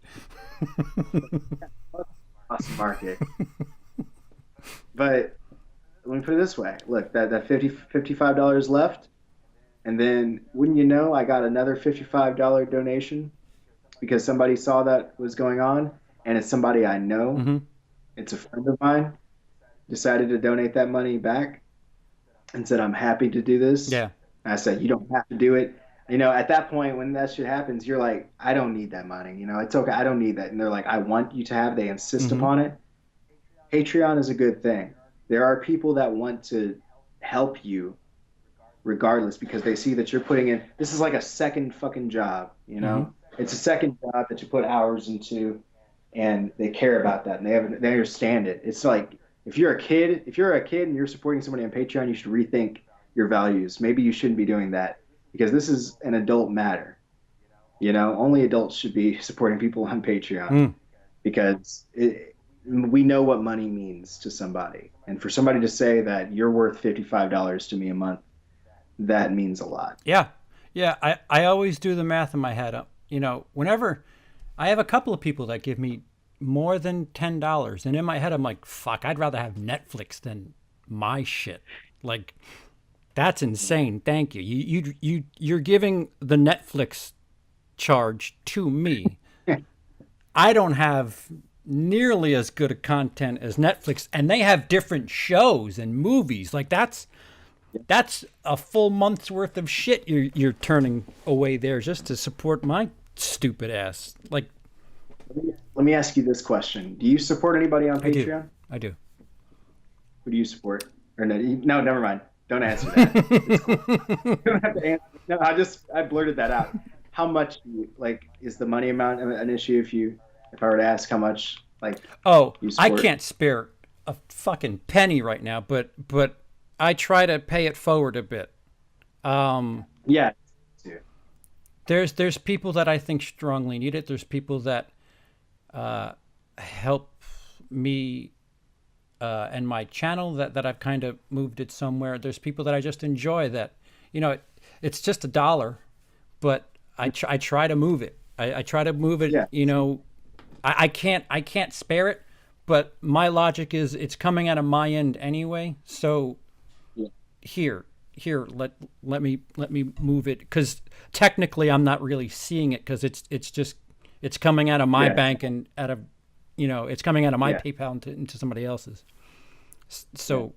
Boston Market. But let me put it this way. Look, that $55 left, and then wouldn't you know, I got another $55 donation because somebody saw that was going on, and it's somebody I know. It's a friend of mine. Decided to donate that money back and said, I'm happy to do this. Yeah. And I said, you don't have to do it. At that point, when that shit happens, you're like, I don't need that money. It's okay. I don't need that. And they're like, I want you to have, they insist upon it. Patreon is a good thing. There are people that want to help you regardless because they see that you're putting in, this is like a second fucking job, It's a second job that you put hours into, and they care about that and they understand it. It's like, if you're a kid and you're supporting somebody on Patreon, you should rethink your values. Maybe you shouldn't be doing that because this is an adult matter. Only adults should be supporting people on Patreon because we know what money means to somebody. And for somebody to say that you're worth $55 to me a month, that means a lot. Yeah. Yeah. I always do the math in my head. Whenever I have a couple of people that give me more than $10, and in my head I'm like, fuck, I'd rather have Netflix than my shit. Like, that's insane. Thank you. You're giving the Netflix charge to me. I don't have nearly as good a content as Netflix, and they have different shows and movies. Like, that's a full month's worth of shit you're turning away there just to support my stupid ass. Like, let me ask you this question. Do you support anybody on Patreon? I do. Who do you support? Or no, never mind. Don't answer that. You don't have to answer. No, I blurted that out. How much, is the money amount an issue if I were to ask how much, I can't spare a fucking penny right now, but I try to pay it forward a bit. Yeah. There's people that I think strongly need it. There's people that help me and my channel that I've kind of moved it somewhere. There's people that I just enjoy that, it's just $1, but I try to move it. I try to move it. Yeah. I can't spare it, but my logic is it's coming out of my end anyway. So here, let me move it, because technically I'm not really seeing it, because it's coming out of my bank and out of, it's coming out of my PayPal into somebody else's. So,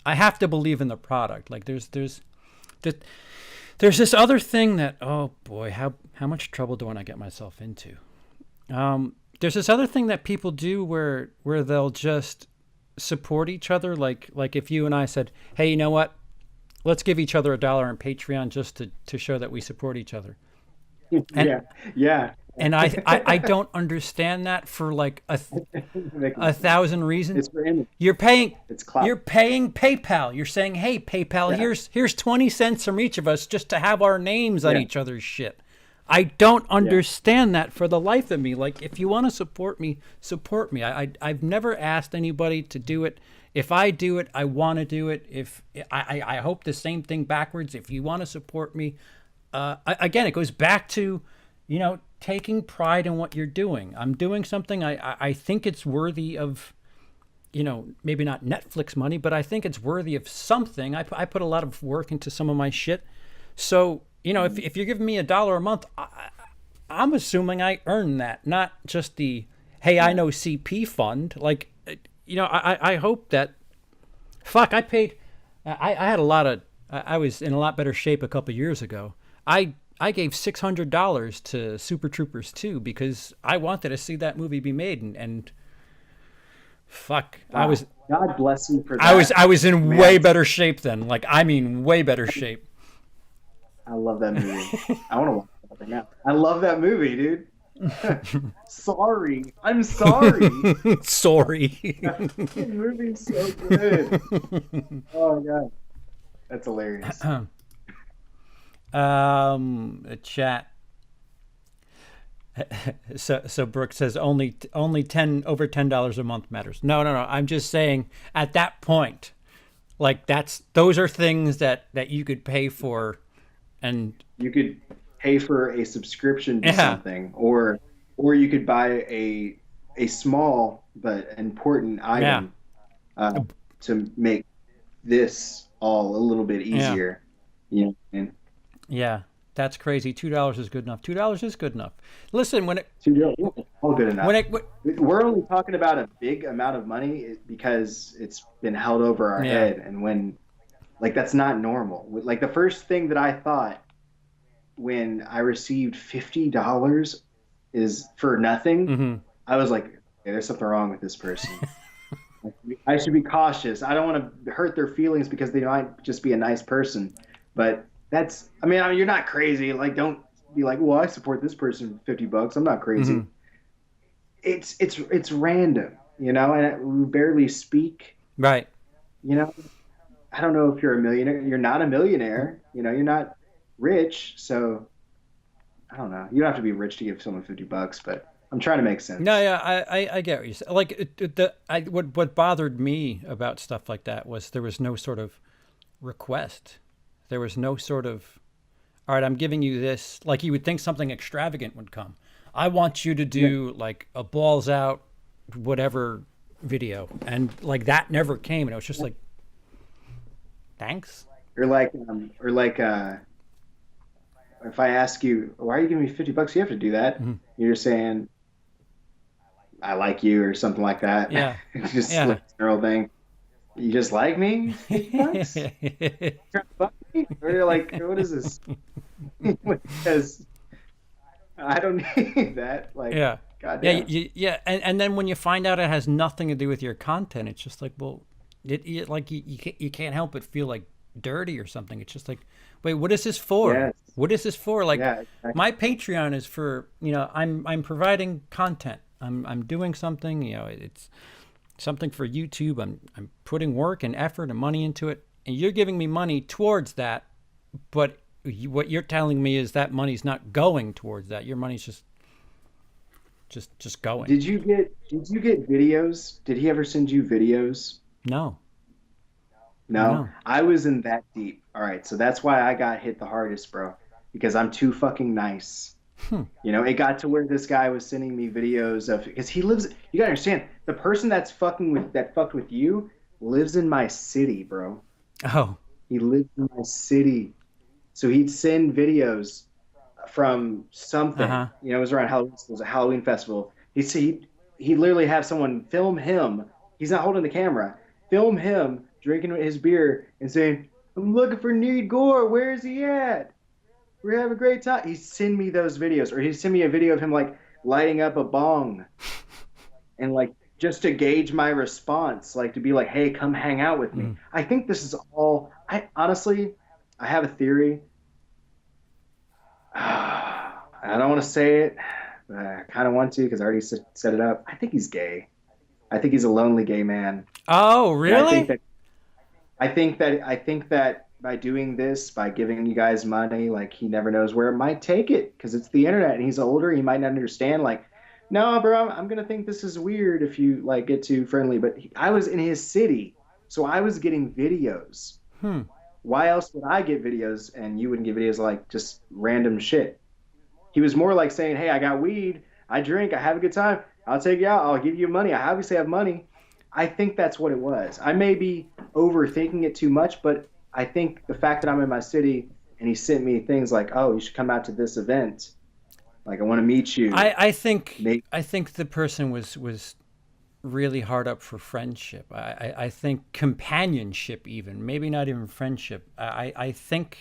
I have to believe in the product. Like there's this other thing that, oh boy, how much trouble do I get myself into? There's this other thing that people do where they'll just support each other. Like if you and I said, hey, you know what? Let's give each other $1 on Patreon just to show that we support each other. And, yeah. And I don't understand that for like a 1,000 reasons. You're paying PayPal. You're saying, hey, PayPal, here's 20 cents from each of us just to have our names on each other's shit. I don't understand that for the life of me. Like, if you want to support me, support me. I've never asked anybody to do it. If I do it, I want to do it. If I hope the same thing backwards. If you want to support me, again, it goes back to, taking pride in what you're doing. I'm doing something. I think it's worthy of, maybe not Netflix money, but I think it's worthy of something. I put a lot of work into some of my shit. So, if you're giving me $1 a month, I'm assuming I earn that, not just the, hey, I know CP fund. Like, I hope that, fuck, I paid, I had a lot of I was in a lot better shape a couple years ago. I gave $600 to Super Troopers 2 because I wanted to see that movie be made, and fuck, Wow. God bless you for that. I was in way better shape then. Like, I mean, way better shape. I love that movie. I want to watch that right now. I love that movie, dude. Sorry. I'm sorry. Sorry. That movie's so good. Oh, God. That's hilarious. Chat. So Brooke says only over $10 a month matters. No. I'm just saying at that point, like those are things that you could pay for, and you could pay for a subscription to something, or you could buy a small but important item to make this all a little bit easier. You know what I mean? Yeah. That's crazy. $2 is good enough. $2 is good enough. Listen, when it $2 all good enough. We're only talking about a big amount of money because it's been held over our head, and when, like, that's not normal. Like, the first thing that I thought when I received $50 is for nothing. I was like, okay, there's something wrong with this person. I should be cautious. I don't want to hurt their feelings because they might just be a nice person, but. I mean, you're not crazy. Like, don't be like, well, I support this person for $50. I'm not crazy. It's random, you know, and we barely speak. Right. You know, I don't know if you're a millionaire. You're not a millionaire. You know, you're not rich. So I don't know. You don't have to be rich to give someone $50, but I'm trying to make sense. No, yeah, I get what you said. Like, what bothered me about stuff like that was there was no sort of request. There was no sort of, all right, I'm giving you this. Like, you would think something extravagant would come. I want you to do like a balls out, whatever video. And like that never came. And it was just like, thanks. Or if I ask you, why are you giving me $50? You have to do that. You're just saying, I like you or something like that. Yeah. It's just like a general thing. You just like me? $50? Or you're like, what is this? Because I don't need that. Like, goddamn. And then when you find out it has nothing to do with your content, it's just like, well, you can't help but feel like dirty or something. It's just like, wait, what is this for? Yes. What is this for? Like, exactly. My Patreon is for, you know, I'm providing content. I'm doing something, you know, it's something for YouTube. I'm putting work and effort and money into it, and you're giving me money towards that. But what you're telling me is that money's not going towards that. Your money's just going. Did you get videos? Did he ever send you videos? No. I was in that deep. All right, so that's why I got hit the hardest, bro, because I'm too fucking nice. You know, it got to where this guy was sending me videos of, because he lives, you gotta understand, the person that fucked with you lives in my city, bro. Oh. He lives in my city. So he'd send videos from something. You know, it was around Halloween. It was a Halloween festival. He'd literally have someone film him. He's not holding the camera. Film him drinking his beer and saying, I'm looking for Need Gore. Where is he at? We're having a great time. He'd send me those videos. Or he'd send me a video of him, like, lighting up a bong. And, like, just to gauge my response. Like, to be like, hey, come hang out with me. I think this is all... I have a theory. I don't want to say it, but I kind of want to because I already set it up. I think he's gay. I think he's a lonely gay man. Oh, really? I think that by doing this, by giving you guys money, like, he never knows where it might take it because it's the internet and he's older. He might not understand. Like, no, bro, I'm gonna think this is weird if you like get too friendly. But I was in his city, so I was getting videos. Why else would I get videos and you wouldn't get videos like just random shit? He was more like saying, hey, I got weed, I drink, I have a good time, I'll take you out, I'll give you money, I obviously have money. I think that's what it was. I may be overthinking it too much, but I think the fact that I'm in my city and he sent me things like, oh, you should come out to this event. Like, I want to meet you. I think the person was really hard up for friendship. I think companionship, even maybe not even friendship. I think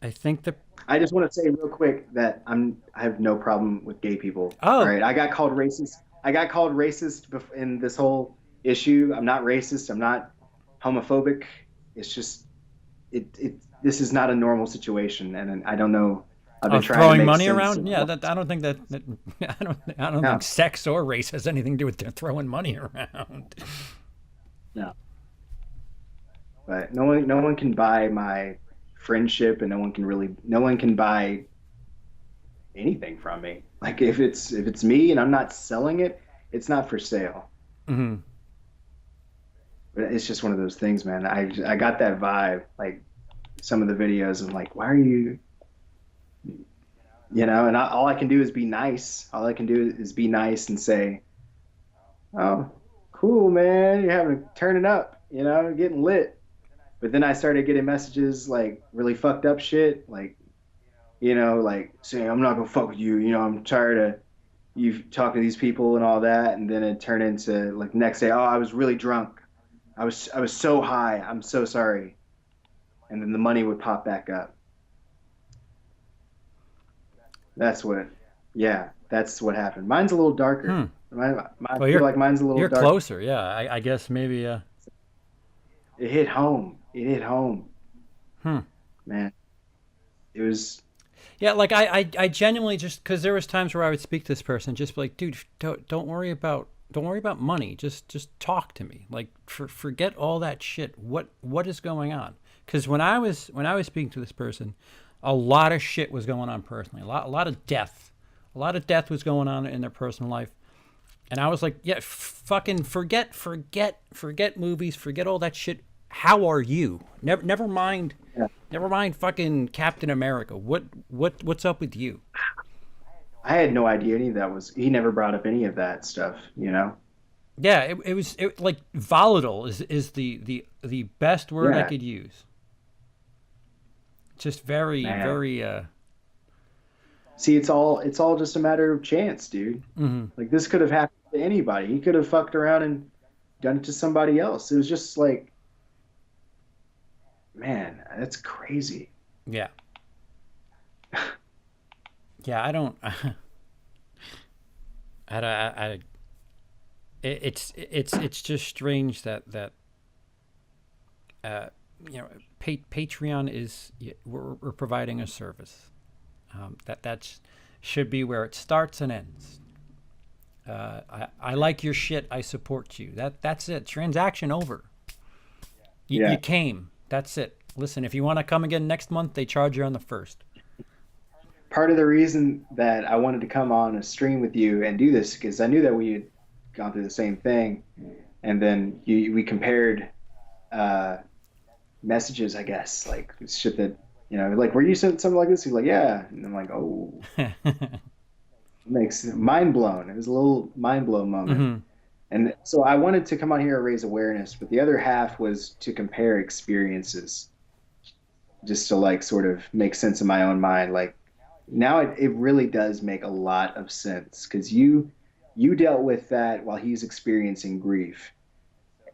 the I just want to say real quick that I have no problem with gay people. All oh right, I got called racist. I got called racist in this whole issue. I'm not racist. I'm not homophobic. It's just it. This is not a normal situation, and I don't know. I've been trying to throwing make money sense around. of Yeah, what, that I don't think that I don't no, think sex or race has anything to do with throwing money around. no. But no one can buy my friendship, and no one can buy anything from me. Like if it's me and I'm not selling it, it's not for sale. Hmm. But it's just one of those things, man. I got that vibe. Like some of the videos, I'm like, why are you, and all I can do is be nice. All I can do is be nice and say, oh, cool, man, you're turning up, getting lit. But then I started getting messages like really fucked up shit, like like saying I'm not gonna fuck with you. I'm tired of you talking to these people and all that. And then it turned into like next day, oh, I was really drunk. I was so high. I'm so sorry. And then the money would pop back up. That's what, yeah, that's what happened. Mine's a little darker. I Well, feel like mine's a little you're darker. closer. Yeah, I guess maybe. It hit home. It hit home, Hmm. man. It was. Yeah, like I genuinely just because there was times where I would speak to this person, just be like, dude, don't worry about money. Just talk to me. Like forget all that shit. What is going on? Because when I was speaking to this person, a lot of shit was going on personally. A lot of death. A lot of death was going on in their personal life. And I was like, yeah, fucking forget movies, forget all that shit. How are you? Never mind. Yeah. Never mind fucking Captain America. What's up with you? I had no idea any of that was. He never brought up any of that stuff. Yeah, it was like volatile is the best word I Yeah. could use. Just very Man. very See, it's all just a matter of chance, dude. mhm. Like this could have happened to anybody. He could have fucked around and done it to somebody else. It was just like, man, that's crazy. Yeah. Yeah, I don't it's just strange that Patreon is we're providing a service that should be where it starts and ends. I like your shit. I support you. That's it. Transaction over. Yeah. You came. That's it. Listen, if you want to come again next month, they charge you on the first. Part of the reason that I wanted to come on a stream with you and do this because I knew that we had gone through the same thing, and then we compared messages, I guess, like shit that like, were you sent something like this? He's like, yeah, and I'm like, oh, makes mind blown. It was a little mind blown moment. Mhm. And so I wanted to come on here and raise awareness, but the other half was to compare experiences, just to like sort of make sense in my own mind. Like now it really does make a lot of sense because you dealt with that while he's experiencing grief.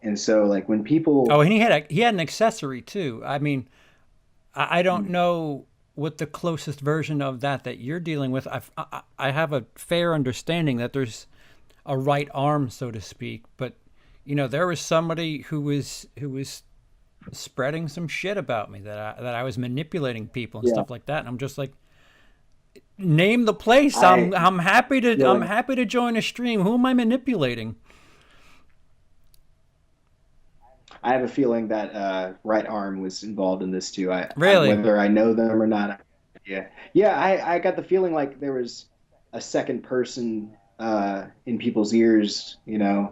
And so like when people, Oh, and he had an accessory too. I mean, I don't know what the closest version of that you're dealing with. I have a fair understanding that there's a right arm, so to speak, but there was somebody who was spreading some shit about me that I was manipulating people and stuff like that, and I'm just like, name the place. I'm happy to join a stream. Who am I manipulating? I have a feeling that right arm was involved in this too. Really? Whether I know them or not. Yeah. I got the feeling like there was a second person in people's ears, Yeah.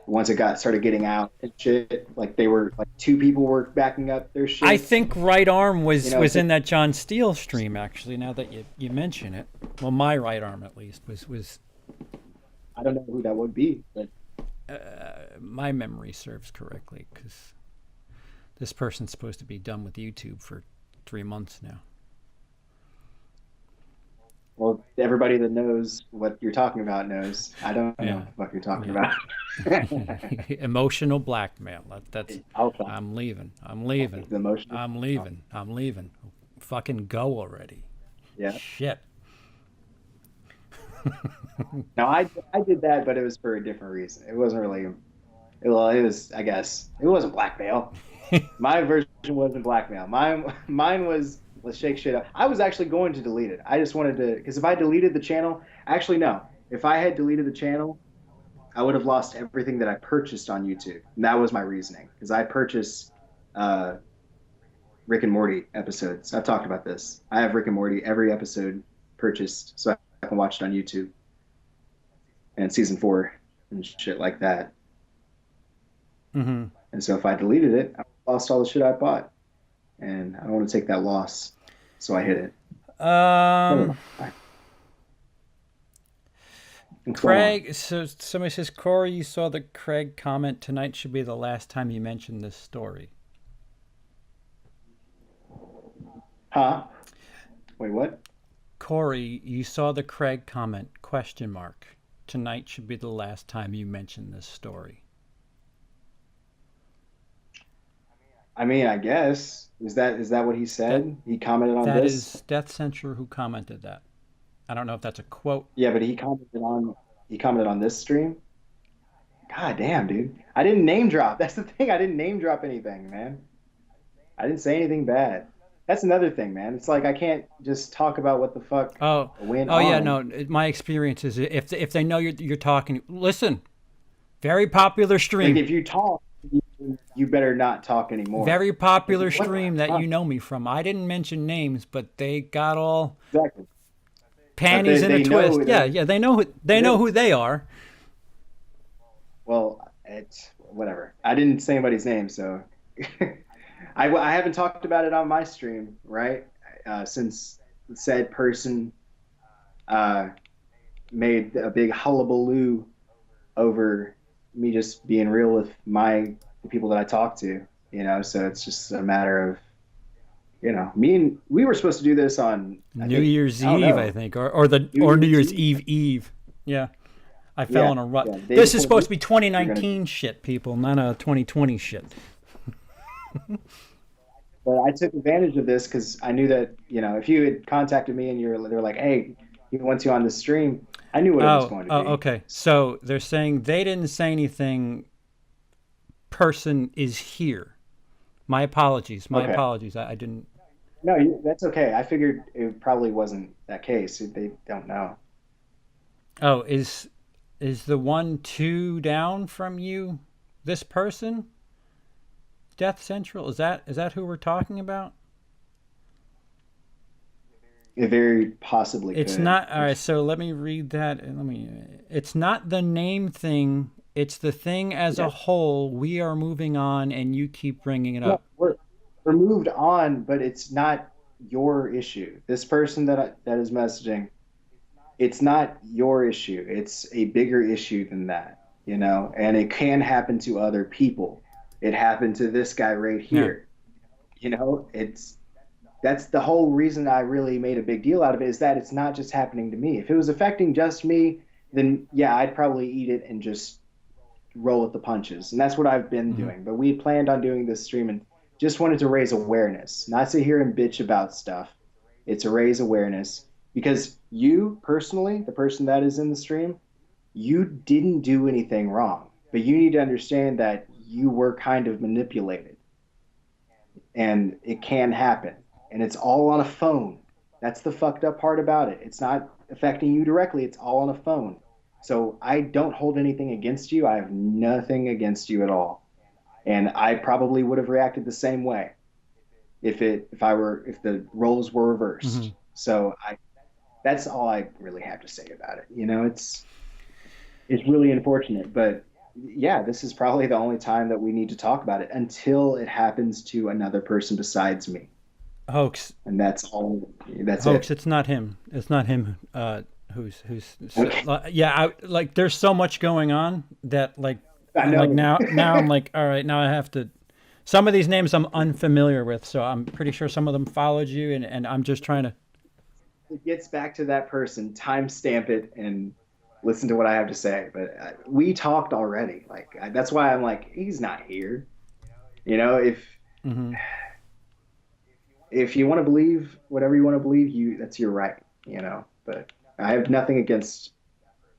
once it started getting out and shit. Like they were like two people were backing up their shit. I think right arm was in that John Steele stream, actually, now that you mention it. Well, my right arm at least was I don't know who that would be, but my memory serves correctly, because this person's supposed to be done with YouTube for 3 months now. well, everybody that knows what you're talking about knows. I don't know what the fuck you're talking about. Emotional blackmail. That's. I'll talk. I'm leaving. I'm leaving. The emotional. I'm leaving. I'm leaving. Fucking go already. Yeah. Shit. No, I did that, but it was for a different reason. It wasn't really. Well, it was. I guess it wasn't blackmail. My version wasn't blackmail. Mine was, let's shake shit up. I was actually going to delete it. I just wanted to, because if I deleted the channel, actually no. If I had deleted the channel, I would have lost everything that I purchased on YouTube. And that was my reasoning, because I purchased Rick and Morty episodes. I've talked about this. I have Rick and Morty every episode purchased, so I can watch it on YouTube. And season 4 and shit like that. Mm-hmm. And so if I deleted it, I lost all the shit I bought, and I don't want to take that loss, so I hit it. Craig, so somebody says, Corey, you saw the Craig comment, tonight should be the last time you mention this story. Huh? Wait, what? Corey, you saw the Craig comment, ? Tonight should be the last time you mention this story. I mean, I guess. Is that what he said? He commented on this? That is Death Censure who commented that. I don't know if that's a quote. Yeah, but he commented on this stream? God damn, dude. I didn't name drop. That's the thing. I didn't name drop anything, man. I didn't say anything bad. That's another thing, man. It's like I can't just talk about what the fuck went on. Yeah, no. My experience is if they know you're talking, listen. Very popular stream. Like if you talk, you better not talk anymore. Very popular stream that you know me from. I didn't mention names, but they got all panties in a twist. Yeah, they know who they are. Well, it's whatever. I didn't say anybody's name, so I haven't talked about it on my stream, right? Since said person made a big hullabaloo over me just being real with the people that I talk to, so it's just a matter of, we were supposed to do this on New Year's Eve, I think, or New Year's Eve. Yeah. I fell in a rut. Yeah, this is supposed to be 2019 shit, people, not a 2020 shit. But I took advantage of this because I knew that, if you had contacted me and they were like, hey, he wants you on the stream, I knew what it was going to be. Okay. So they're saying they didn't say anything. Person is here. My apologies. I didn't. No, that's okay. I figured it probably wasn't that case. They don't know. Oh, is the 1-2 down from you this person? Death Central? Is that who we're talking about? It very possibly It's could. not. All right, so let me read that. It's not the name thing. It's the thing as a whole. We are moving on, and you keep bringing it up. We're moved on, but it's not your issue. This person that is messaging, it's not your issue. It's a bigger issue than that, and it can happen to other people. It happened to this guy right here. Yeah. That's the whole reason I really made a big deal out of it, is that it's not just happening to me. If it was affecting just me, then yeah, I'd probably eat it and just roll with the punches. And that's what I've been doing. But we planned on doing this stream and just wanted to raise awareness, not sit here and bitch about stuff. It's to raise awareness, because you personally, the person that is in the stream, you didn't do anything wrong, but you need to understand that you were kind of manipulated, and it can happen, and it's all on a phone. That's the fucked up part about it. It's not affecting you directly. It's all on a phone. So I don't hold anything against you. I have nothing against you at all. And I probably would have reacted the same way if the roles were reversed. Mm-hmm. So that's all I really have to say about it. It's really unfortunate, but yeah, this is probably the only time that we need to talk about it until it happens to another person besides me. Hoax. And that's all. That's Hoax. it. It's not him. It's not him. Who's okay. There's so much going on that I know. now I'm like, all right, now I have to. Some of these names I'm unfamiliar with, so I'm pretty sure some of them followed you, and I'm just trying to. it gets back to that person, timestamp it and listen to what I have to say. But we talked already. Like that's why I'm like, he's not here. You know, Mm-hmm. if you want to believe whatever you want to believe, that's your right. You know, but I have nothing against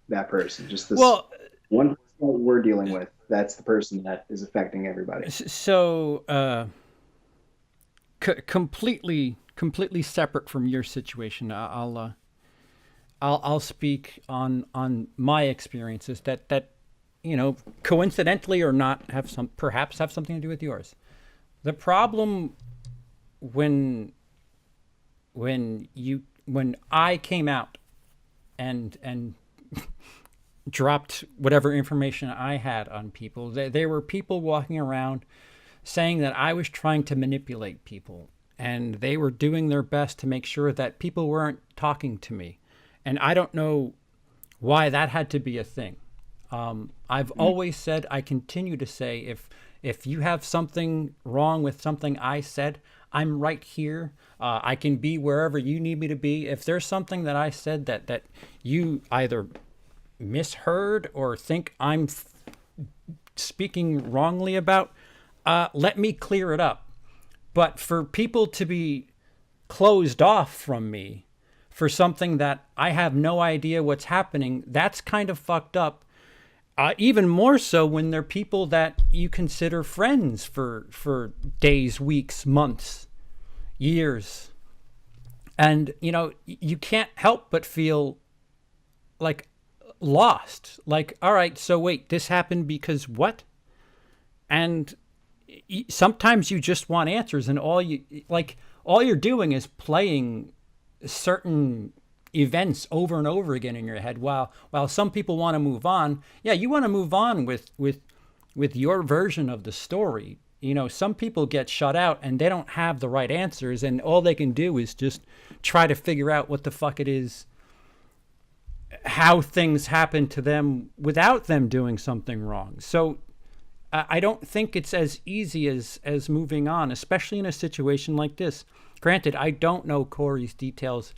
that person. Just this Well, one person that we're dealing with. That's the person that is affecting everybody. so completely separate from your situation. I'll speak on my experiences that coincidentally or not perhaps have something to do with yours. The problem when I came out and dropped whatever information I had on people, there were people walking around saying that I was trying to manipulate people, and they were doing their best to make sure that people weren't talking to me. And I don't know why that had to be a thing. I've always said, I continue to say, if you have something wrong with something I said, I'm right here. I can be wherever you need me to be. If there's something that I said that you either misheard or think I'm speaking wrongly about, let me clear it up. But for people to be closed off from me for something that I have no idea what's happening, that's kind of fucked up. Even more so when they're people that you consider friends for days, weeks, months, years. And, you can't help but feel like lost. Like, all right, so wait, this happened because what? And sometimes you just want answers, and all you're doing is playing certain events over and over again in your head, while some people want to move on. Yeah, you want to move on with your version of the story. Some people get shut out and they don't have the right answers, and all they can do is just try to figure out what the fuck it is, how things happen to them without them doing something wrong. So I don't think it's as easy as moving on, especially in a situation like this. Granted, I don't know Corey's details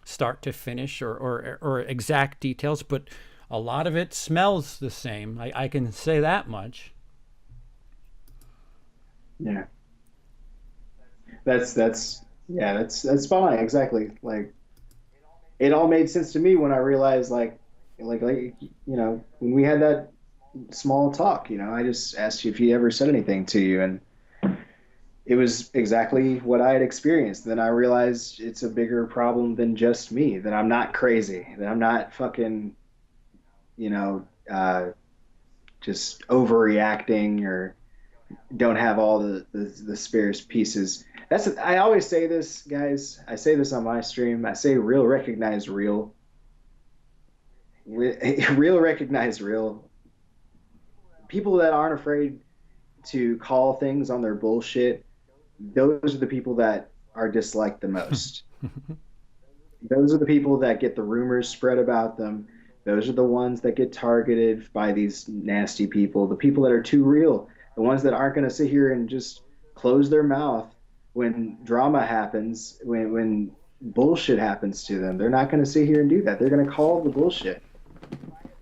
start to finish or exact details, but a lot of it smells the same. I can say that much. Yeah. That's spot on. Exactly. Like, it all made sense to me when I realized, like, when we had that small talk, I just asked you if he ever said anything to you, and it was exactly what I had experienced. Then I realized it's a bigger problem than just me, that I'm not crazy, that I'm not fucking, just overreacting or don't have all the spare pieces. I always say this, guys. I say this on my stream. I say real recognize real. Real recognize real. People that aren't afraid to call things on their bullshit, those are the people that are disliked the most. Those are the people that get the rumors spread about them. Those are the ones that get targeted by these nasty people, the people that are too real, the ones that aren't going to sit here and just close their mouth when drama happens, when bullshit happens to them. They're not going to sit here and do that. They're going to call the bullshit.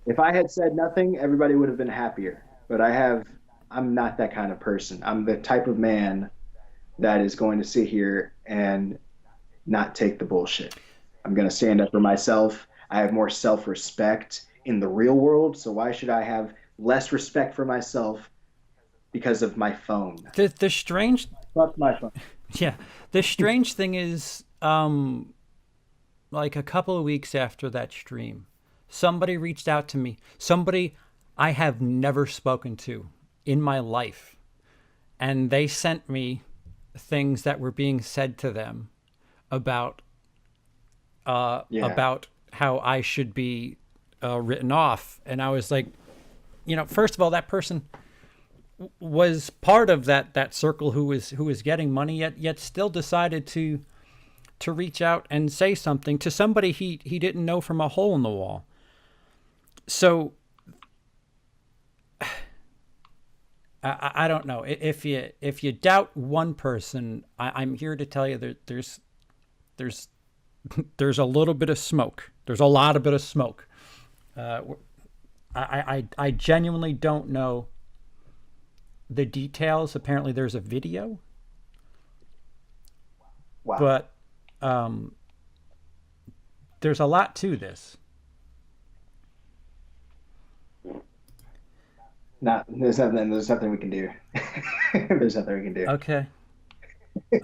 If I had said nothing, everybody would have been happier. But I'm not that kind of person. I'm the type of man that is going to sit here and not take the bullshit. I'm going to stand up for myself. I have more self-respect in the real world, so why should I have less respect for myself because of my phone? The strange... Fuck my phone. Yeah. The strange thing is, like a couple of weeks after that stream, somebody reached out to me. Somebody I have never spoken to in my life. And they sent me things that were being said to them about how I should be written off. And I was like, first of all, that person was part of that circle who was getting money, yet still decided to reach out and say something to somebody he didn't know from a hole in the wall. So I don't know. If you doubt one person, I'm here to tell you that there's there's a little bit of smoke. There's a lot of bit of smoke. I genuinely don't know the details. Apparently, there's a video, Wow. but there's a lot to this. There's nothing we can do. There's nothing we can do. Okay.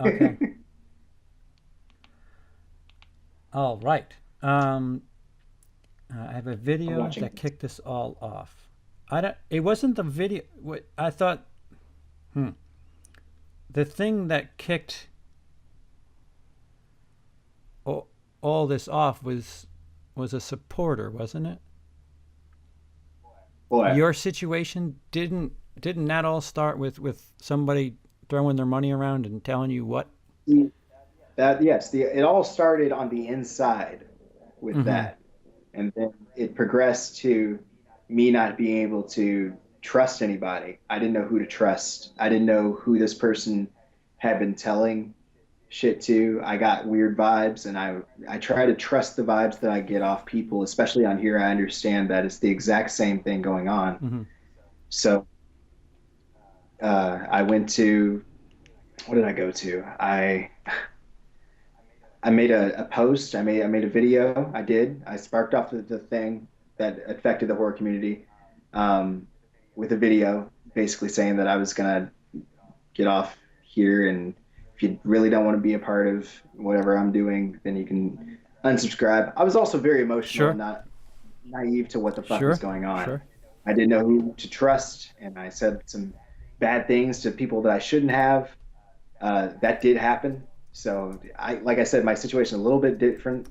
Okay. All right. I have a video watching. that kicked this all off. It wasn't the video. I thought. The thing that kicked all this off was a supporter, wasn't it? Boy, Your situation didn't that all start with somebody throwing their money around and telling you what? it all started on the inside with that, and then it progressed to me not being able to trust anybody. I didn't know who to trust. I didn't know who this person had been telling shit to. I got weird vibes, and I try to trust the vibes that I get off people, especially on here. I understand that it's the exact same thing going on. So I went to, what did I go to? I made a post. I made a video. I sparked off the thing that affected the horror community with a video basically saying that I was gonna get off here, and if you really don't want to be a part of whatever I'm doing, then you can unsubscribe. I was also very emotional and not naive to what the fuck was going on. I didn't know who to trust, and I said some bad things to people that I shouldn't have. That did happen. So like I said, my situation is a little bit different.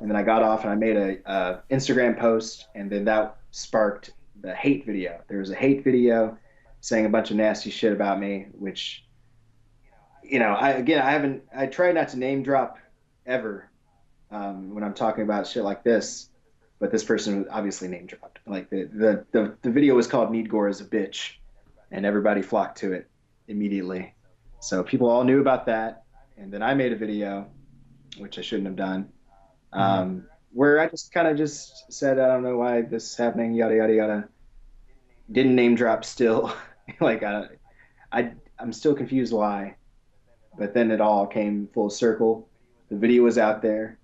And then I got off and I made a Instagram post, and then that sparked the hate video. There was a hate video saying a bunch of nasty shit about me, which, I try not to name drop ever when I'm talking about shit like this, but this person was obviously name dropped. Like the video was called "Need Gore is a Bitch," and everybody flocked to it immediately. So people all knew about that, and then I made a video, which I shouldn't have done, where I just kind of just said, I don't know why this is happening, yada yada yada. Didn't name drop still. Like I'm still confused why, but then it all came full circle. The video was out there.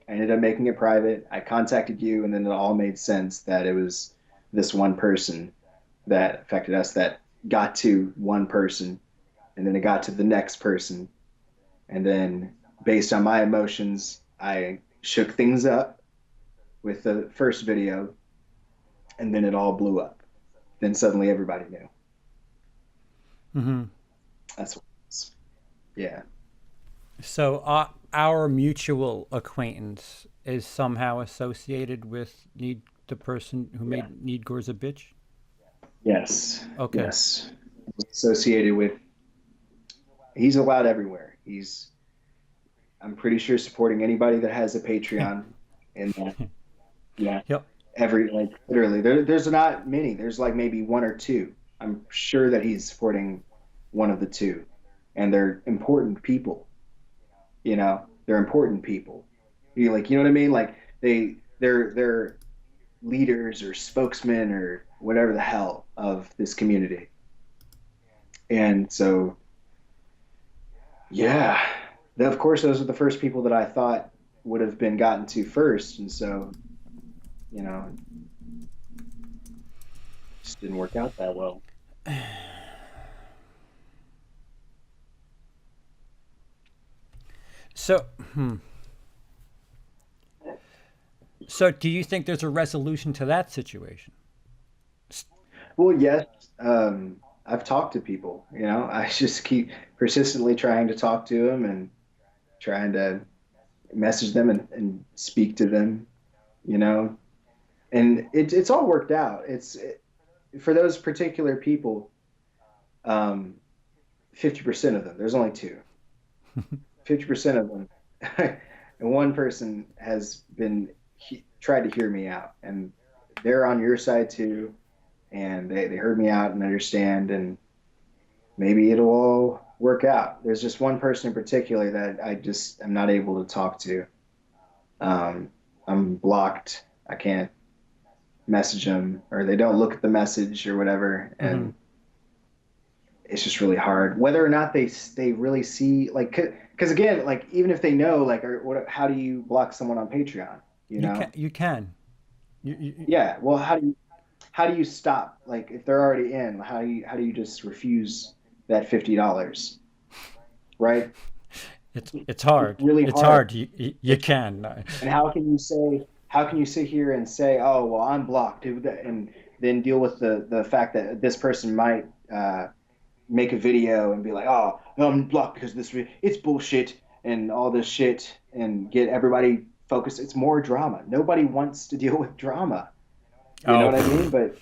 I ended up making it private. I contacted you, and then it all made sense that it was this one person that affected us, that got to one person, and then it got to the next person. And then based on my emotions, I shook things up with the first video, and then it all blew up. Then suddenly everybody knew. That's what it was. Yeah. So our mutual acquaintance is somehow associated with the person who made Need Gore's a Bitch? Yes. Okay. Yes. Associated with, he's allowed everywhere. I'm pretty sure, supporting anybody that has a Patreon. And yeah. Yep. Literally, there's not many. There's like maybe one or two. I'm sure that he's supporting one of the two, and they're important people. They're important people. You know what I mean? Like they're leaders or spokesmen or whatever the hell of this community. And so, yeah, of course, those are the first people that I thought would have been gotten to first. And so, just didn't work out that well. So do you think there's a resolution to that situation? Well, yes. I've talked to people, I just keep persistently trying to talk to them and trying to message them and speak to them, and it's all worked out. For those particular people, 50% of them, there's only two, 50% of them, and one person has tried to hear me out, and they're on your side too, and they heard me out and understand, and maybe it'll all work out. There's just one person in particular that I'm not able to talk to. I'm blocked. I can't message them, or they don't look at the message or whatever, and it's just really hard. Whether or not they really see, like, because again, like, even if they know, like, or what, how do you block someone on Patreon? You know? You can. Yeah. Well, how do you stop? Like, if they're already in, how do you just refuse that $50? Right? It's hard. It's really It's hard. hard. You can. And how can you sit here and say, oh, well, I'm blocked, and then deal with the fact that this person might make a video and be like, oh, I'm blocked because it's bullshit and all this shit, and get everybody focused. It's more drama. Nobody wants to deal with drama. You know what I mean? But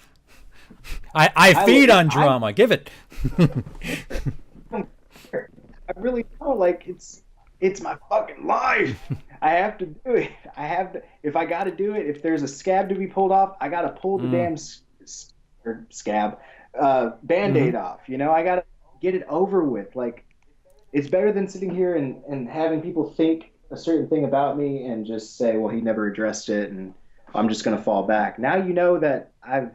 I feed on drama. Give it. I really don't. Like, it's my fucking life. I have to do it. I have to. If I got to do it, if there's a scab to be pulled off, I got to pull the damn scab Band-Aid off. You know, I got to get it over with. Like, it's better than sitting here and having people think a certain thing about me and just say, well, he never addressed it, and I'm just going to fall back. Now you know that I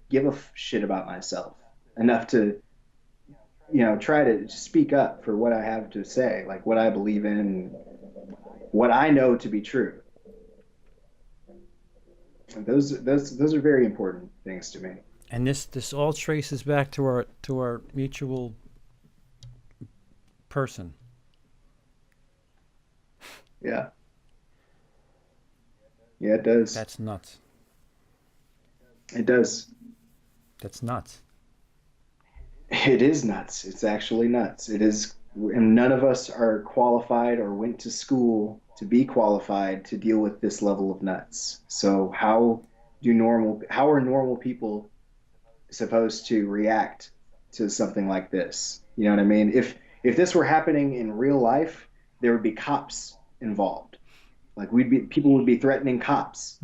give a shit about myself enough to, you know, try to speak up for what I have to say, like what I believe in, what I know to be true. And those are very important things to me. And this all traces back to our mutual person. Yeah. Yeah, it does. That's nuts. It does. That's nuts. It is nuts. It's actually nuts. It is, and none of us are qualified or went to school to be qualified to deal with this level of nuts. So how are normal people supposed to react to something like this? You know what I mean? If this were happening in real life, there would be cops involved. Like, people would be threatening cops,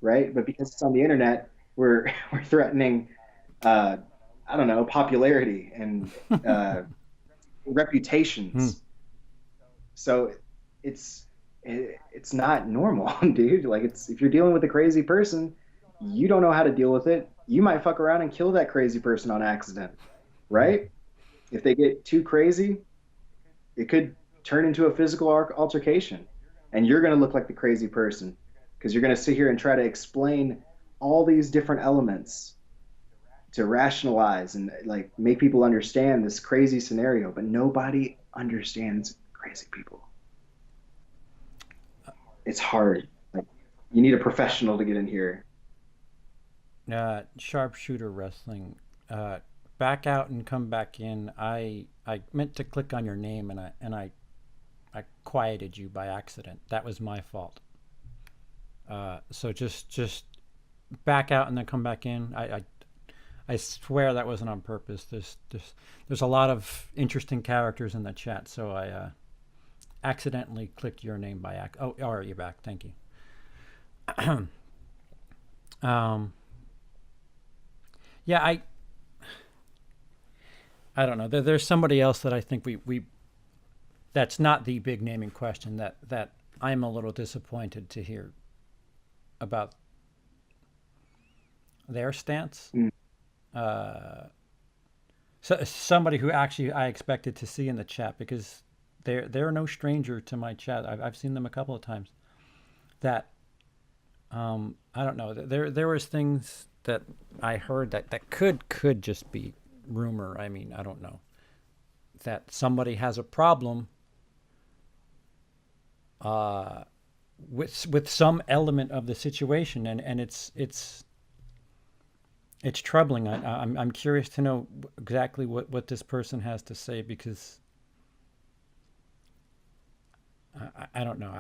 right? But because it's on the internet, we're threatening I don't know, popularity and reputations. So it's not normal, dude. Like, if you're dealing with a crazy person, you don't know how to deal with it. You might fuck around and kill that crazy person on accident, right? If they get too crazy, it could turn into a physical altercation, and you're going to look like the crazy person because you're going to sit here and try to explain all these different elements to rationalize and, like, make people understand this crazy scenario, but nobody understands crazy people. It's hard. Like, you need a professional to get in here. Sharpshooter wrestling. Back out and come back in. I meant to click on your name and I quieted you by accident. That was my fault. So just back out and then come back in. I swear that wasn't on purpose. There's a lot of interesting characters in the chat, so I accidentally clicked your name by accident. Oh, all right, you're back. Thank you. Yeah, I don't know. There's somebody else that I think we that's not the big naming question that I'm a little disappointed to hear about their stance. So somebody who actually I expected to see in the chat, because they're no stranger to my chat. I've seen them a couple of times. That I don't know. There was things that I heard that could just be rumor. I mean, I don't know. That somebody has a problem with some element of the situation, and it's troubling. I'm curious to know exactly what this person has to say, because I don't know.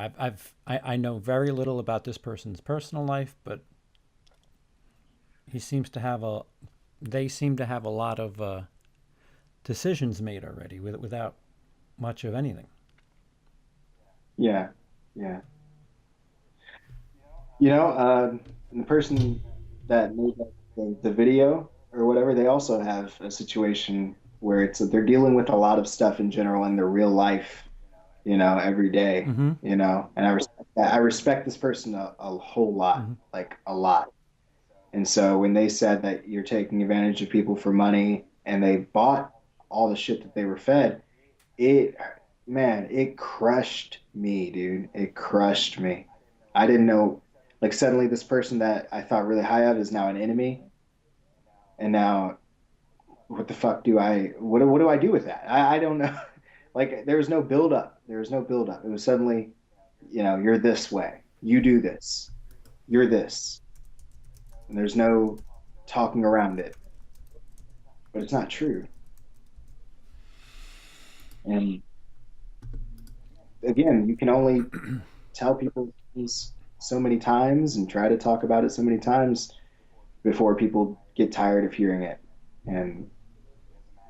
I know very little about this person's personal life, but they seem to have a lot of decisions made already without much of anything. Yeah. You know, the person that made the video or whatever, they also have a situation where they're dealing with a lot of stuff in general in their real life, every day, and I respect that. I respect this person a whole lot, like a lot. And so when they said that you're taking advantage of people for money and they bought all the shit that they were fed, it crushed me, dude. It crushed me. I didn't know, like suddenly this person that I thought really high of is now an enemy. And now what the fuck what do I do with that? I don't know. Like there was no build up. There was no build up. It was suddenly, you're this way. You do this. You're this. And there's no talking around it. But it's not true. And again, you can only tell people things so many times and try to talk about it so many times before people get tired of hearing it. And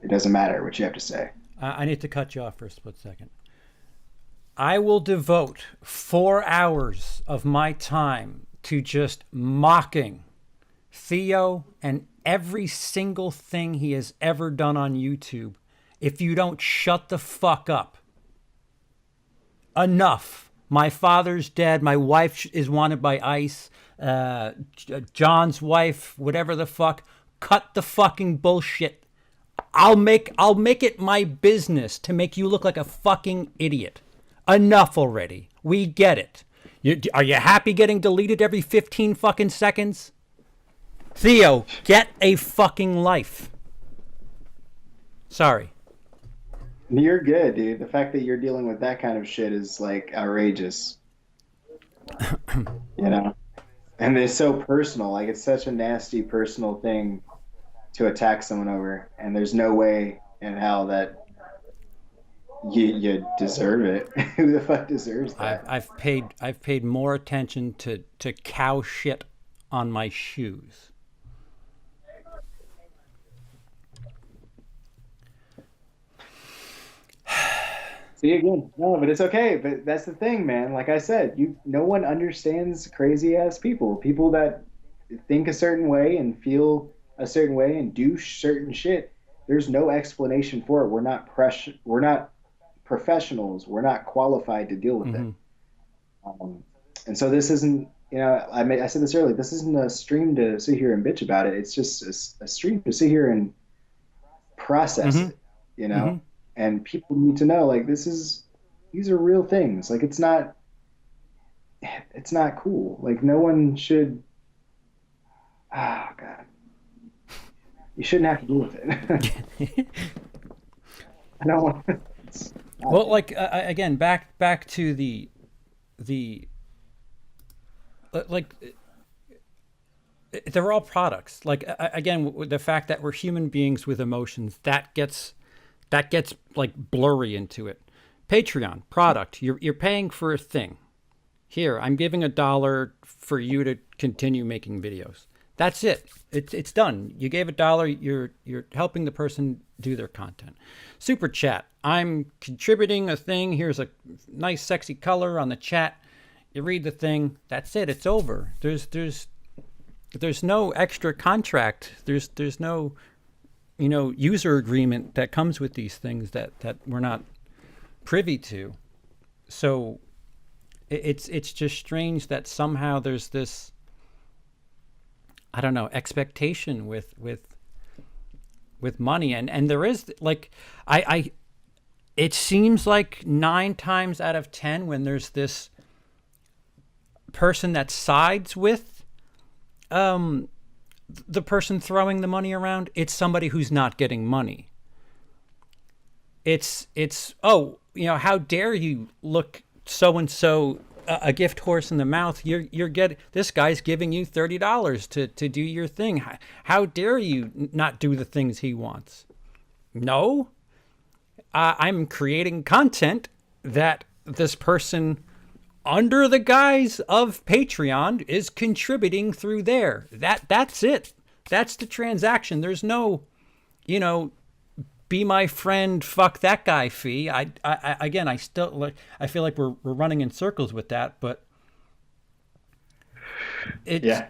it doesn't matter what you have to say. I need to cut you off for a split second. I will devote 4 hours of my time to just mocking Theo and every single thing he has ever done on YouTube if you don't shut the fuck up. Enough. My father's dead. My wife is wanted by ICE. John's wife, whatever the fuck. Cut the fucking bullshit. I'll make it my business to make you look like a fucking idiot. Enough already. We get it. Are you happy getting deleted every 15 fucking seconds? Theo, get a fucking life. Sorry. You're good, dude. The fact that you're dealing with that kind of shit is like outrageous. And it's so personal. Like it's such a nasty personal thing to attack someone over, and there's no way in hell that you deserve it. Who the fuck deserves that? I've paid more attention to cow shit on my shoes. See again, no, but it's okay. But that's the thing, man. Like I said, no one understands crazy ass people that think a certain way and feel a certain way and do certain shit. There's no explanation for it. We're not professionals. We're not qualified to deal with it. And so this isn't, I said this earlier. This isn't a stream to sit here and bitch about it. It's just a stream to sit here and process it. And people need to know, like, these are real things. Like, it's not cool. Like, no one should, God, you shouldn't have to deal with it. I don't want well, like, again, back to the like, they're all products. Like, again, the fact that we're human beings with emotions, that gets like blurry into it. Patreon, product. You're paying for a thing. Here, I'm giving $1 for you to continue making videos. That's it. It's done. You gave $1. You're helping the person do their content. Super chat. I'm contributing a thing. Here's a nice sexy color on the chat. You read the thing. That's it. It's over. There's no extra contract. There's no user agreement that comes with these things that we're not privy to. So it's just strange that somehow there's this, I don't know, expectation with money. And there is, like, it seems like 9 times out of 10 when there's this person that sides with the person throwing the money around, it's somebody who's not getting money. It's how dare you look so-and-so a gift horse in the mouth. This guy's giving you $30 to do your thing. How dare you not do the things he wants? No, I'm creating content that this person, under the guise of Patreon, is contributing through there. That's it. That's the transaction. There's no, be my friend, fuck that guy fee. I feel like we're running in circles with that, but yeah.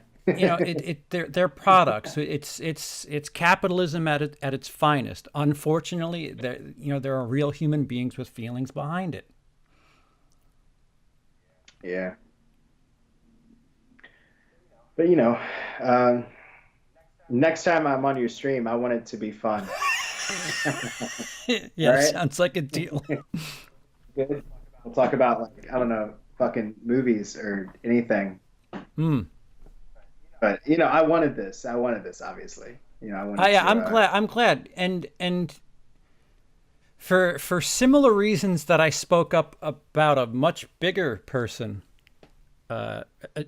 they're products. It's capitalism at its finest. Unfortunately, there are real human beings with feelings behind it. Yeah. But next time I'm on your stream, I want it to be fun. Yeah, Right? sounds like a deal. Good. We'll talk about, like, I don't know, fucking movies or anything. But I wanted this. Obviously. I wanted to. I'm glad. And for similar reasons that I spoke up about a much bigger person,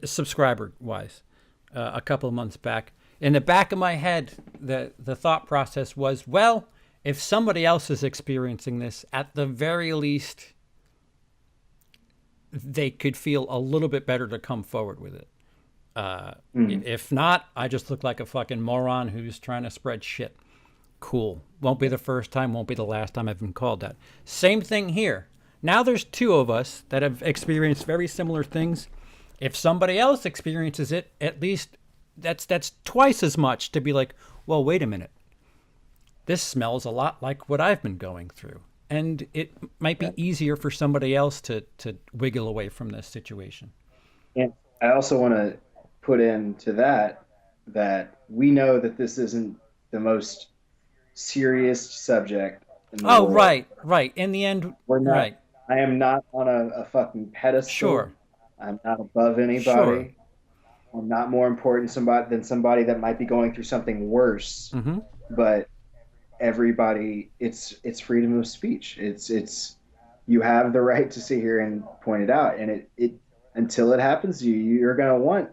subscriber wise, a couple of months back. In the back of my head, the thought process was, well, if somebody else is experiencing this, at the very least, they could feel a little bit better to come forward with it. If not, I just look like a fucking moron who's trying to spread shit. Cool. Won't be the first time, won't be the last time I've been called that. Same thing here. Now there's two of us that have experienced very similar things. If somebody else experiences it, at least that's twice as much to be like, well, wait a minute. This smells a lot like what I've been going through. And it might be easier for somebody else to wiggle away from this situation. And I also want to put into that we know that this isn't the most serious subject in the world. Right. In the end, we're not. Right. I am not on a fucking pedestal. Sure. I'm not above anybody. Sure. I'm not more important than somebody that might be going through something worse. Mm-hmm. But everybody, it's freedom of speech. It's you have the right to sit here and point it out, and it until it happens to you, you're gonna want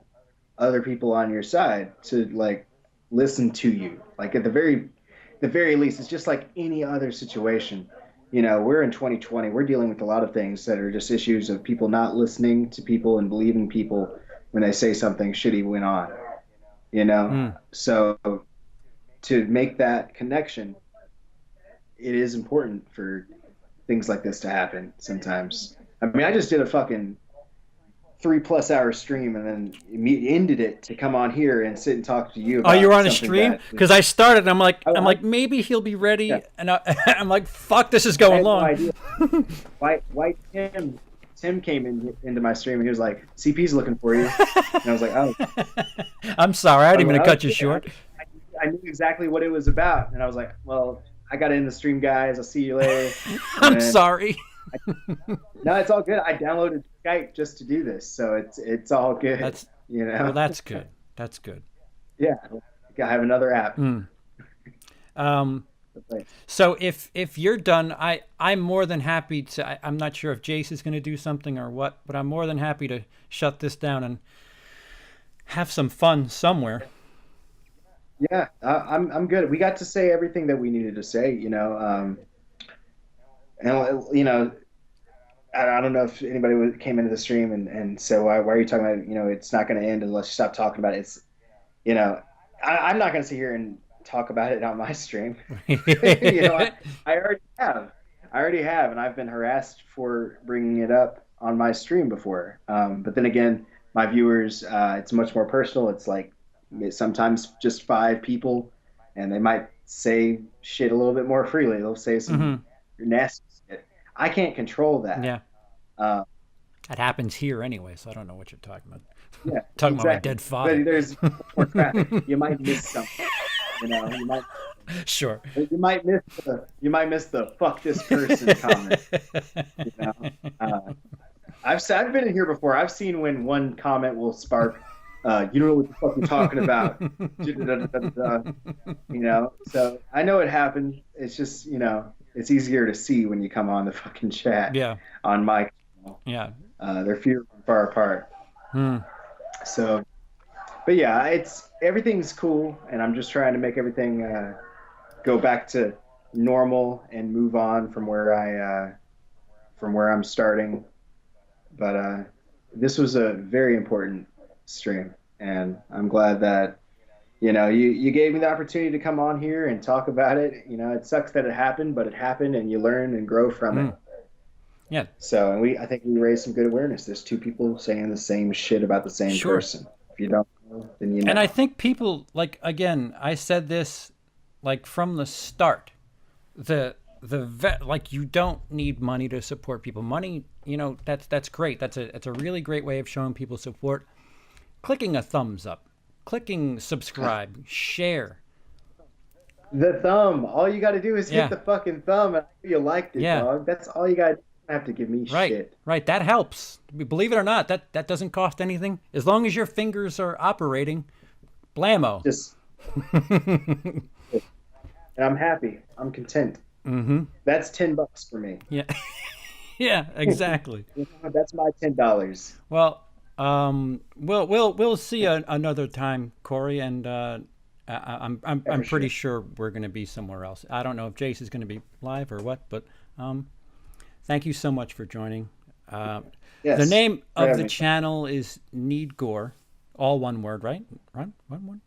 other people on your side to, like, listen to you. Like, at the very least, it's just like any other situation. We're in 2020. We're dealing with a lot of things that are just issues of people not listening to people and believing people when they say something shitty went on. So to make that connection, it is important for things like this to happen sometimes. I mean, I just did a fucking 3+ hour stream and then ended it to come on here and sit and talk to you about. Oh, you were on a stream? Because I started and I'm like, maybe he'll be ready. Yeah. And I'm like, fuck, this is going long. No White Tim came into my stream and he was like, CP's looking for you. And I was like, oh. I'm sorry, I didn't mean to cut you short. I knew exactly what it was about. And I was like, well, I got in the stream, guys. I'll see you later. I'm sorry. No, it's all good. I downloaded Skype just to do this, so it's all good. Well, that's good. That's good. Yeah, I have another app. So if you're done, I'm more than happy to. I'm not sure if Jace is going to do something or what, but I'm more than happy to shut this down and have some fun somewhere. Yeah, I'm good. We got to say everything that we needed to say, and I don't know if anybody came into the stream and said, why are you talking about, it's not going to end unless you stop talking about it. It's, I'm not going to sit here and talk about it on my stream. I already have, and I've been harassed for bringing it up on my stream before. But then again, my viewers, it's much more personal. It's like sometimes just 5 people, and they might say shit a little bit more freely. They'll say some nasty shit. I can't control that. Yeah. That happens here anyway, so I don't know what you're talking about. Yeah, talking about my dead father. But there's more traffic. You might miss something. Sure. You might miss the fuck this person comment. I've been in here before. I've seen when one comment will spark, you don't know what the fuck you're talking about. So I know it happened. It's just, it's easier to see when you come on the fucking chat. Yeah. On my channel. Yeah. They're few and far apart. So, but yeah, everything's cool, and I'm just trying to make everything go back to normal and move on from where I'm starting. But this was a very important stream, and I'm glad that you gave me the opportunity to come on here and talk about it. It sucks that it happened, but it happened, and you learn and grow from it. Yeah. So, and I think we raised some good awareness. There's 2 people saying the same shit about the same person. If you don't know, then you know. And I think people, like, again, I said this like from the start. Like, you don't need money to support people. Money, that's great. That's a really great way of showing people support. Clicking a thumbs up, clicking subscribe, share. The thumb. All you got to do is Yeah. hit the fucking thumb and you liked it, Yeah. dog. That's all you got to do. You don't have to give me Right, shit. right. That helps. Believe it or not, that doesn't cost anything. As long as your fingers are operating, blammo. Just. And I'm happy. I'm content. Mm-hmm. That's $10 for me. Yeah. Yeah, exactly. That's my $10. Well, we'll see another time, Corey, and I'm pretty sure we're going to be somewhere else. I don't know if Jace is going to be live or what, but thank you so much for joining. Yes, the name for of having the me. channel is Need Gore, all one word, right? Right, one word.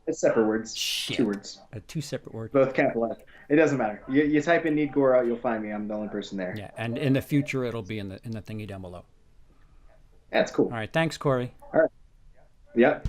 It's separate words. Shit. 2 words. Two separate words. Both capital F. It doesn't matter. You type in Need Gore out, you'll find me. I'm the only person there. Yeah, and in the future it'll be in the thingy down below. That's cool. All right, thanks, Corey. All right. Yep.